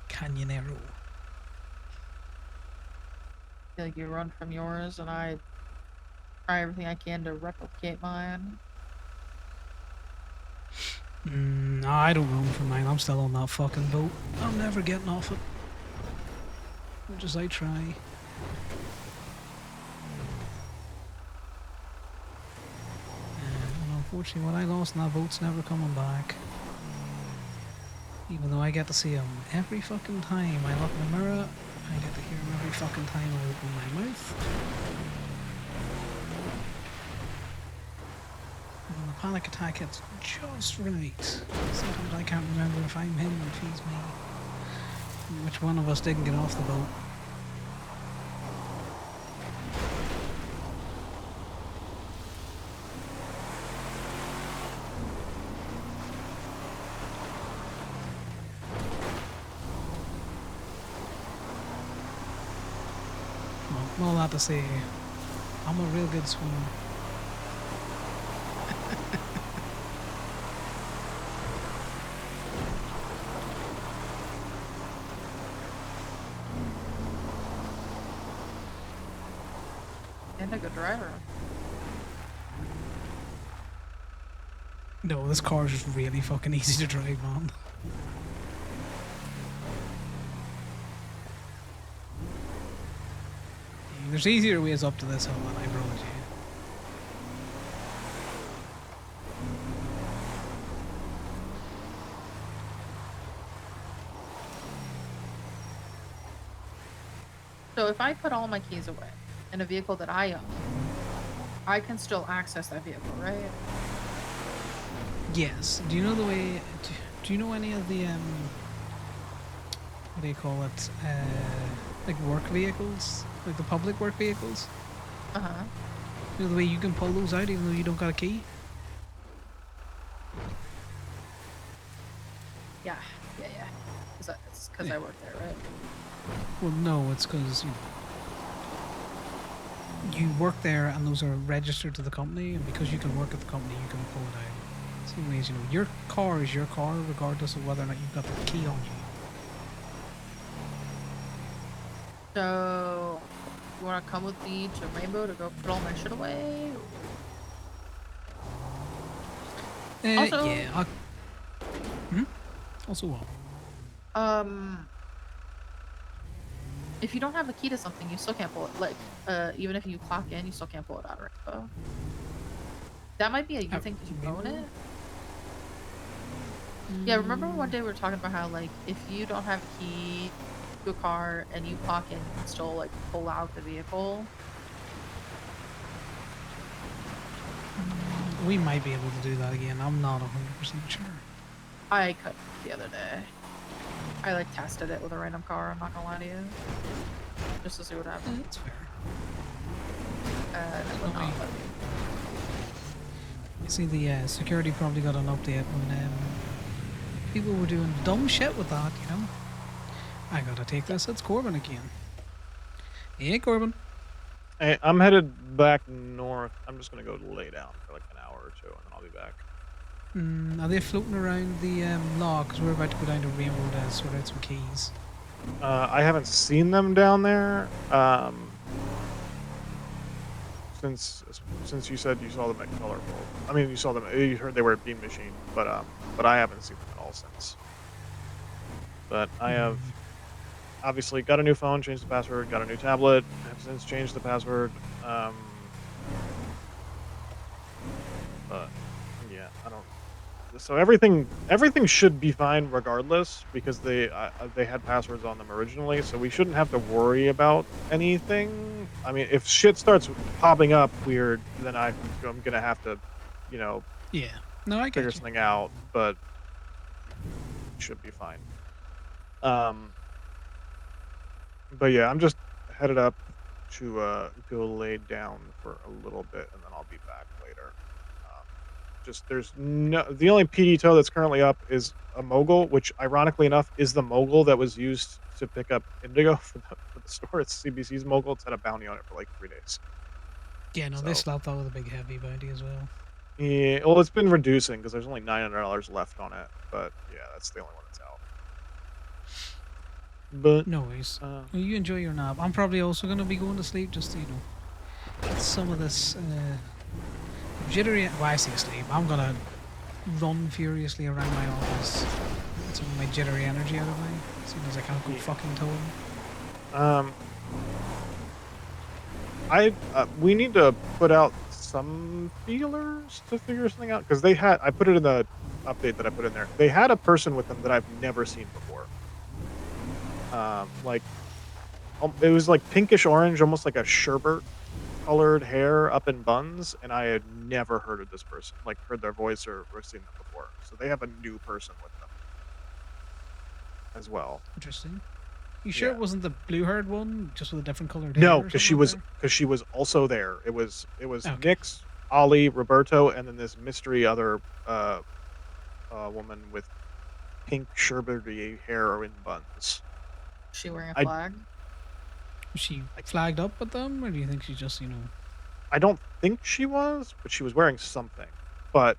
Canyonero. Feel like you run from yours, and I try everything I can to replicate mine. No, I don't run from mine. I'm still on that fucking boat. I'm never getting off it. Much as I try. And unfortunately, what I lost in that boat's never coming back. Even though I get to see him every fucking time I look in the mirror, I get to hear him every fucking time I open my mouth. And the panic attack hits just right. Sometimes I can't remember if I'm him or if he's me. Which one of us didn't get off the boat? Well, all that to say, I'm a real good swimmer. And a good driver. No, this car is just really fucking easy to drive, man. There's easier ways up to this hill than I promise you. So if I put all my keys away in a vehicle that I own, I can still access that vehicle, right? Yes. Do you know the way? Do you know any of the what do you call it? Like work vehicles, like the public work vehicles. Uh huh. You know the way you can pull those out even though you don't got a key. Yeah. It's because I work there, right? Well, no, it's because you work there and those are registered to the company, and because you can work at the company, you can pull it out. Same way as your car is your car, regardless of whether or not you've got the key on you. So, you want to come with me to Rainbow to go put all my shit away? Also- Yeah. Also what? If you don't have a key to something, you still can't pull it. Like, even if you clock in, you still can't pull it out of Rainbow. That might be a you think because you own it. Yeah, remember one day we were talking about how, like, if you don't have a key to a car and you clock in, you can still, like, pull out the vehicle? We might be able to do that again. I'm not 100% sure. I couldn't the other day. I, like, tested it with a random car, I'm not gonna lie to you. Just to see what happened. That's fair. It would not let me. You see, the security probably got an update when people were doing dumb shit with that, you know? I gotta take this. It's Corbin again. Hey, Corbin. Hey, I'm headed back north. I'm just gonna go lay down for like an hour or two, and then I'll be back. Are they floating around the log? Because we're about to go down to Rainbow to sort out some keys. I haven't seen them down there. Since you said you saw them at Colorful. I mean, you saw them. You heard they were at Beam Machine, but I haven't seen them at all since. But I have obviously got a new phone, changed the password, got a new tablet, have since changed the password. But yeah, I don't. So everything should be fine regardless because they had passwords on them originally, so we shouldn't have to worry about anything. I mean, if shit starts popping up weird, then I'm gonna have to, you know, Yeah. No, I get figure you. something out. But it should be fine. But yeah, I'm just headed up to go lay down for a little bit, and then I'll be back later. There's no the only PD tow that's currently up is a mogul, which ironically enough is the mogul that was used to pick up Indigo for the store. It's CBC's mogul. It's had a bounty on it for like 3 days. Yeah, no, they So- slapped that with a big heavy bounty as well. Yeah, well, it's been reducing because there's only $900 left on it. But yeah, that's the only one that's out. But No worries. uh, Well, you enjoy your nap. I'm probably also going to be going to sleep just to, get some of this jittery. Well, I say sleep. I'm going to run furiously around my office. Get some of my jittery energy out of me, seeing as I can't go Yeah. fucking towing. we need to put out some feelers to figure something out because I put it in the update that I put in there. They had a person with them that I've never seen before. Like it was like pinkish orange, almost like a sherbet colored hair up in buns, and I had never heard of this person, like heard their voice or seen them before. So they have a new person with them as well. Interesting. You sure it Yeah. wasn't the blue-haired one, just with a different colored hair? No, or because something up she was also there. It was Okay. Nyx, Ollie, Roberto, and then this mystery other woman with pink sherbety hair in buns. Is she wearing a I- flag? Was she flagged up with them, or do you think she just, I don't think she was, but she was wearing something. But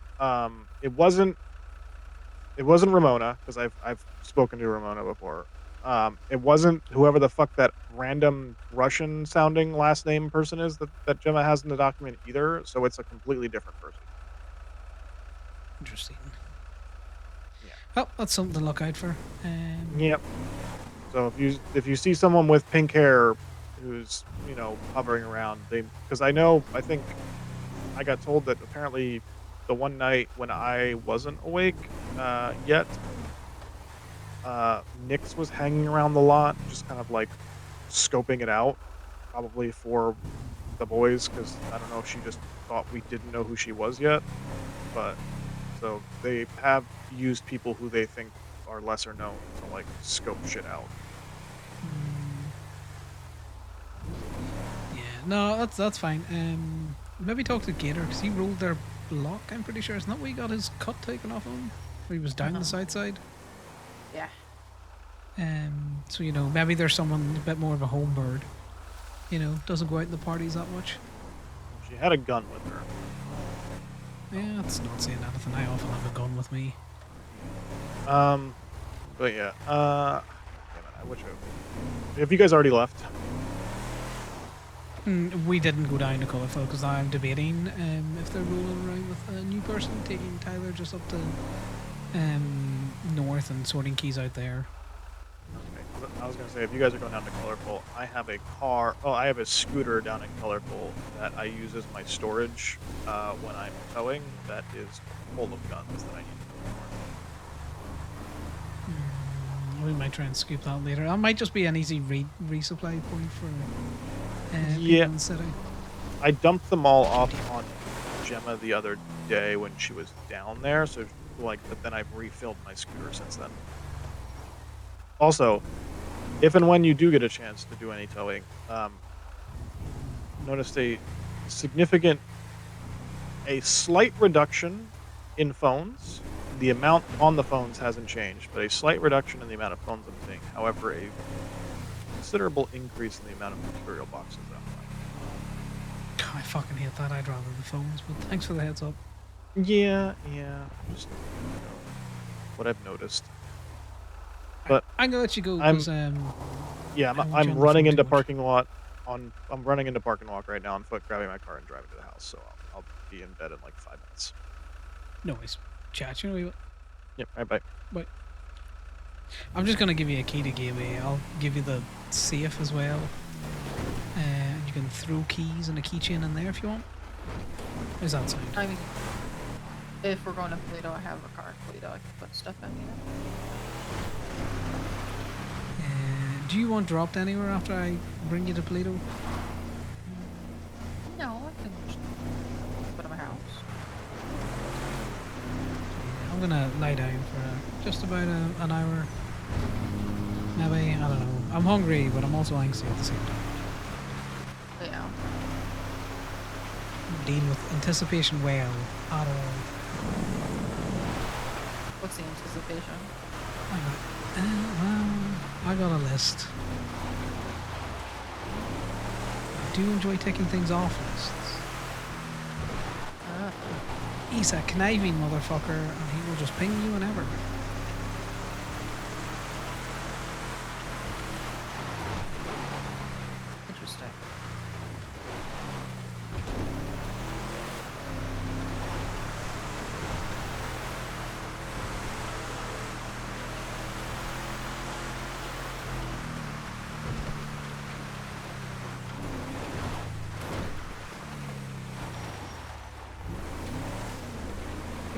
it wasn't Ramona because I've spoken to Ramona before. It wasn't whoever the fuck that random Russian sounding last name person is that Gemma has in the document either. So it's a completely different person. Interesting. Yeah. Well, that's something to look out for. Yep. So if you see someone with pink hair who's, hovering around, because I think I got told that apparently the one night when I wasn't awake yet, Nyx was hanging around the lot, just kind of like scoping it out, probably for the boys, because I don't know if she just thought we didn't know who she was yet. But so they have used people who they think are lesser known to like scope shit out. Yeah, no, that's fine. Maybe talk to Gator because he rolled their block. I'm pretty sure isn't that where he got his cut taken off him, where he was down the south side. Yeah. So maybe there's someone a bit more of a home bird. Doesn't go out in the parties that much. She had a gun with her. Yeah, that's not saying anything. I often have a gun with me. But yeah. Damn it, I wish I. Have you guys already left? We didn't go down to Colourful because I'm debating if they're rolling around with a new person, taking Tyler just up to north and sorting keys out there. Okay. I was gonna say, if you guys are going down to Colorful, I have a car. Oh, I have a scooter down in Colorful that I use as my storage when I'm towing. That is full of guns that I need to go We might try and scoop that later. That might just be an easy resupply point for Yeah. people in the city. I dumped them all off on Gemma the other day when she was down there. So but then I've refilled my scooter since then. Also, if and when you do get a chance to do any towing, noticed a slight reduction in phones. The amount on the phones hasn't changed, but a slight reduction in the amount of phones I'm seeing. However, a considerable increase in the amount of material boxes I'm finding. God, I fucking hate that. I'd rather the phones, but thanks for the heads up. Yeah, just what I've noticed. But I'm gonna let you go I'm because yeah, I won't I'm you on the running phone into too much. parking lot I'm running into parking lot right now on foot, grabbing my car and driving to the house. So I'll be in bed in like 5 minutes. No worries. Chat you. Yep, right, bye. But I'm just gonna give you a key to gateway. I'll give you the safe as well. You can throw keys and a keychain in there if you want. How's that sound? I mean, if we're going to Toledo, I have a car in Toledo. I can put stuff in here. Do you want dropped anywhere after I bring you to Toledo? No, I can just put in my house. I'm gonna lie down for just about an hour. Maybe, I don't know. I'm hungry, but I'm also anxious at the same time. But yeah. Deal with anticipation well at all. What's the anticipation? I got a list. I do enjoy taking things off lists. He's a conniving motherfucker, and he will just ping you whenever. Interesting.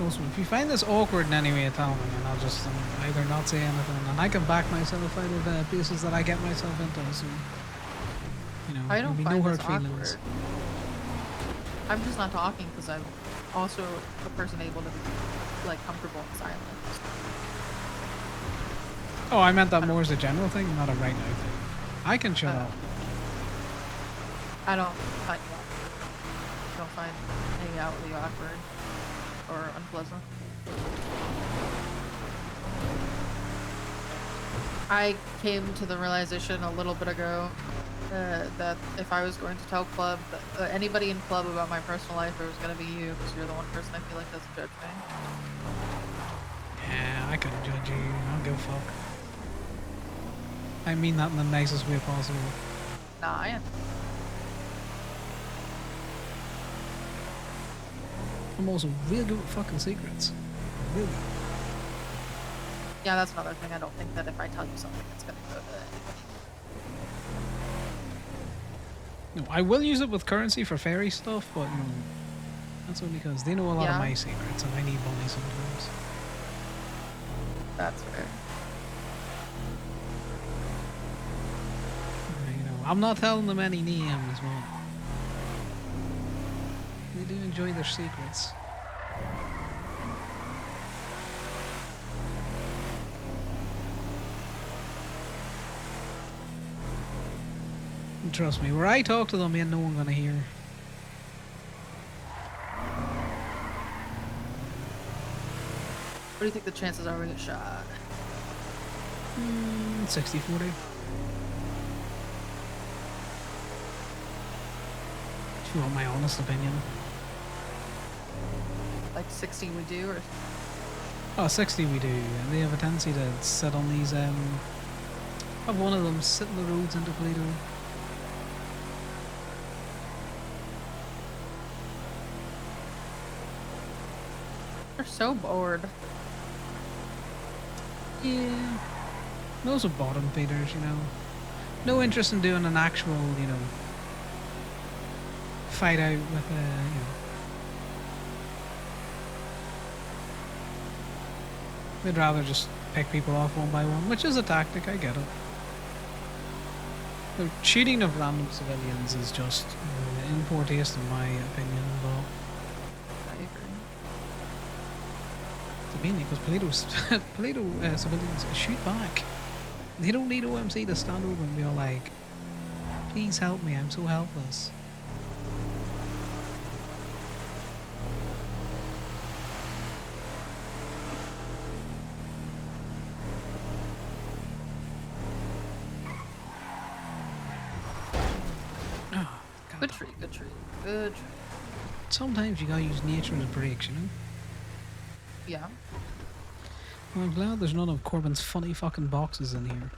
Also, if you find this awkward in any way, tell me, and I'll just either not say anything, and I can back myself out of places that I get myself into. So, I there'll don't be find no this hurt feelings. awkward. I'm just not talking because I'm also a person able to be like comfortable in silence. Oh, I meant that more as a general thing, not a right now thing. I can shut up. I don't find you awkward. I don't find hanging out with you awkward or unpleasant. I came to the realization a little bit ago that if I was going to tell club, anybody in club about my personal life, it was going to be you because you're the one person I feel like doesn't judge me. Yeah, I couldn't judge you. I don't give a fuck. I mean that in the nicest way possible. Nah, I am. I'm also real good with fucking secrets. will you? Yeah, that's another thing. I don't think that if I tell you something, it's gonna go to anybody. No, I will use it with currency for fairy stuff, but that's only because they know a lot of Yeah. my secrets, and I need money sometimes. That's fair. I'm not telling them any names, but they do enjoy their secrets. And trust me, where I talk to them, ain't no one gonna hear. What do you think the chances are we get shot? 60-40. If you want my honest opinion. Like 60 we do, or Oh, 60 we do. And they have a tendency to sit on these, have one of them sit in the roads into Toledo. they're so bored. Yeah. Those are bottom feeders, No interest in doing an actual, fight out with They'd rather just pick people off one by one, which is a tactic, I get it. The shooting of random civilians is just in poor taste in my opinion, but I agree. it's mainly because Toledo civilians shoot back. They don't need OMC to stand over and be all like, please help me, I'm so helpless. Good tree, good tree, good tree. Sometimes you gotta use nature as breaks, Yeah. Well, I'm glad there's none of Corbin's funny fucking boxes in here.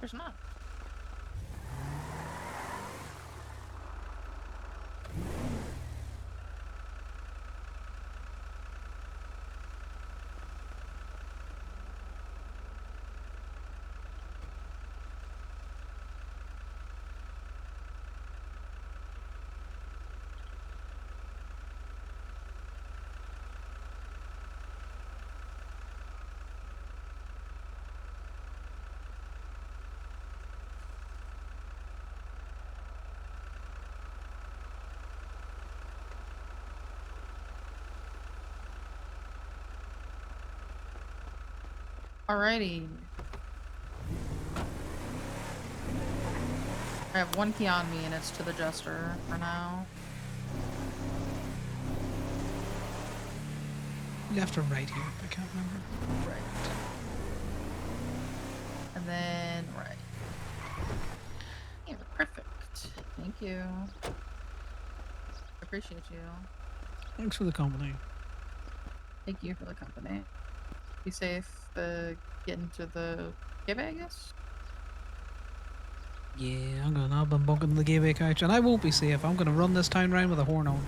There's not. Alrighty. I have one key on me and it's to the Jester for now. Left or right here, I can't remember. Right. And then right. Yeah, perfect. Thank you. Appreciate you. Thanks for the company. Thank you for the company. Be safe. Getting to the gateway, I guess. Yeah, I've been bunking the gateway couch, and I won't be safe. I'm gonna run this town round with a horn on.